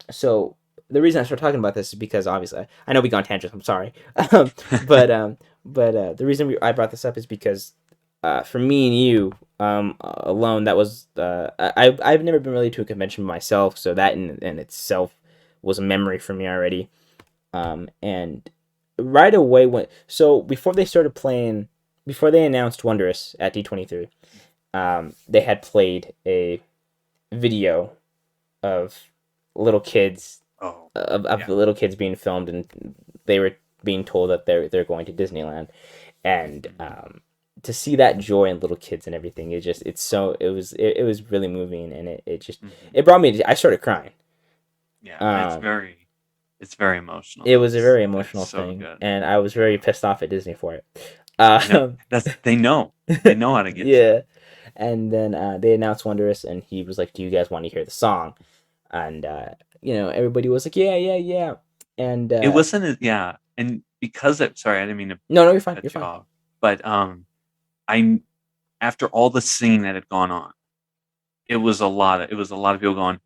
so the reason I started talking about this is because, obviously, I know we got on tangents. I'm sorry, but the reason I brought this up is because for me and you alone, that was I've never been really to a convention myself, so that in itself was a memory for me already. And right away before they announced Wondrous at D23, they had played a video of little kids of the little kids being filmed, and they were being told that they're going to Disneyland, and to see that joy in little kids and everything, it was really moving, and it brought me I started crying. Yeah, it's very emotional. It was a very emotional thing, and I was very pissed off at Disney for it. They know how to get you. And then they announced Wondrous, and he was like, do you guys want to hear the song? And everybody was like, yeah. And it wasn't and because sorry, I didn't mean to. No, you're fine. You're fine. But after all the singing that had gone on, it was a lot of people going,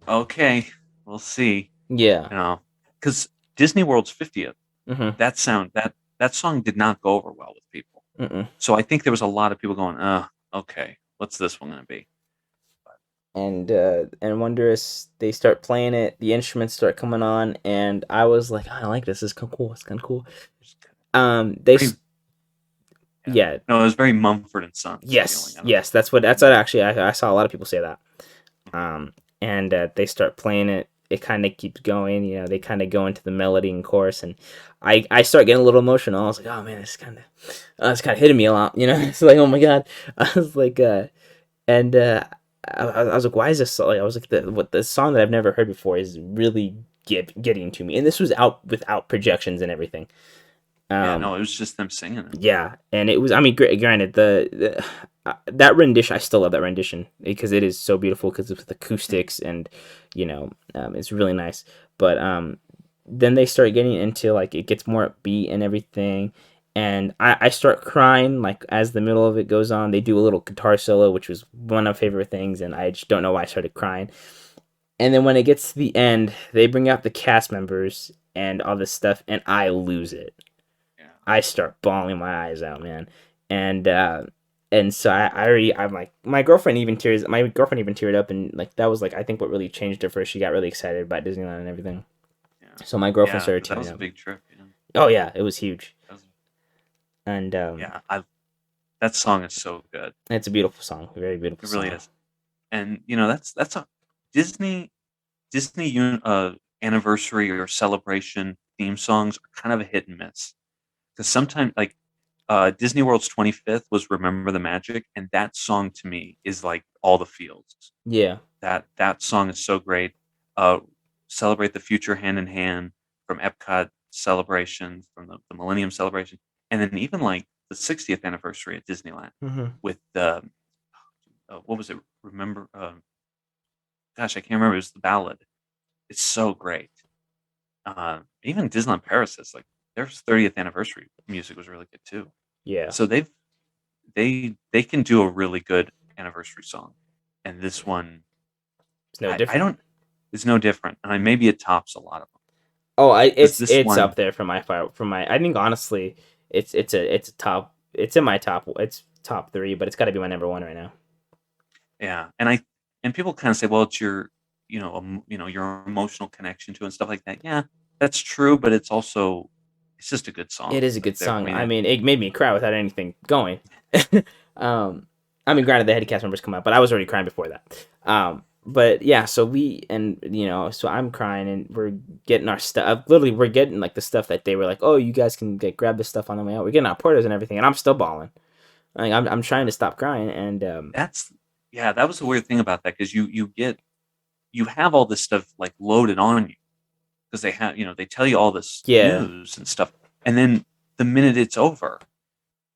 okay, we'll see. Yeah. Because Disney World's 50th Mm-hmm. That song did not go over well with people. Mm-mm. So I think there was a lot of people going, okay, what's this one gonna be? And Wondrous, they start playing it, the instruments start coming on, and I was like, I like this. This is kind of cool. It's kind of cool. They Very- yeah. No, it was very Mumford and Sons. Yes, feeling. yes, that's what actually I saw a lot of people say that. And they start playing it. It kind of keeps going. You know, they kind of go into the melody and chorus, and I start getting a little emotional. I was like, oh man, it's kind of hitting me a lot. You know, it's like, oh my god. I was like, and I was like, why is this? Like, I was like, the song that I've never heard before is really getting to me, and this was out without projections and everything. No, it was just them singing it. Yeah, and it was. I mean, granted, that rendition, I still love that rendition because it is so beautiful because it's with acoustics and, you know, it's really nice. But then they start getting into like it gets more upbeat and everything, and I start crying like as the middle of it goes on. They do a little guitar solo, which was one of my favorite things, and I just don't know why I started crying. And then when it gets to the end, they bring out the cast members and all this stuff, and I lose it. I start bawling my eyes out, man, and so I'm like, my girlfriend even teared up, and like that was like I think what really changed her for her. She got really excited about Disneyland and everything. Yeah. So my girlfriend started that tearing was up. a big trip. You know? Oh yeah, it was huge. And that song is so good. It's a beautiful song, a very beautiful. It really is, and you know that's a Disney anniversary or celebration theme songs are kind of a hit and miss. Because sometimes, like, Disney World's 25th was "Remember the Magic," and that song to me is like all the feels. Yeah. That song is so great. Celebrate the Future Hand in Hand from Epcot celebration, from the Millennium celebration, and then even like the 60th anniversary at Disneyland with the what was it? Remember? Gosh, I can't remember. It was the ballad. It's so great. Even Disneyland Paris is like. Their 30th anniversary music was really good too. Yeah. So they can do a really good anniversary song, and this one, it's no different. It's no different. I mean, maybe it tops a lot of them. Oh, it's up there for my. I think honestly, it's a top. It's in my top. It's top 3, but it's got to be my number 1 right now. Yeah, and people kind of say, well, it's your your emotional connection to it and stuff like that. Yeah, that's true, but it's also. It's just a good song. It is a good song. I mean, it made me cry without anything going. I mean, granted, the head cast members come out, but I was already crying before that. But yeah, so so I'm crying and we're getting our stuff. Literally, we're getting like the stuff that they were like, oh, you guys can grab this stuff on the way out. We're getting our porters and everything, and I'm still bawling. Like I'm trying to stop crying, and that was the weird thing about that because you have all this stuff like loaded on you. Because they have, they tell you all this news and stuff, and then the minute it's over,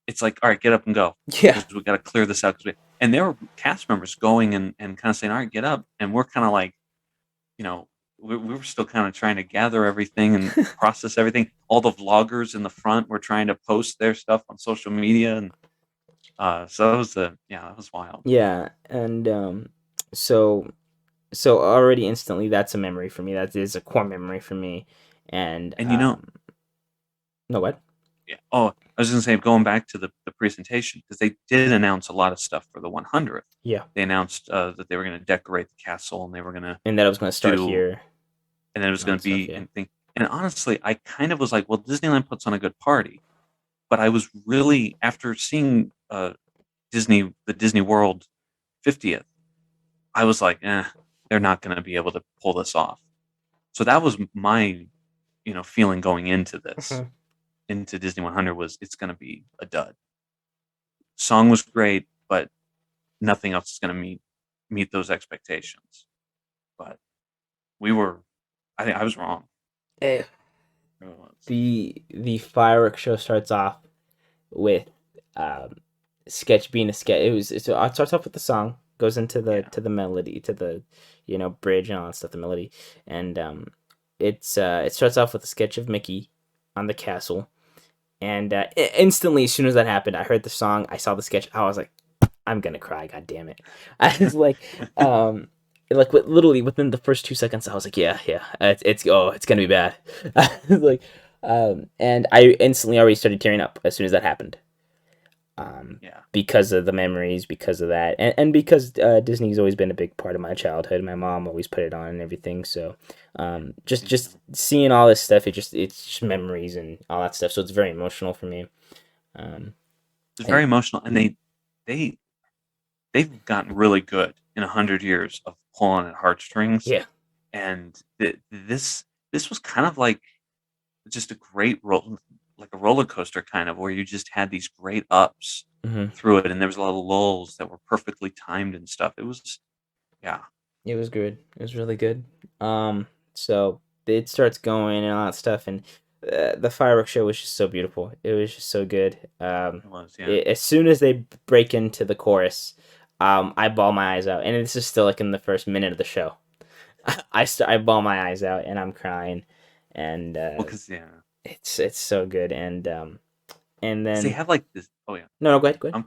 it's like, all right, get up and go. Yeah, we got to clear this out. And there were cast members going and kind of saying, all right, get up, and we're kind of like, we were still kind of trying to gather everything and process everything. All the vloggers in the front were trying to post their stuff on social media, and so that was that was wild. Yeah, and So already instantly, that's a memory for me. That is a core memory for me. And no, what? Yeah. Oh, I was going to say, going back to the presentation, because they did announce a lot of stuff for the 100th. Yeah. They announced that they were going to decorate the castle, and they were going to... And that it was going to start here. And then it was going to be... And honestly, I kind of was like, well, Disneyland puts on a good party. But I was really, after seeing the Disney World 50th, I was like, they're not going to be able to pull this off. So that was my, feeling going into this, into Disney 100 was it's going to be a dud. Song was great, but nothing else is going to meet those expectations. But I think I was wrong. The fireworks show starts off with sketch being a sketch. It starts off with the song, goes into the melody, to the bridge and all that stuff, the melody, and it starts off with a sketch of Mickey on the castle, and instantly as soon as that happened, I heard the song, I saw the sketch, I was like, I'm gonna cry, god damn it. I was like literally within the first 2 seconds I was like, yeah, it's gonna be bad. I was like, And I instantly already started tearing up as soon as that happened. Yeah. Because of the memories, because of that, and because Disney's always been a big part of my childhood. My mom always put it on and everything. So, just seeing all this stuff, it's just memories and all that stuff. So it's very emotional for me. It's very emotional, and they've gotten really good in 100 years of pulling at heartstrings. Yeah. And this was kind of like just a great like a roller coaster kind of, where you just had these great ups through it, and there was a lot of lulls that were perfectly timed and stuff. It was, yeah. It was good. It was really good. So it starts going and all that stuff, and the fireworks show was just so beautiful. It was just so good. It was, yeah. As soon as they break into the chorus, I bawl my eyes out, and this is still like in the first minute of the show. I bawl my eyes out, and I'm crying, and Well, 'cause, yeah. it's so good, and then They have like this. Oh yeah. no, go ahead. I'm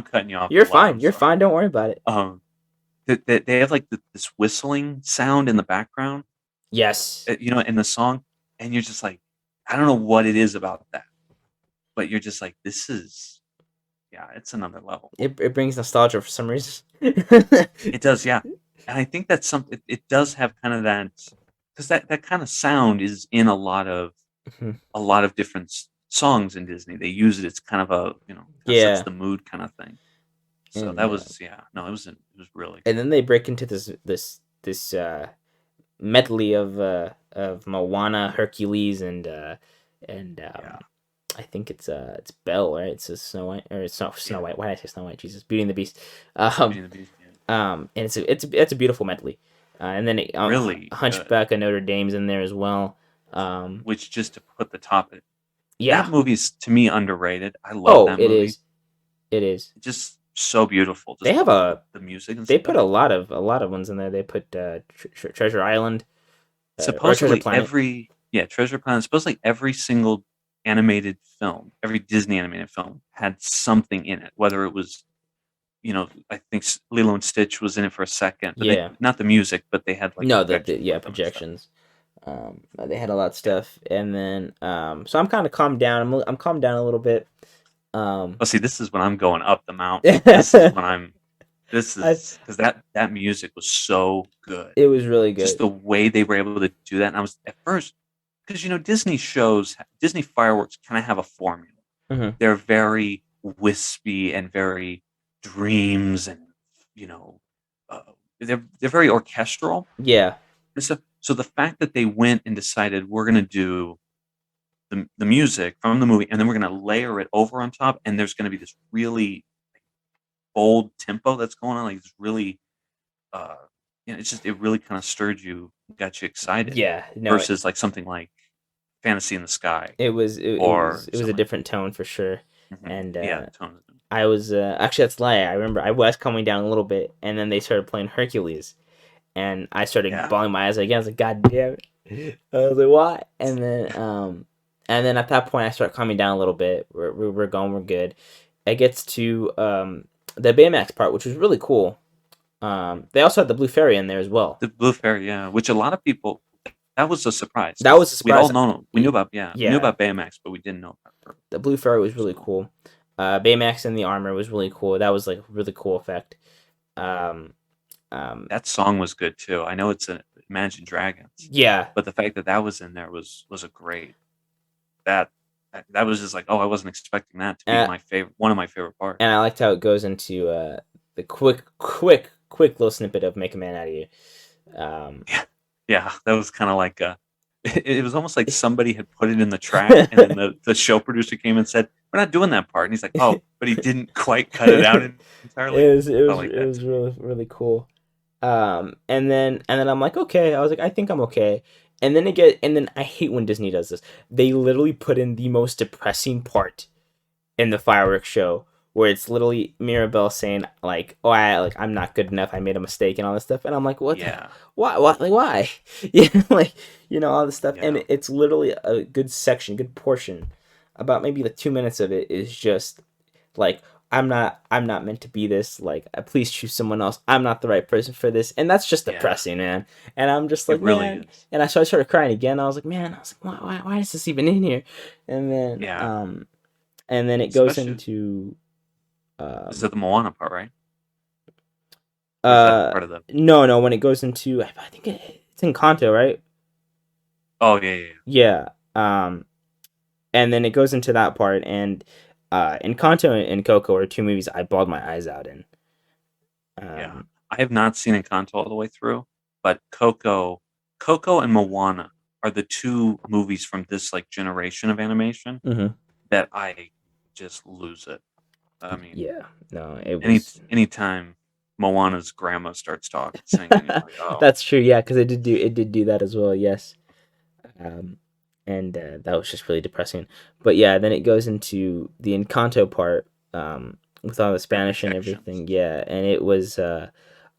cutting you off. You're a lot, fine. I'm You're sorry. fine. Don't worry about it. They have like this whistling sound in the background, Yes. in the song, and you're just like, I don't know what it is about that, but you're just like, this is, yeah, it's another level. It brings nostalgia for some reason. It does, yeah, and I think that's something. It does have kind of that, because that kind of sound is in a lot of different songs in Disney. They use it. It's kind of a Yeah. sets the mood kind of thing. So And, that was it was really good. and then they break into this medley of Moana, Hercules, and I think it's Belle, right? It's a Snow White, or it's not Snow White. Why did I say Snow White? Jesus, Beauty and the Beast. Beauty and the Beast, yeah. And it's a beautiful medley. And then Really Hunchback of Notre Dame's in there as well. Which, just to put the top it, Yeah. that movie's to me underrated. I love that movie. It is. Just so beautiful. Just They have the music and they stuff. put a lot of ones in there. They put Treasure Island. or Supposedly Treasure Planet. Treasure Planet. Supposedly every single animated film, every Disney animated film had something in it. Whether it was, I think Lilo and Stitch was in it for a second. But Yeah. not the music, but they had like No, projections. projections. They had a lot of stuff, and then so I'm kind of calmed down. I'm calmed down a little bit. Oh, see, this is when I'm going up the mountain. This is when because that music was so good. It was really good. Just the way they were able to do that, and I was at first, because Disney fireworks kind of have a formula. Mhm. They're very wispy and very dreams, and they're very orchestral. Yeah. And so the fact that they went and decided, we're going to do the music from the movie, and then we're going to layer it over on top, and there's going to be this really bold tempo that's going on, like it's really, it really kind of stirred you, got you excited. Yeah. No. Versus like something like Fantasy in the Sky. It was a different tone for sure. Mhm. And the tone. I was actually, that's lie. I remember I was coming down a little bit, and then they started playing Hercules, and I started bawling my eyes out again. I was like, God damn it! I was like, why? And then at that point, I start calming down a little bit. We're going, we're good. It gets to the Baymax part, which was really cool. They also had the Blue Fairy in there as well. The Blue Fairy, yeah, which a lot of people, that was a surprise. That was a surprise. We knew about Baymax, but we didn't know about her. The Blue Fairy was really cool. Baymax in the armor was really cool. That was like a really cool effect. That song was good too. I know it's a Imagine Dragons. Yeah. But the fact that was in there was a great. That was just like, I wasn't expecting that to be one of my favorite parts. And I liked how it goes into the quick little snippet of "Make a Man Out of You." Yeah, that was kind of like it was almost like somebody had put it in the track, and then the show producer came and said, "We're not doing that part," and he's like, "Oh," but he didn't quite cut it out entirely. It was really, really cool. And then I'm like, okay. I was like, I think I'm okay. And then I hate when Disney does this. They literally put in the most depressing part in the fireworks show, where it's literally Mirabelle saying like, "Oh, I'm not good enough. I made a mistake," and all this stuff. And I'm like, "What? Yeah. Why? Like, why?" Yeah, like, all this stuff. Yeah. And it's literally a good section, good portion. About maybe like 2 minutes of it is just like I'm not meant to be this. Like, please choose someone else. I'm not the right person for this, and that's just Yeah. depressing, man. And I'm just like, It really man. is. And I started crying again. I was like, man. I was like, why is this even in here? And then Yeah. and then it goes Especially- into Is it the Moana part, right? Or is that part of the? no, when it goes into, I think it's in Kanto, right? Oh yeah. Yeah. And then it goes into that part, and Encanto and Coco are two movies I bawled my eyes out in. Yeah. I have not seen Encanto all the way through, but Coco and Moana are the two movies from this like generation of animation Mhm. that I just lose it. I mean, Yeah, no, it was. anytime Moana's grandma starts talking, singing, you're like, oh, That's true. Yeah, because it did do that as well. Yes. And that was just really depressing. But yeah, then it goes into the Encanto part, with all the Spanish and Perfections. everything. Yeah, and it was.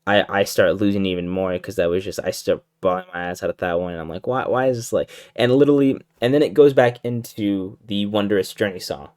I start losing even more because I start bawling my ass out at that one, and I'm like, why is this like? And literally, and then it goes back into the Wondrous Journey song,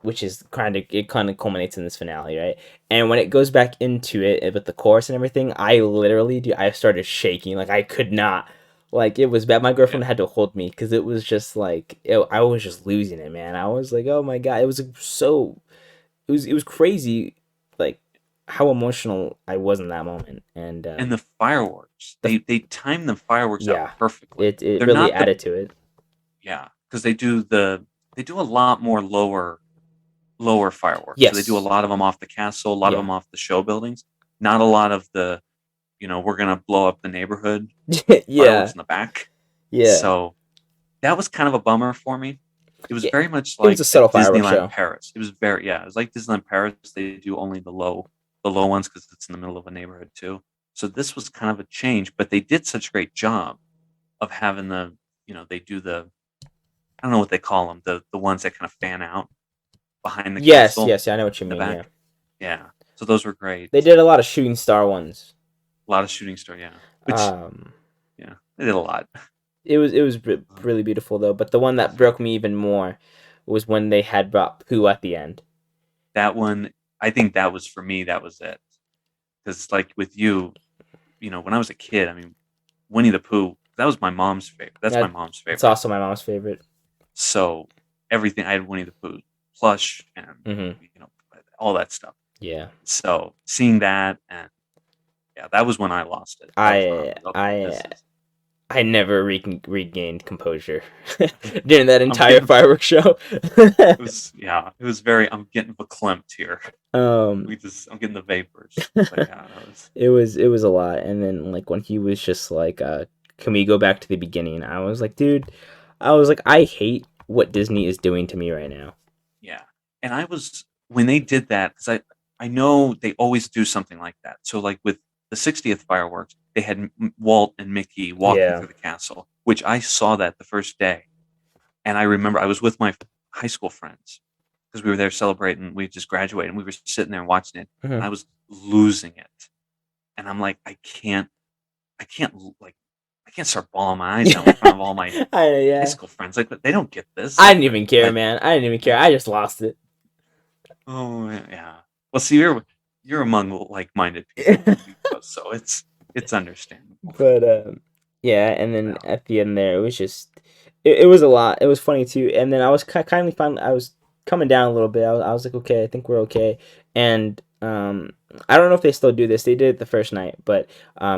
which is kind of culminates in this finale, right? And when it goes back into it with the chorus and everything, I started shaking, like I could not, like it was bad. My girlfriend had to hold me because it was just like I was just losing it, man. I was like, oh my god, it was crazy, like how emotional I was in that moment, and the fireworks. They time the fireworks Yeah. out perfectly. it They're really not the- added to it. Yeah, because they do a lot more lower fireworks. Yes. So they do a lot of them off the castle, a lot of Yeah. them off the show buildings. Not a lot of the, we're gonna blow up the neighborhood Yeah, fireworks in the back. yeah. So that was kind of a bummer for me. It was Yeah, very much it was like a subtle fireworks Disneyland show. Paris. It was it was like Disneyland Paris. They do only the low ones because it's in the middle of a neighborhood too. So this was kind of a change, but they did such a great job of having they do I don't know what they call them, the ones that kind of fan out behind the castle. Yes, I know what you in the mean. back. Yeah, Yeah. So those were great. they did a lot of shooting star ones. A lot of shooting star, yeah. Which yeah, they did a lot. It was really beautiful though. But the one that broke me even more was when they had brought Pooh at the end. That one, I think that was for me. That was it. Because like with you, when I was a kid, I mean, Winnie the Pooh. That was my mom's favorite. That's my mom's favorite. It's also my mom's favorite. So everything I had Winnie the Pooh plush and all that stuff. Yeah. So seeing that and that was when I lost it. I never regained composure during that entire fireworks show. It was very. I'm getting verklempt here. I'm getting the vapors. But yeah, it was a lot. And then like when he was just like, "Can we go back to the beginning?" I was like, dude, I hate what Disney is doing to me right now. Yeah, and when they did that, because I know they always do something like that. So like with the 60th fireworks, they had Walt and Mickey walking through the castle, which I saw that the first day. And I remember I was with my high school friends because we were there celebrating. We just graduated and we were sitting there watching it. Mm-hmm. And I was losing it. And I'm like, I can't start bawling my eyes out in front of all my high school friends. Like, they don't get this. I didn't even care, man. I didn't even care. I just lost it. Oh, yeah. Well, see, you're among like-minded people, so it's understandable. But yeah, and then at the end there, it was just it was a lot. It was funny too, and then I was I was coming down a little bit. I was like, okay, I think we're okay, and I don't know if they still do this. They did it the first night, but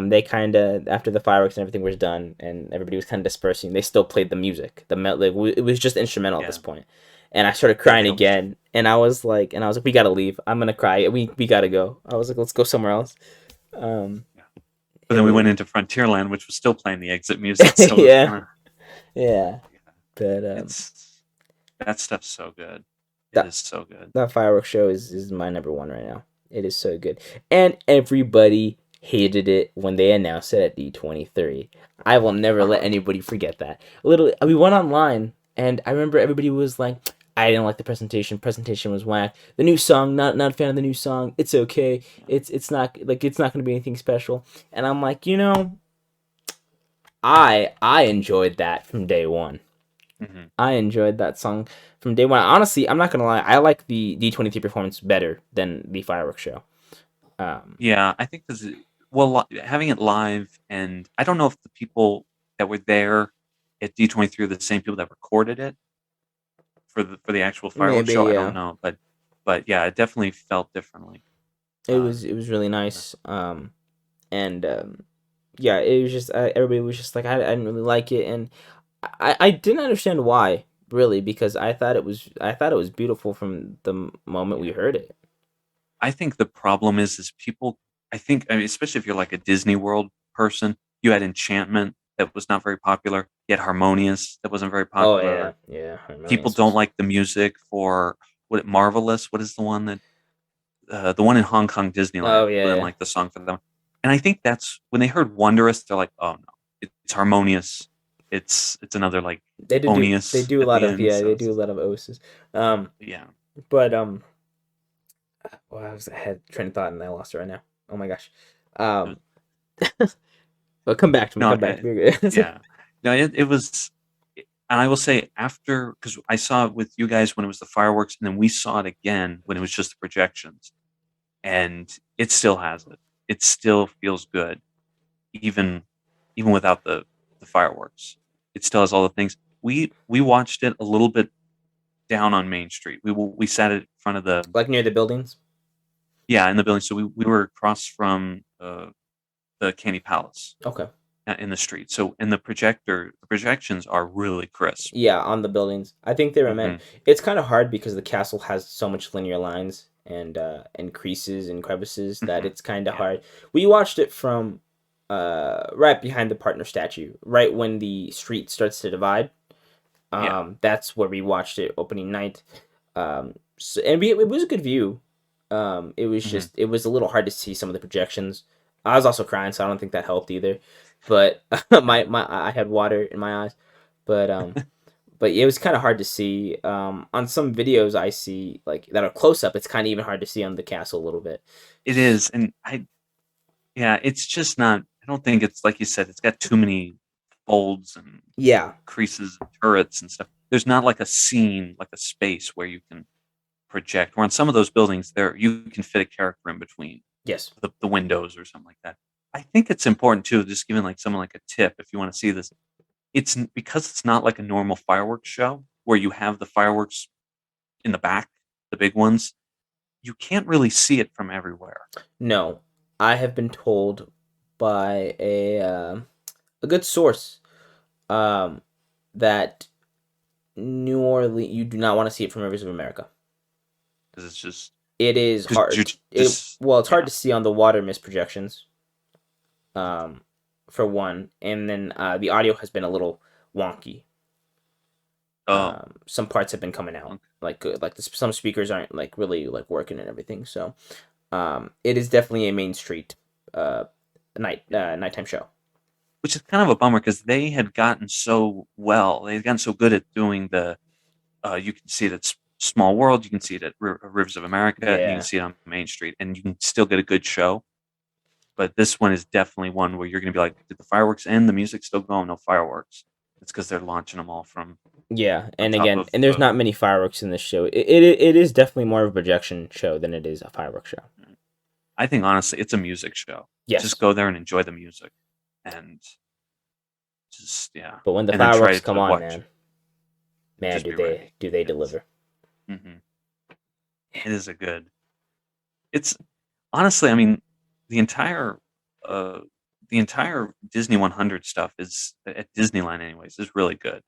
they kind of, after the fireworks and everything was done and everybody was kind of dispersing, they still played the music. It was just instrumental at this point. And I started crying again, and I was like, we gotta leave. I'm gonna cry. We gotta go. I was like, let's go somewhere else. But then we went into Frontierland, which was still playing the exit music. So yeah. But that stuff's so good. It is so good. That fireworks show is my number one right now. It is so good, and everybody hated it when they announced it at D23. I will never let anybody forget that. Literally, we went online, and I remember everybody was like, I didn't like the presentation. Presentation was whack. The new song, not a fan of the new song. It's okay. It's not going to be anything special. And I'm like, I enjoyed that from day one. Mhm. I enjoyed that song from day one. Honestly, I'm not gonna lie. I like the D23 performance better than the fireworks show. Yeah, I think because having it live, and I don't know if the people that were there at D23 are the same people that recorded it for the actual fireworks Maybe show. I don't yeah. know, but yeah, it definitely felt differently. It was really nice. And yeah, it was just everybody was just like I didn't really like it, and I didn't understand why really because I thought it was beautiful from the moment we Yeah. heard it. I think the problem is people. I mean, especially if you're like a Disney World person, you had Enchantment that was not very popular. You had Harmonious that wasn't very Oh yeah, popular. yeah. People Harmonious don't was like the music for Marvelous. What is the one that the one in Hong Kong Disneyland? oh People didn't yeah. like the song for them, and I think that's when they heard Wondrous, they're like, oh no, it's Harmonious. It's another like They onius do a at lot the of end. yeah So they do a it's lot of oses. Um, yeah. but well, I had train of thought and I lost it right now. Oh my gosh. It was, Um, but come back to me. no, Come back to me. yeah, no, it was, and I will say after because I saw it with you guys when it was the fireworks, and then we saw it again when it was just the projections, and it still has it. It still feels good, even without the fireworks. It still has all the things. We watched it a little bit down on Main Street. We sat in front of the Like near the buildings. yeah in the building, so we were across from the Candy Palace Okay. in the street. So and the projections are really crisp. Yeah, on the buildings. I think they were meant. Hmm. It's kind of hard because the castle has so much linear lines and creases and crevices that Hmm. it's kind of Yeah, hard. We watched it from right behind the partner statue, right when the street starts to divide. yeah. That's where we watched it opening night. So, and it was a good view. It was Hmm. just it was a little hard to see some of the projections. I was also crying, so I don't think that helped either. But Yeah. my I had water in my eyes. But but it was kind of hard to see. On some videos I see like that are close up, it's kind of even hard to see on the castle a little bit. It is, and yeah, it's just not. I don't think it's like you said. It's got too many folds and Yeah. creases and turrets and stuff. There's not like a scene, like a space where you can project. Where on some of those buildings, there you can fit a character in between Yes. the windows or something like that. I think it's important too, just giving like someone like a tip if you want to see this. Because it's not like a normal fireworks show where you have the fireworks in the back, the big ones. You can't really see it from everywhere. No, I have been told by a good source um, that New Orleans, you do not want to see it from Rivers of America. Because it's just It is because you're hard. just It's hard yeah. to see on the water mist projections. For one, and then the audio has been a little wonky. Oh, Some parts have been coming out okay. some speakers aren't like really like working and everything. So, it is definitely a Main Street nighttime show. Which is kind of a bummer because they had gotten so well. They had gotten so good at doing the. You can see it at Small World. You can see it at Rivers of America, and you can Yeah, see it on Main Street, and you can still get a good show. But this one is definitely one where you're going to be like, did the fireworks end? The music still going? No fireworks. It's because they're launching them all from yeah, on and top again, of. and there's not many fireworks in this show. It is definitely more of a projection show than it is a fireworks show. I think honestly, it's a music show. Just Yes, go there and enjoy the music, and just yeah, but when the and then try fireworks come to on, watch. man, Just be ready. do they It's deliver? hmm it is a good. It's honestly, I mean, the entire uh the entire Disney 100 stuff is at Disneyland, anyways, is really good.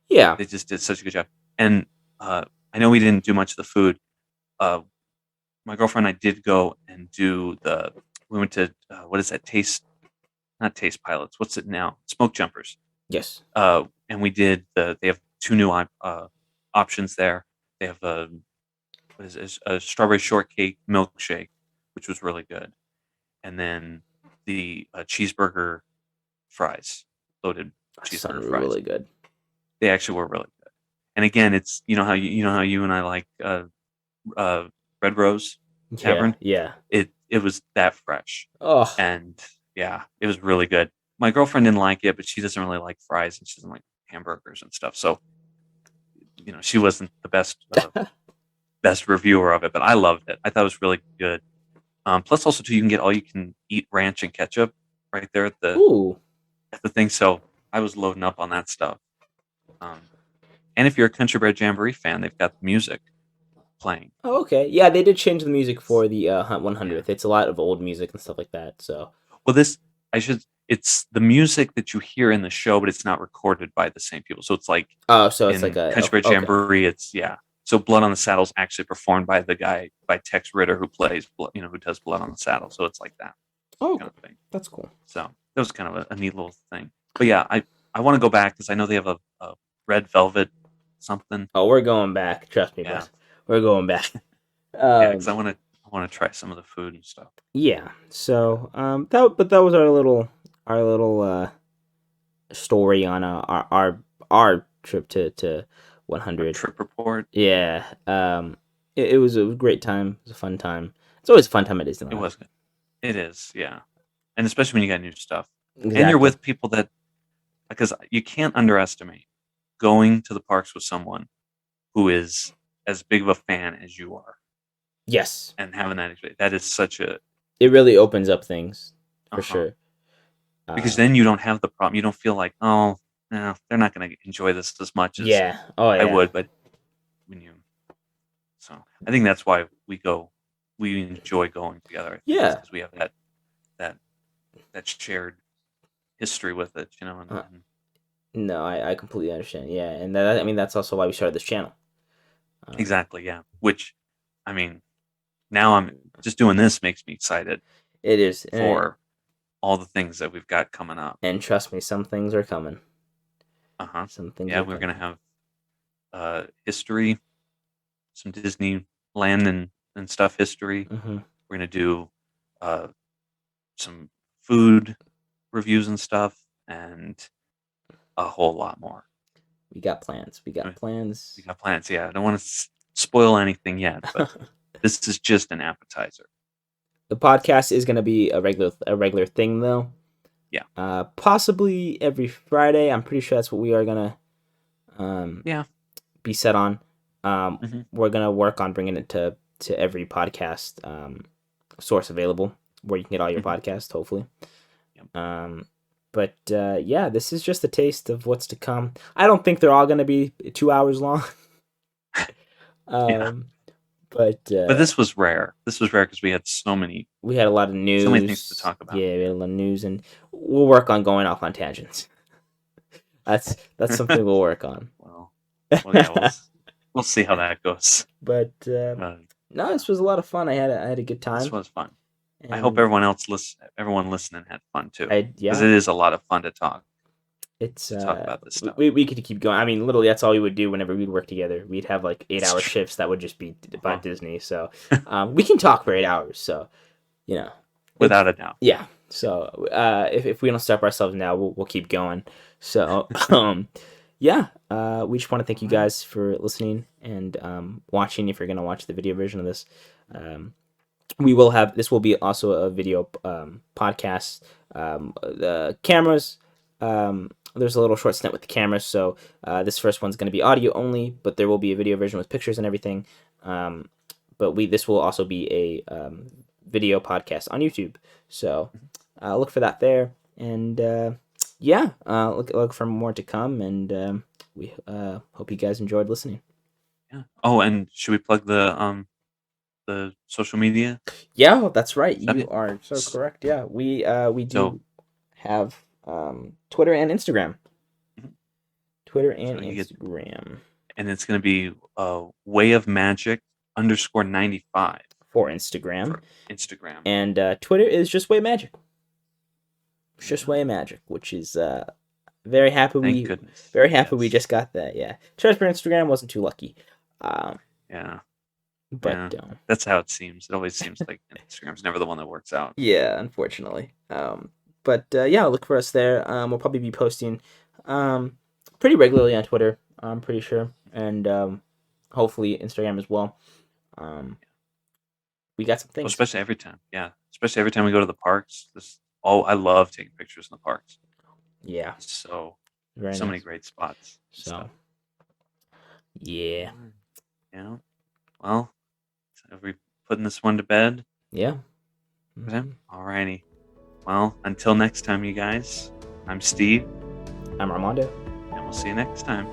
Yeah, They just did such a good job, and I know we didn't do much of the food. Uh, my girlfriend and I did go and do the. We went to what is that? Not Taste Pilots. What's it now? Smoke Jumpers. yes, And we did the. They have two new options there. They have what is it? A strawberry shortcake milkshake, which was really good, and then the cheeseburger fries, loaded cheeseburger sounded fries. really good. They actually were really good. And again, it's you know how you and I like uh, Red Rose Yeah, Tavern. yeah. It was that fresh, Oh, and yeah, it was really good. My girlfriend didn't like it, but she doesn't really like fries and she doesn't like hamburgers and stuff. So she wasn't the best reviewer of it, but I loved it. I thought it was really good. Plus, also too, you can get all you can eat ranch and ketchup right there at Ooh. the thing. So I was loading up on that stuff. And if you're a Country Bear Jamboree fan, they've got music playing. Oh, okay. Yeah, they did change the music for the Hunt 100th. It's a lot of old music and stuff like that. So. Well, it's the music that you hear in the show, but it's not recorded by the same people. So it's like Oh, so it's in like a Country Bear okay. Jamboree. So Blood on the Saddle is actually performed by Tex Ritter, who plays who does Blood on the Saddle. So it's like that Oh, kind of thing. that's cool. So that was kind of a neat little thing. But yeah, I want to go back because I know they have a red velvet something. Oh, we're going back. Trust me, Yeah. bud. We're going back. Yeah, because I want to try some of the food and stuff. Yeah. So that was our little story on our trip to 100. Trip report. Yeah. It was a great time. It was a fun time. It's always a fun time at Disneyland. It was good. It is, yeah. And especially when you got new stuff. Exactly. And you're with people because you can't underestimate going to the parks with someone who is as big of a fan as you are. Yes. And having that experience. That is such a... It really opens up things, for sure. Because then you don't have the problem. You don't feel like, oh, no, they're not going to enjoy this as much as I would. But So I think that's why we enjoy going together. Yeah. Because we have that shared history with it, No, I completely understand. Yeah, and that's also why we started this channel. Exactly, yeah. Which, now I'm just doing this makes me excited. It is for all the things that we've got coming up. And trust me, some things are coming. Some things. Yeah, we're gonna have history, some Disneyland and stuff history. Mm-hmm. We're gonna do some food reviews and stuff, and a whole lot more. We got plans. We got plans. Yeah, I don't want to spoil anything yet, but this is just an appetizer. The podcast is going to be a regular thing, though. Yeah. Possibly every Friday. I'm pretty sure that's what we are going to be set on. We're going to work on bringing it to every podcast source available where you can get all your podcasts, hopefully. Yep. But this is just a taste of what's to come. I don't think they're all going to be 2 hours long. But this was rare. This was rare because we had we had a lot of news. So many things to talk about. Yeah, we had a lot of news, and we'll work on going off on tangents. That's something we'll work on. Well, yeah, we'll see how that goes. But no, this was a lot of fun. I had a good time. This was fun. I hope everyone listening had fun too. Because it is a lot of fun to talk. To talk about this stuff. We could keep going. Literally, that's all we would do whenever we'd work together. We'd have like 8-hour shifts that would just be about Disney. So we can talk for 8 hours. So without a doubt. Yeah. So if we don't stop ourselves now, we'll keep going. So we just want to thank you guys for listening and watching. If you're gonna watch the video version of this, this will be also a video podcast. The cameras. There's a little short snip with the cameras, so this first one's going to be audio only, but there will be a video version with pictures and everything. But this will also be a video podcast on YouTube, so look for that there. And look for more to come. And we hope you guys enjoyed listening. Yeah. Oh, and should we plug the social media? Yeah, that's right. You are so correct. Yeah, we do have Twitter and Instagram. And it's going to be Way of Magic _95 for Instagram. And Twitter is just Way Magic. It's just Way Magic, which is very happy. Thank goodness. Very happy we just got that. Yeah, tried for Instagram, wasn't too lucky. Yeah. But that's how it seems. It always seems like Instagram's never the one that works out. Yeah, unfortunately. But look for us there. We'll probably be posting pretty regularly on Twitter, I'm pretty sure, and hopefully Instagram as well. We got some things. Well, especially every time we go to the parks. I love taking pictures in the parks. Yeah. So Very nice. Many great spots. So Yeah. Yeah. Well, are we putting this one to bed? Yeah. Okay. Alrighty. Well, until next time, you guys. I'm Steve, I'm Armando. and we'll see you next time.